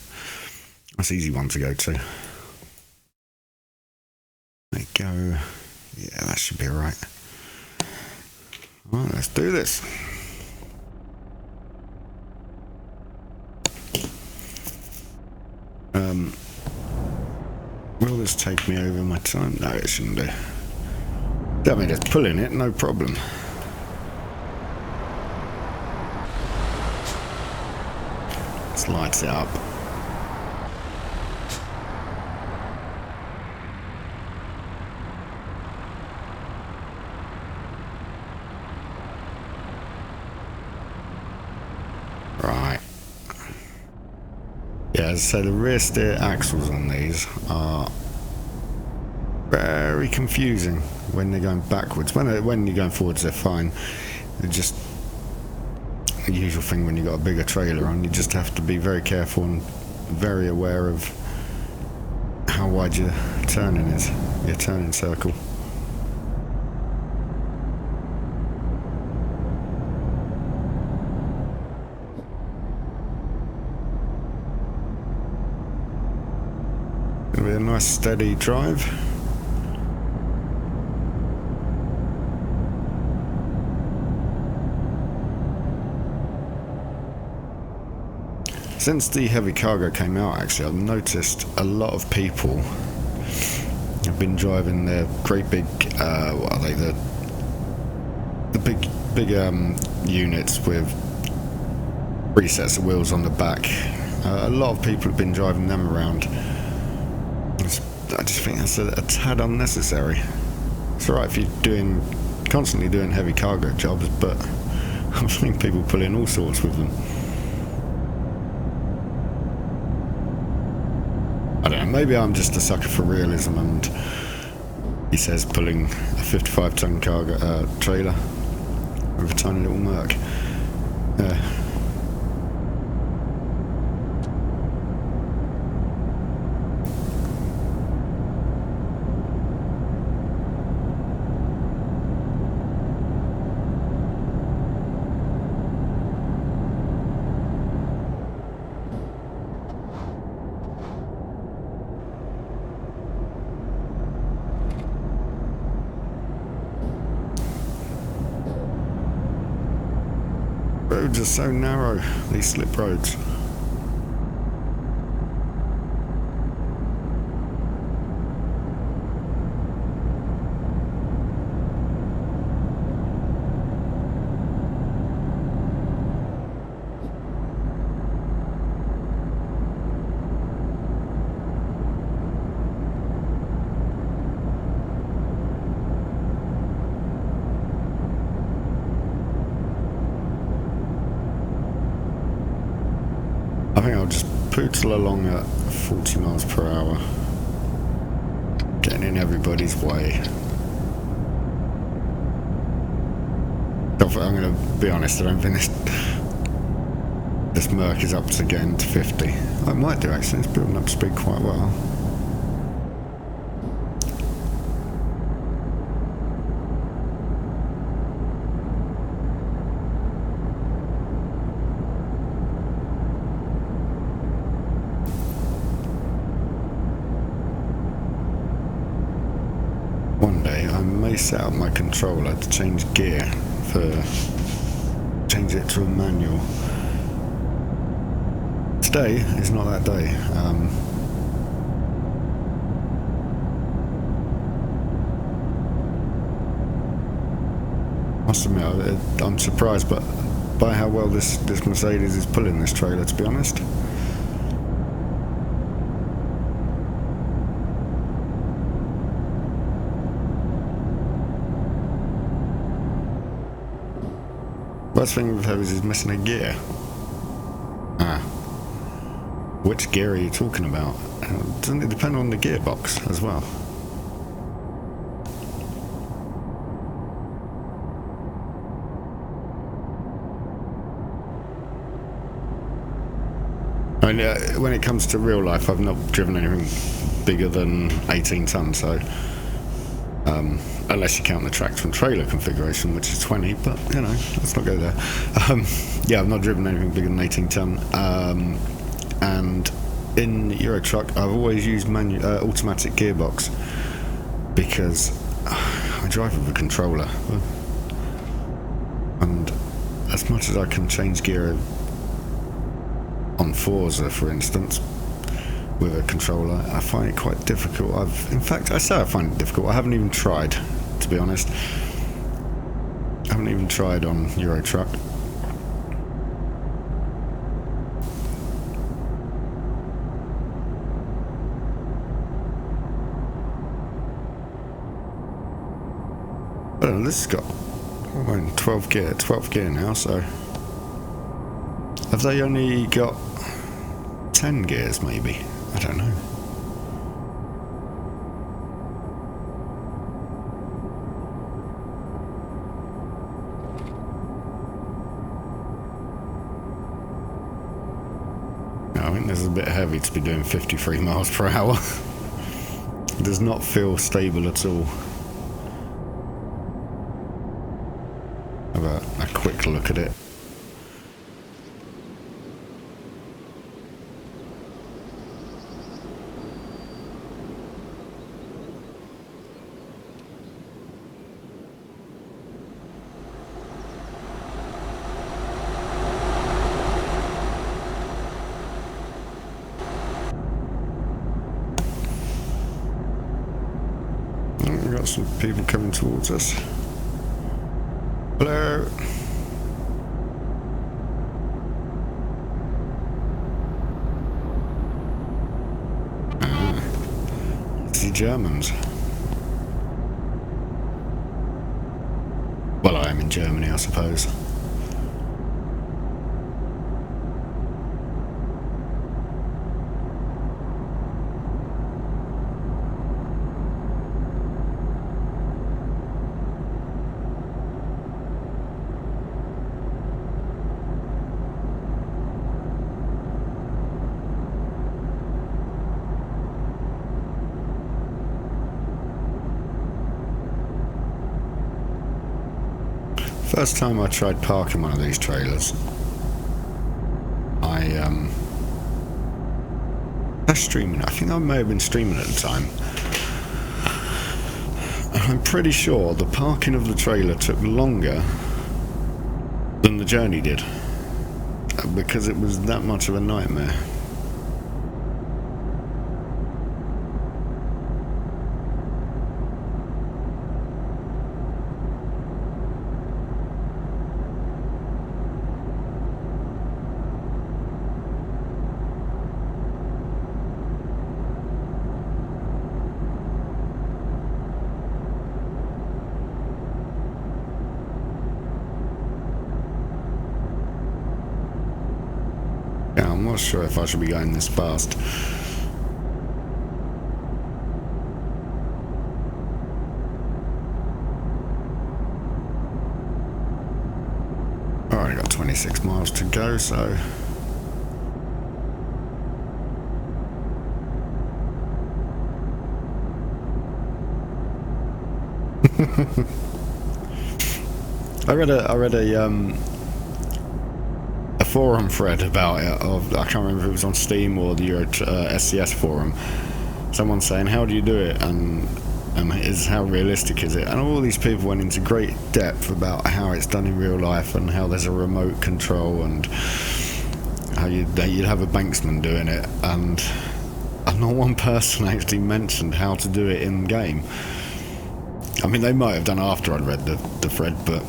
That's an easy one to go to. There you go. Yeah, that should be alright. Alright, let's do this. Will this take me over my time? No, it shouldn't do. I mean, just pulling it, no problem. Let's light it up. Right. Yeah, so the rear steer axles on these are very confusing when they're going backwards. When you're going forwards, they're fine. They're just the usual thing when you've got a bigger trailer on. You just have to be very careful and very aware of how wide your turning is, your turning circle. It'll be a nice steady drive. Since the heavy cargo came out, actually, I've noticed a lot of people have been driving their great big, what are they, the big units with 3 sets of wheels on the back. A lot of people have been driving them around. I just think that's a tad unnecessary. It's alright if you're constantly doing heavy cargo jobs, but I've seen people pull in all sorts with them. I don't know, maybe I'm just a sucker for realism, and he says pulling a 55-ton cargo trailer with a tiny little Merc. Roads are so narrow, these slip roads. I think I'll just pootle along at 40 miles per hour, getting in everybody's way. I'm going to be honest, I don't think this Merc is up to getting to 50. I might do actually, it's building up speed quite well. One day I may set up my controller to change gear change it to a manual. Today is not that day. Must admit, I'm surprised by how well this Mercedes is pulling this trailer, to be honest. Worst thing with her is he's missing a gear. Which gear are you talking about? Doesn't it depend on the gearbox as well? I mean, when it comes to real life, I've not driven anything bigger than 18 tons, so unless you count the tractor and trailer configuration, which is 20, but you know, let's not go there. Yeah, I've not driven anything bigger than 18 ton, and in Euro Truck I've always used automatic gearbox because I drive with a controller, and as much as I can change gear on Forza, for instance, with a controller, I find it quite difficult. In fact, I say I find it difficult. I haven't even tried, to be honest. I haven't even tried on Euro Truck. Well, this has got 12th gear now, so have they only got 10 gears maybe? I don't know. I think this is a bit heavy to be doing 53 miles per hour. It does not feel stable at all. Have a quick look at it. We've got some people coming towards us. Hello. It's the Germans. Well, I am in Germany, I suppose. First time I tried parking one of these trailers, I was streaming. I think I may have been streaming at the time. I'm pretty sure the parking of the trailer took longer than the journey did, because it was that much of a nightmare. Yeah, I'm not sure if I should be going this fast. Alright, I got 26 miles to go, so... I read a forum thread about it. I can't remember if it was on Steam or the Euro SCS forum. Someone saying, "How do you do it?" and how realistic is it? And all these people went into great depth about how it's done in real life and how there's a remote control and how you'd have a banksman doing it. And not one person actually mentioned how to do it in game. I mean, they might have done after I'd read the thread, but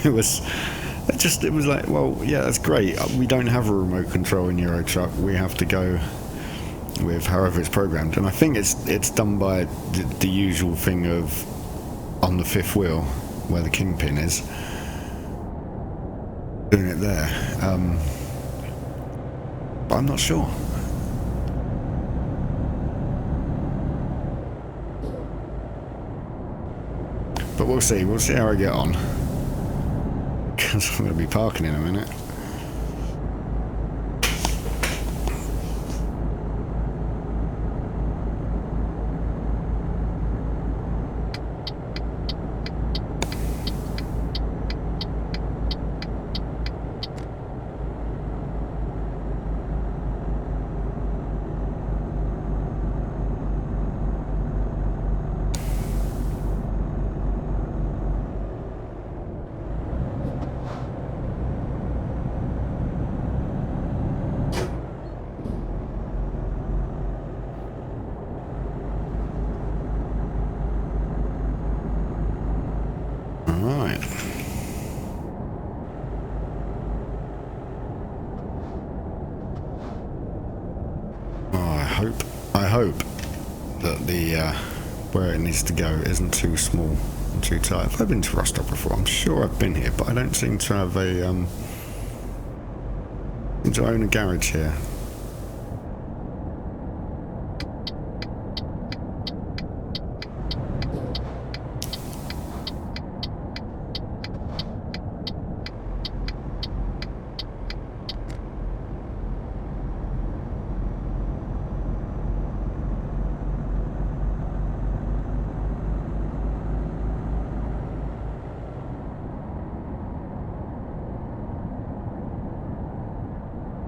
it was like, well, yeah, that's great. We don't have a remote control in Euro Truck. We have to go with however it's programmed. And I think it's done by the usual thing of on the fifth wheel where the kingpin is, doing it there. But I'm not sure. But we'll see how I get on. Because I'm going to be parking in a minute. Alright. Oh, I hope that the where it needs to go isn't too small and too tight. I've been to Rostock before. I'm sure I've been here, but I don't seem to have a to own a garage here.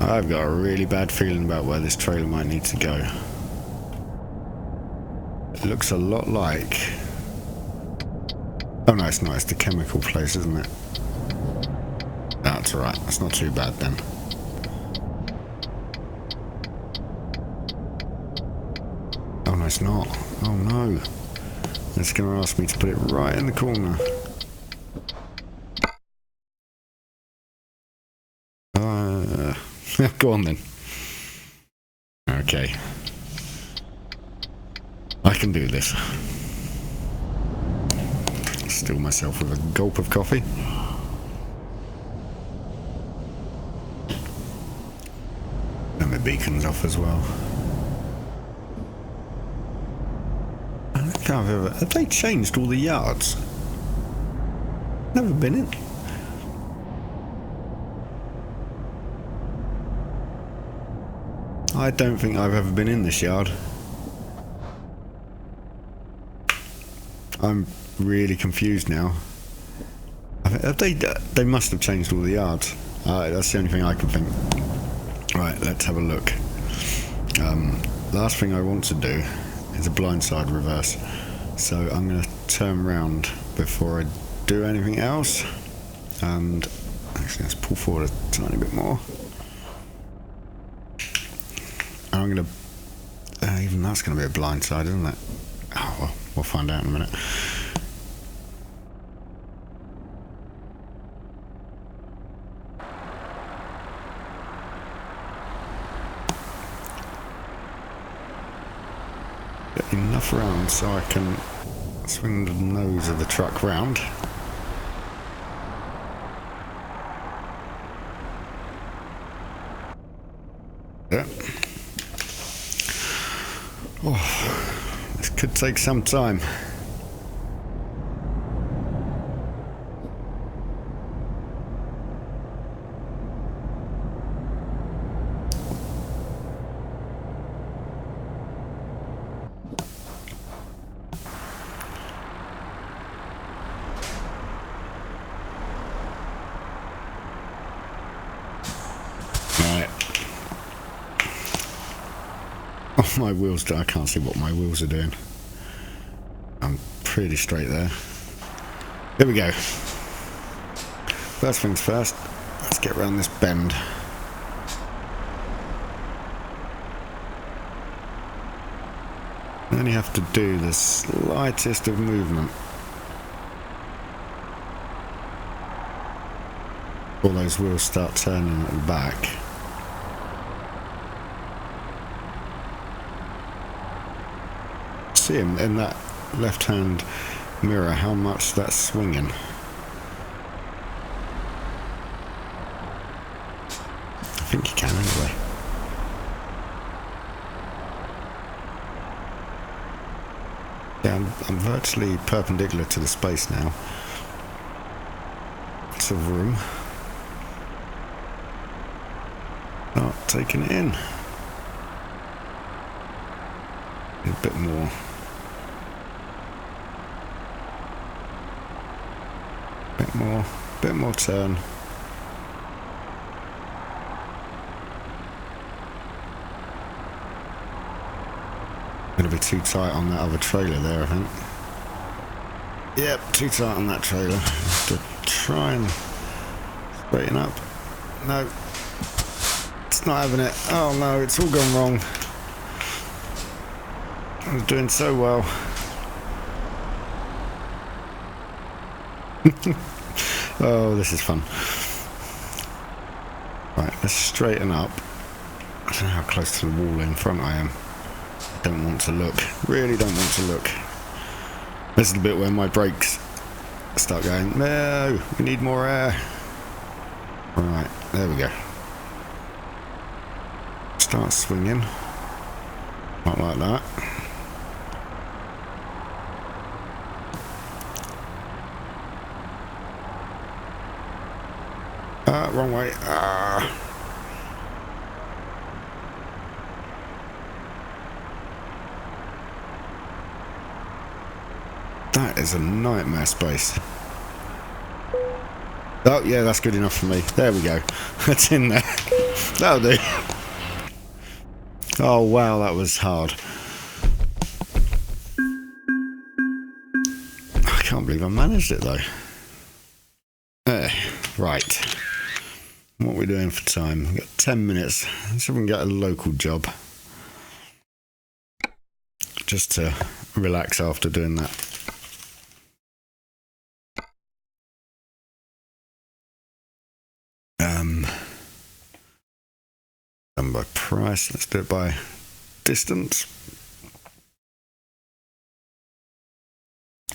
I've got a really bad feeling about where this trailer might need to go. It looks a lot like... Oh no, it's not. It's the chemical place, isn't it? That's alright. That's not too bad then. Oh no, it's not. Oh no. It's going to ask me to put it right in the corner. Go on then. Okay. I can do this. Still myself with a gulp of coffee. And my beacon's off as well. I don't think I've ever... Have they changed all the yards? Never been in. I don't think I've ever been in this yard. I'm really confused now. They must have changed all the yards. That's the only thing I can think. Right, let's have a look. Last thing I want to do is a blindside reverse. So I'm going to turn around before I do anything else. And Actually, let's pull forward a tiny bit more. And I'm going to... even that's going to be a blind side, isn't it? Oh, well, we'll find out in a minute. Get enough round so I can swing the nose of the truck round. Yeah. Oh, this could take some time. My wheels, I can't see what my wheels are doing. I'm pretty straight there. Here we go. First things first, let's get around this bend. You only have to do the slightest of movement. All those wheels start turning at the back. See him in that left hand mirror how much that's swinging. I think you can anyway. Yeah, I'm virtually perpendicular to the space now. Lots of room. Not taking it in. A bit more. Bit more turn. Gonna be too tight on that other trailer there, I think. Yep, too tight on that trailer. Have to try and straighten up. No, it's not having it. Oh no, it's all gone wrong. I was doing so well. Oh, this is fun. Right, let's straighten up. I don't know how close to the wall in front I am. I don't want to look. Really don't want to look. This is the bit where my brakes start going, no, we need more air. Right, there we go. Start swinging. Not like that. Wrong way. That is a nightmare space. Oh, yeah, that's good enough for me. There we go. That's in there. That'll do. Oh, wow, that was hard. I can't believe I managed it, though. There. Right. What are we doing for time? We've got 10 minutes. Let's see if we can get a local job. Just to relax after doing that. Done by price. Let's do it by distance.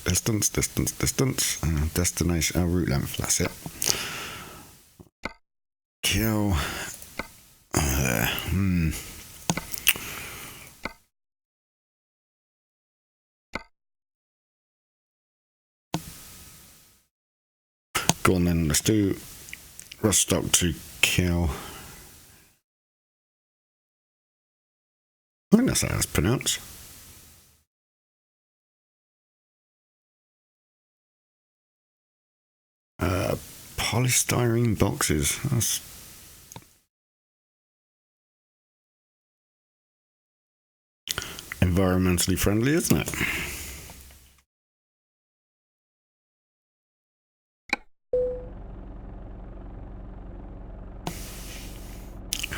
Distance. Destination. Route length. That's it. Kill. Go on then. Let's do Rostock to Kiel. I think that's how it's pronounced. Polystyrene boxes. That's environmentally friendly, isn't it?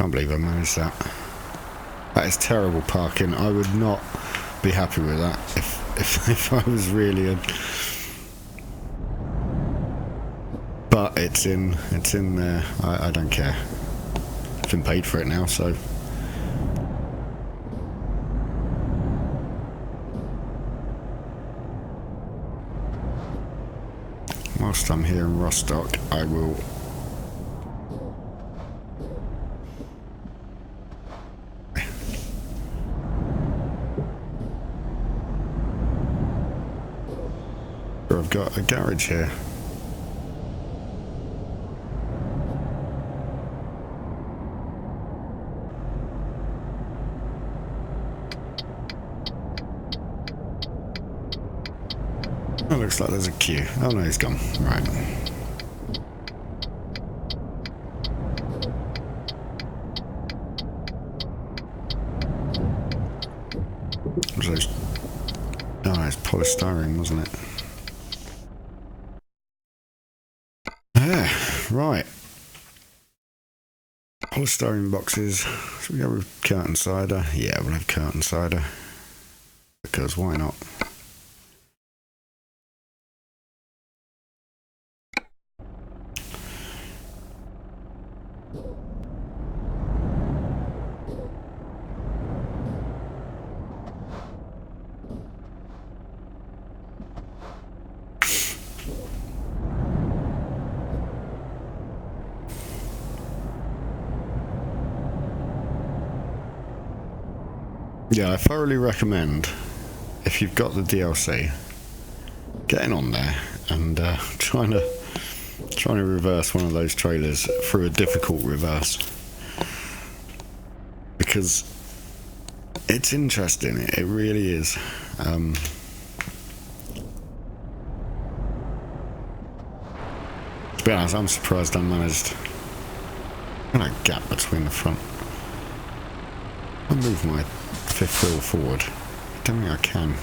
Can't believe I managed that. That is terrible parking. I would not be happy with that if I was really a... But it's in there. I don't care. I've been paid for it now, so... Whilst I'm here in Rostock, I will... I've got a garage here. Oh, looks like there's a queue. Oh no, he's gone. Right. Oh, it's polystyrene, wasn't it? Yeah, right. Polystyrene boxes. Should we go with curtain cider? Yeah, we'll have curtain cider. Because why not? Yeah, I thoroughly recommend, if you've got the DLC, getting on there and trying to reverse one of those trailers through a difficult reverse, because it's interesting. It really is. To be honest, I'm surprised I managed. Got a gap between the front. I'll move my fifth wheel forward. I don't think I can.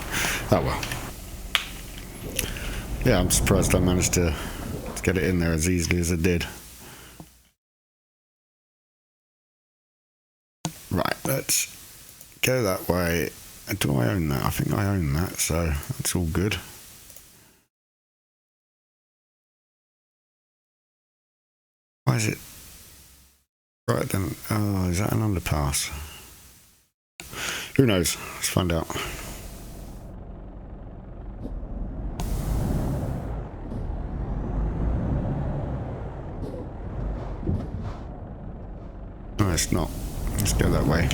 Oh well. Yeah, I'm surprised I managed to get it in there as easily as I did. Right, let's go that way. Do I own that? I think I own that, so that's all good. Why is it? Right then. Oh, is that an underpass? Who knows? Let's find out. No, it's not. Let's go that way.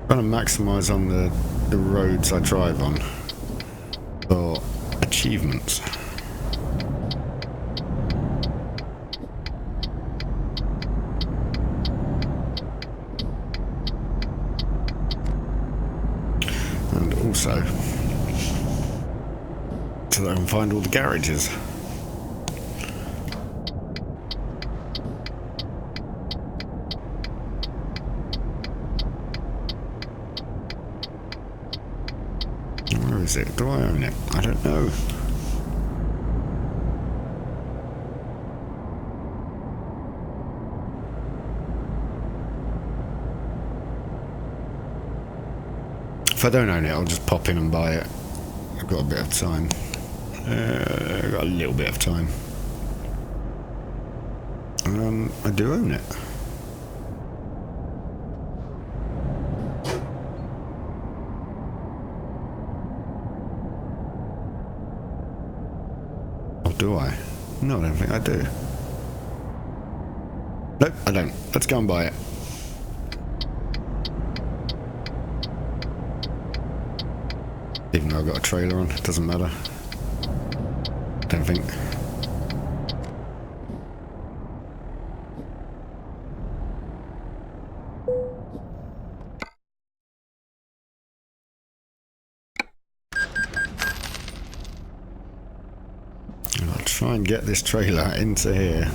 Trying to maximise on the roads I drive on for achievements. And also so that I can find all the garages. Where is it? Do I own it? I don't know. If I don't own it, I'll just pop in and buy it. I've got a bit of time. I've got a little bit of time. I do own it. Or do I? No, I don't think I do. Nope, I don't. Let's go and buy it. Even though I've got a trailer on, it doesn't matter. Don't think. And I'll try and get this trailer into here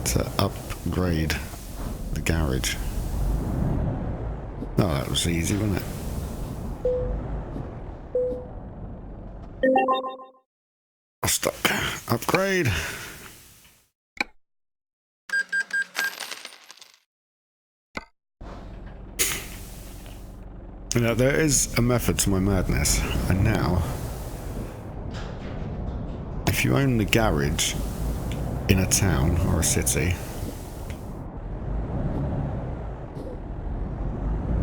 to upgrade the garage. Oh, that was easy, wasn't it? Stuck. Upgrade. You know, there is a method to my madness, and now, if you own the garage in a town or a city,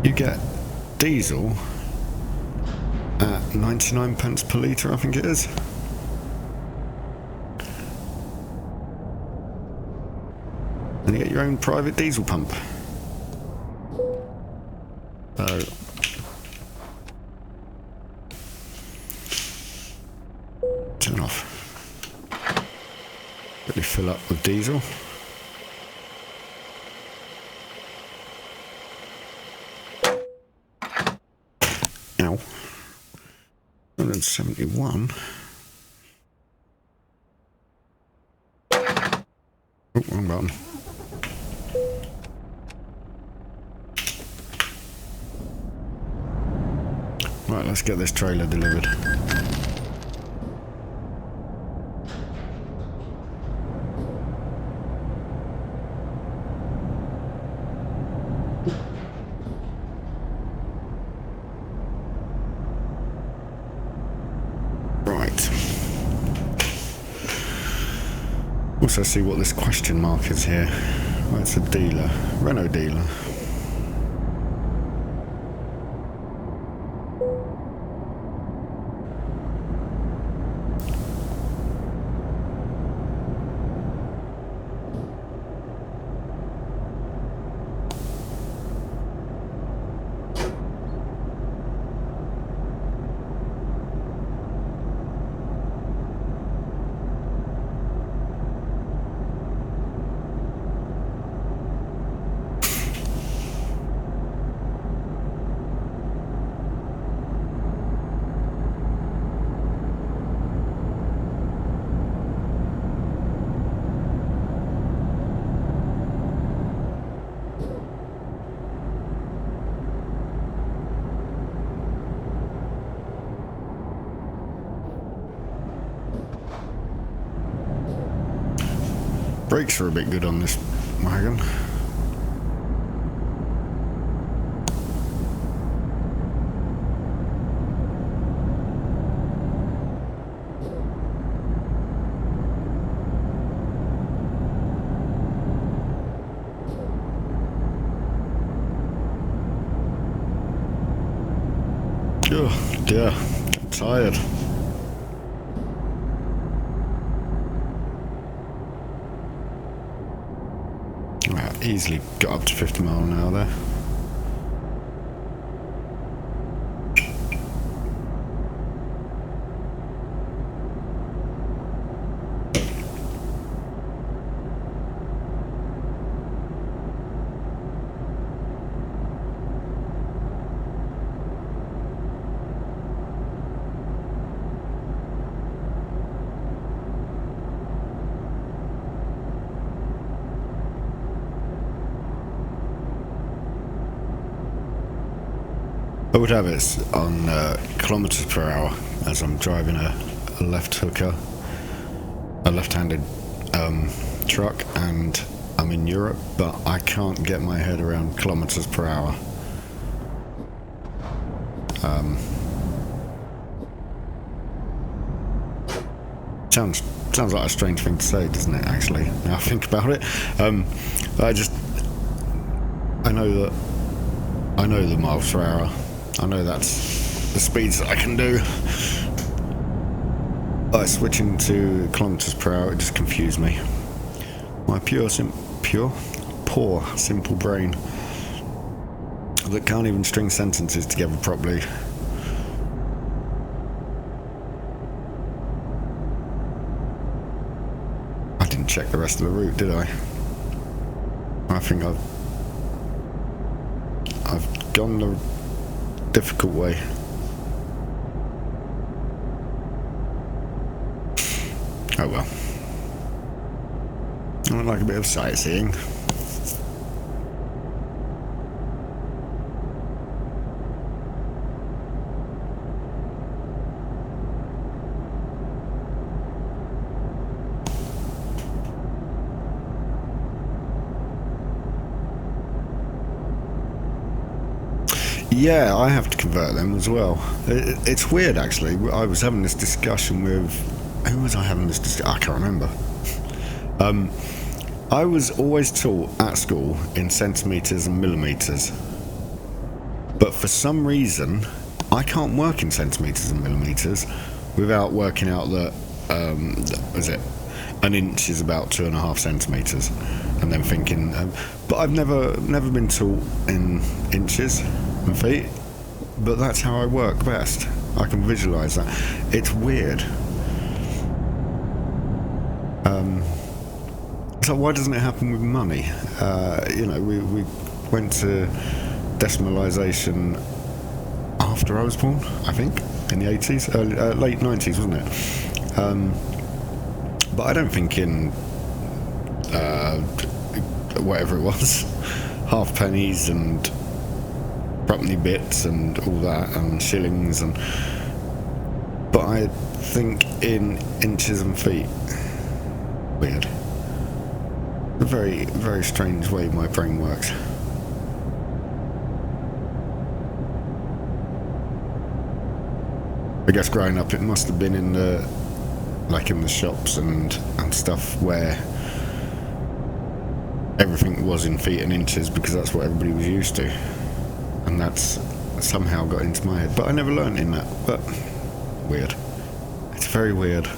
you get diesel at 99 pence per litre, I think it is. And you get your own private diesel pump. So, turn off. Quickly fill up with diesel. Ow. 171. Oh, wrong button. Right, let's get this trailer delivered. Right. Also see what this question mark is here. Oh, it's a dealer. Renault dealer. Brakes are a bit good on this wagon. Oh dear, I'm tired. Easily got up to 50 mile an hour there. I would have it on kilometers per hour as I'm driving a left hooker, a left-handed truck, and I'm in Europe, but I can't get my head around kilometers per hour. Sounds like a strange thing to say, doesn't it? Actually, now I think about it, I know the miles per hour. I know that's the speeds that I can do. But switching to kilometers per hour, it just confused me. My poor, simple brain that can't even string sentences together properly. I didn't check the rest of the route, did I? I think I've gone the difficult way. Oh well. I would like a bit of sightseeing. Yeah, I have to convert them as well. It's weird, actually. I was having this discussion with... Who was I having this discussion? I can't remember. I was always taught at school in centimetres and millimetres. But for some reason, I can't work in centimetres and millimetres without working out that, is it, an inch is about 2.5 centimetres. And then thinking... but I've never been taught in inches and feet. But that's how I work best. I can visualise that. It's weird. So why doesn't it happen with money? We went to decimalisation after I was born, I think, in the 80s, late 90s, wasn't it? But I don't think in whatever it was, half pennies and property bits and all that, and shillings, but I think in inches and feet. Weird. A very, very strange way my brain works. I guess growing up, it must have been in the shops and stuff where everything was in feet and inches because that's what everybody was used to, and that's somehow got into my head. But I never learned in that. But weird. It's very weird.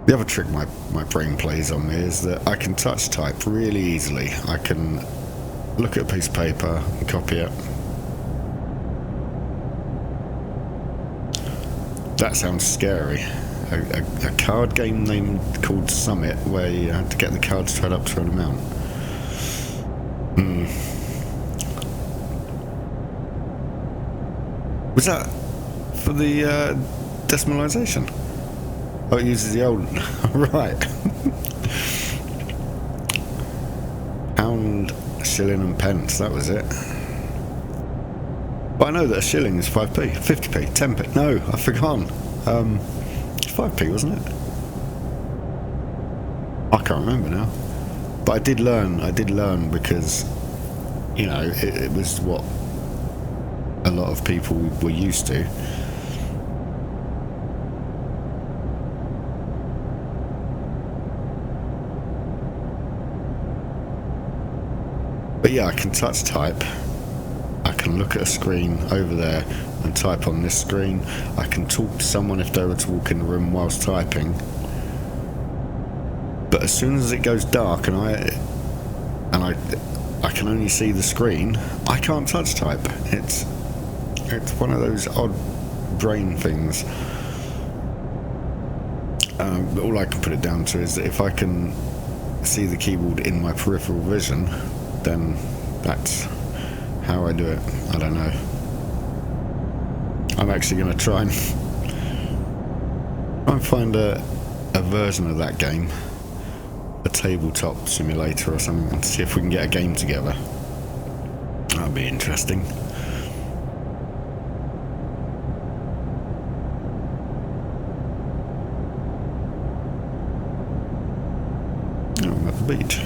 The other trick my brain plays on me is that I can touch type really easily. I can look at a piece of paper and copy it. That sounds scary. A card game named called Summit, where you had to get the cards to add up to an amount. Was that for the decimalisation? Oh, it uses the old... right. Pound, shilling and pence, that was it. But I know that a shilling is 5p, 50p, 10p. No, I've forgotten. It's 5p, wasn't it? I can't remember now. But I did learn because, it was what a lot of people were used to. But yeah, I can touch type. I can look at a screen over there and type on this screen. I can talk to someone if they were to walk in the room whilst typing. But as soon as it goes dark and I can only see the screen, I can't touch type. It's one of those odd brain things. But all I can put it down to is that if I can see the keyboard in my peripheral vision, then that's how I do it. I don't know. I'm actually going to try and find a version of that game, a tabletop simulator or something, and see if we can get a game together. That'll be interesting. Oh, I'm at the beach.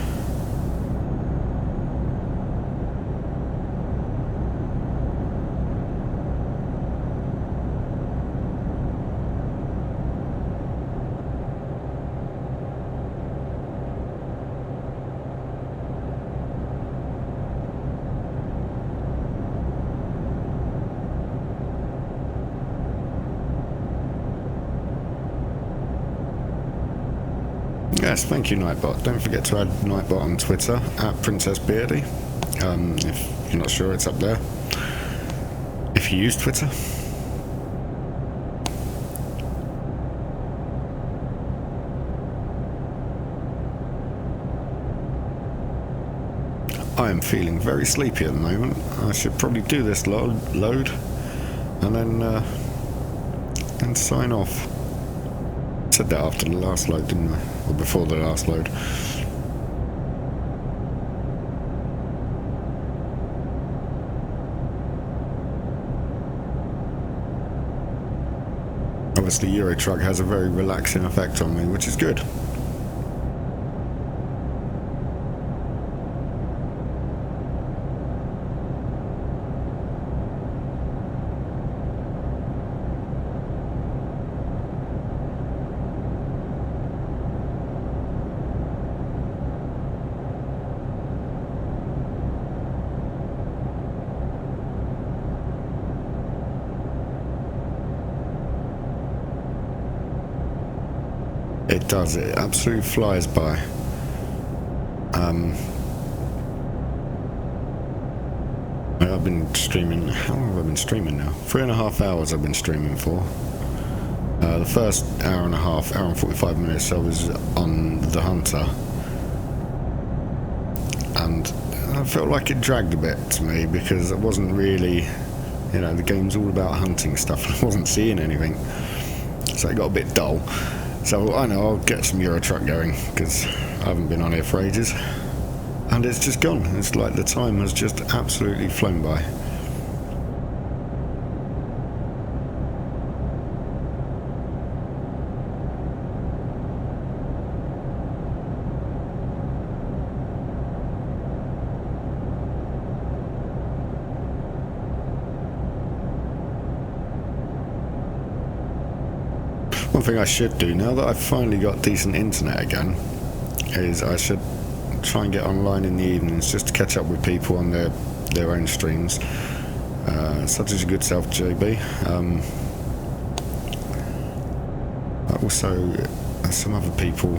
Yes, thank you, Nightbot. Don't forget to add Nightbot on Twitter, at Princess Beardy. If you're not sure, it's up there. If you use Twitter. I am feeling very sleepy at the moment. I should probably do this load and then sign off. Said that after the last load, didn't I? Or before the last load. Obviously, Euro Truck has a very relaxing effect on me, which is good. does. It absolutely flies by. I've been streaming. How long have I been streaming now? 3.5 hours I've been streaming for. The first hour and a half, hour and 45 minutes, I was on the Hunter, and I felt like it dragged a bit to me because I wasn't really, you know, the game's all about hunting stuff, and I wasn't seeing anything, so it got a bit dull. So I know I'll get some Euro Truck going because I haven't been on here for ages, and it's just gone. It's like the time has just absolutely flown by. One thing I should do, now that I've finally got decent internet again, is I should try and get online in the evenings just to catch up with people on their own streams, such as your good self, JB. Also, some other people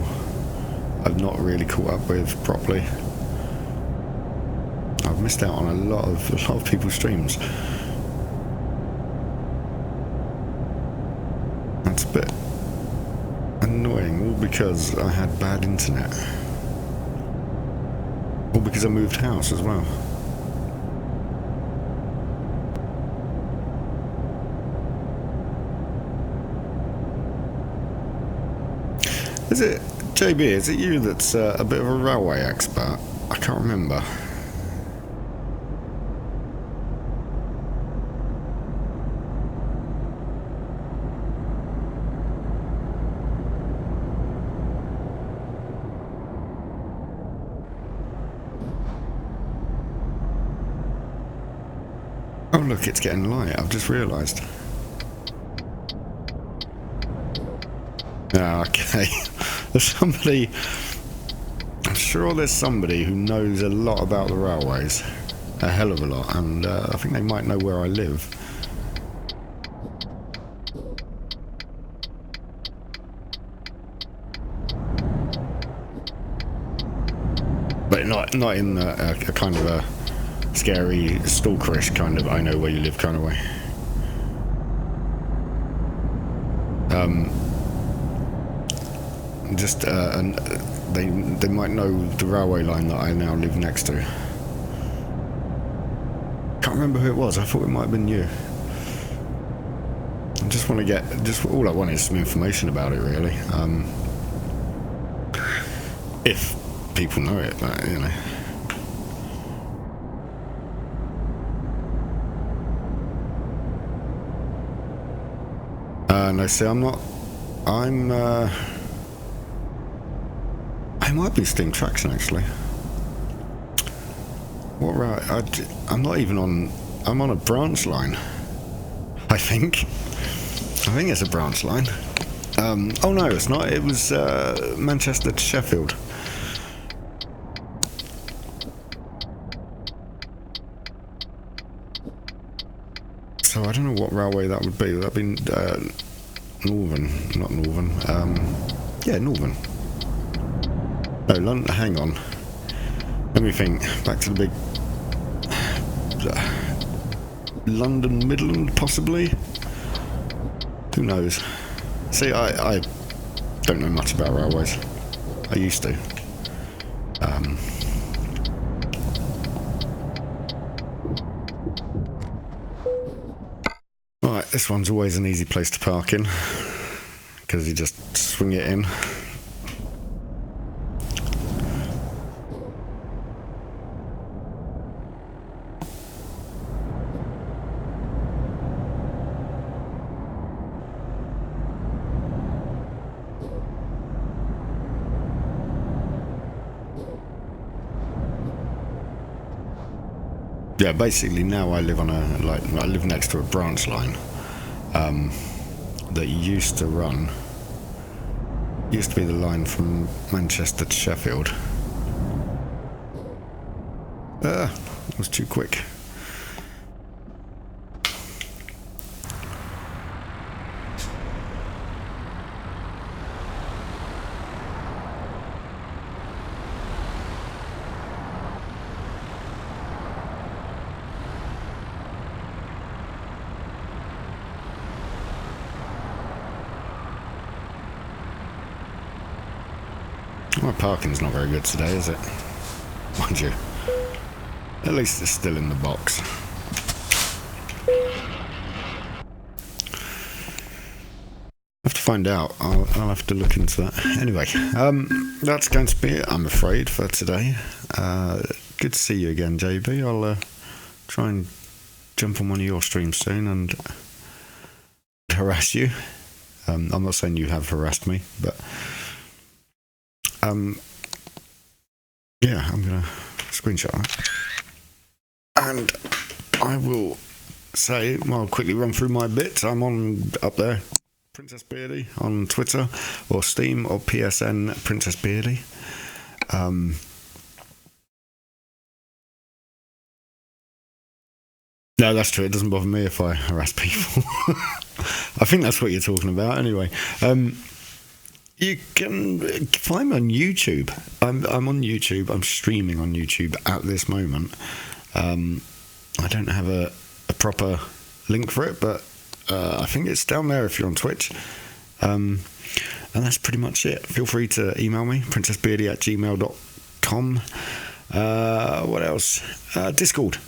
I've not really caught up with properly. I've missed out on a lot of people's streams. That's a bit annoying, all because I had bad internet. All because I moved house as well. Is it, JB, is it you that's a bit of a railway expert? I can't remember. Oh look, it's getting light, I've just realised. Ah, okay. There's somebody, I'm sure there's somebody who knows a lot about the railways. A hell of a lot, and I think they might know where I live. But not in a kind of a scary, stalkerish kind of, I know where you live kind of way. Just, and they might know the railway line that I now live next to. Can't remember who it was, I thought it might have been you. I just want to get, just all I want is some information about it really. If people know it, but, you know. No, see, I'm not. I might be Steam Traction actually. What route? I'm not even on. I'm on a branch line. I think it's a branch line. Oh no, it's not. It was Manchester to Sheffield. So I don't know what railway that would be. Would that be Northern? Not Northern. Yeah, Northern. No, London. Hang on. Let me think. Back to the big London Midland, possibly. Who knows? See, I don't know much about railways. I used to. Right, this one's always an easy place to park in because you just swing it in. Yeah, basically now I live on I live next to a branch line that used to run. Used to be the line from Manchester to Sheffield. That was too quick. My parking's not very good today, is it? Mind you. At least it's still in the box. I have to find out. I'll have to look into that. Anyway, that's going to be it, I'm afraid, for today. Good to see you again, JB. I'll try and jump on one of your streams soon and harass you. I'm not saying you have harassed me, but yeah, I'm gonna screenshot that, and I will say, well, I'll quickly run through my bits. I'm on up there, Princess Beardy on Twitter or Steam or PSN Princess Beardy. No, that's true. It doesn't bother me if I harass people. I think that's what you're talking about. Anyway, you can find me on YouTube. I'm on YouTube. I'm streaming on YouTube at this moment. I don't have a proper link for it, but I think it's down there if you're on Twitch. And that's pretty much it. Feel free to email me, princessbeardy@gmail.com. What else? Discord.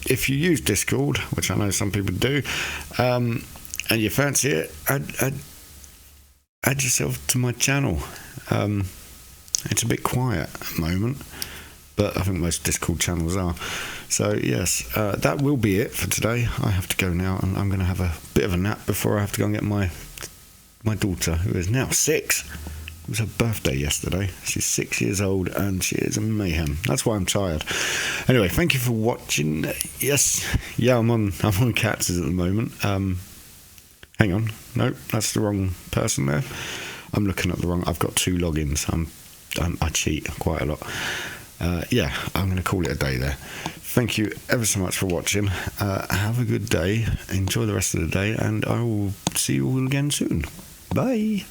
If you use Discord, which I know some people do, and you fancy it, add yourself to my channel. It's a bit quiet at the moment, but I think most Discord channels are. So yes, that will be it for today. I have to go now, and I'm going to have a bit of a nap before I have to go and get my daughter, who is now 6. It was her birthday yesterday. She's 6 years old and she is a mayhem. That's why I'm tired. Anyway, thank you for watching. Yes, yeah, I'm on Cats at the moment. Hang on, no, that's the wrong person there. I'm looking at the wrong. I've got 2 logins. I cheat quite a lot. Yeah, I'm going to call it a day there. Thank you ever so much for watching. Have a good day. Enjoy the rest of the day, and I will see you all again soon. Bye.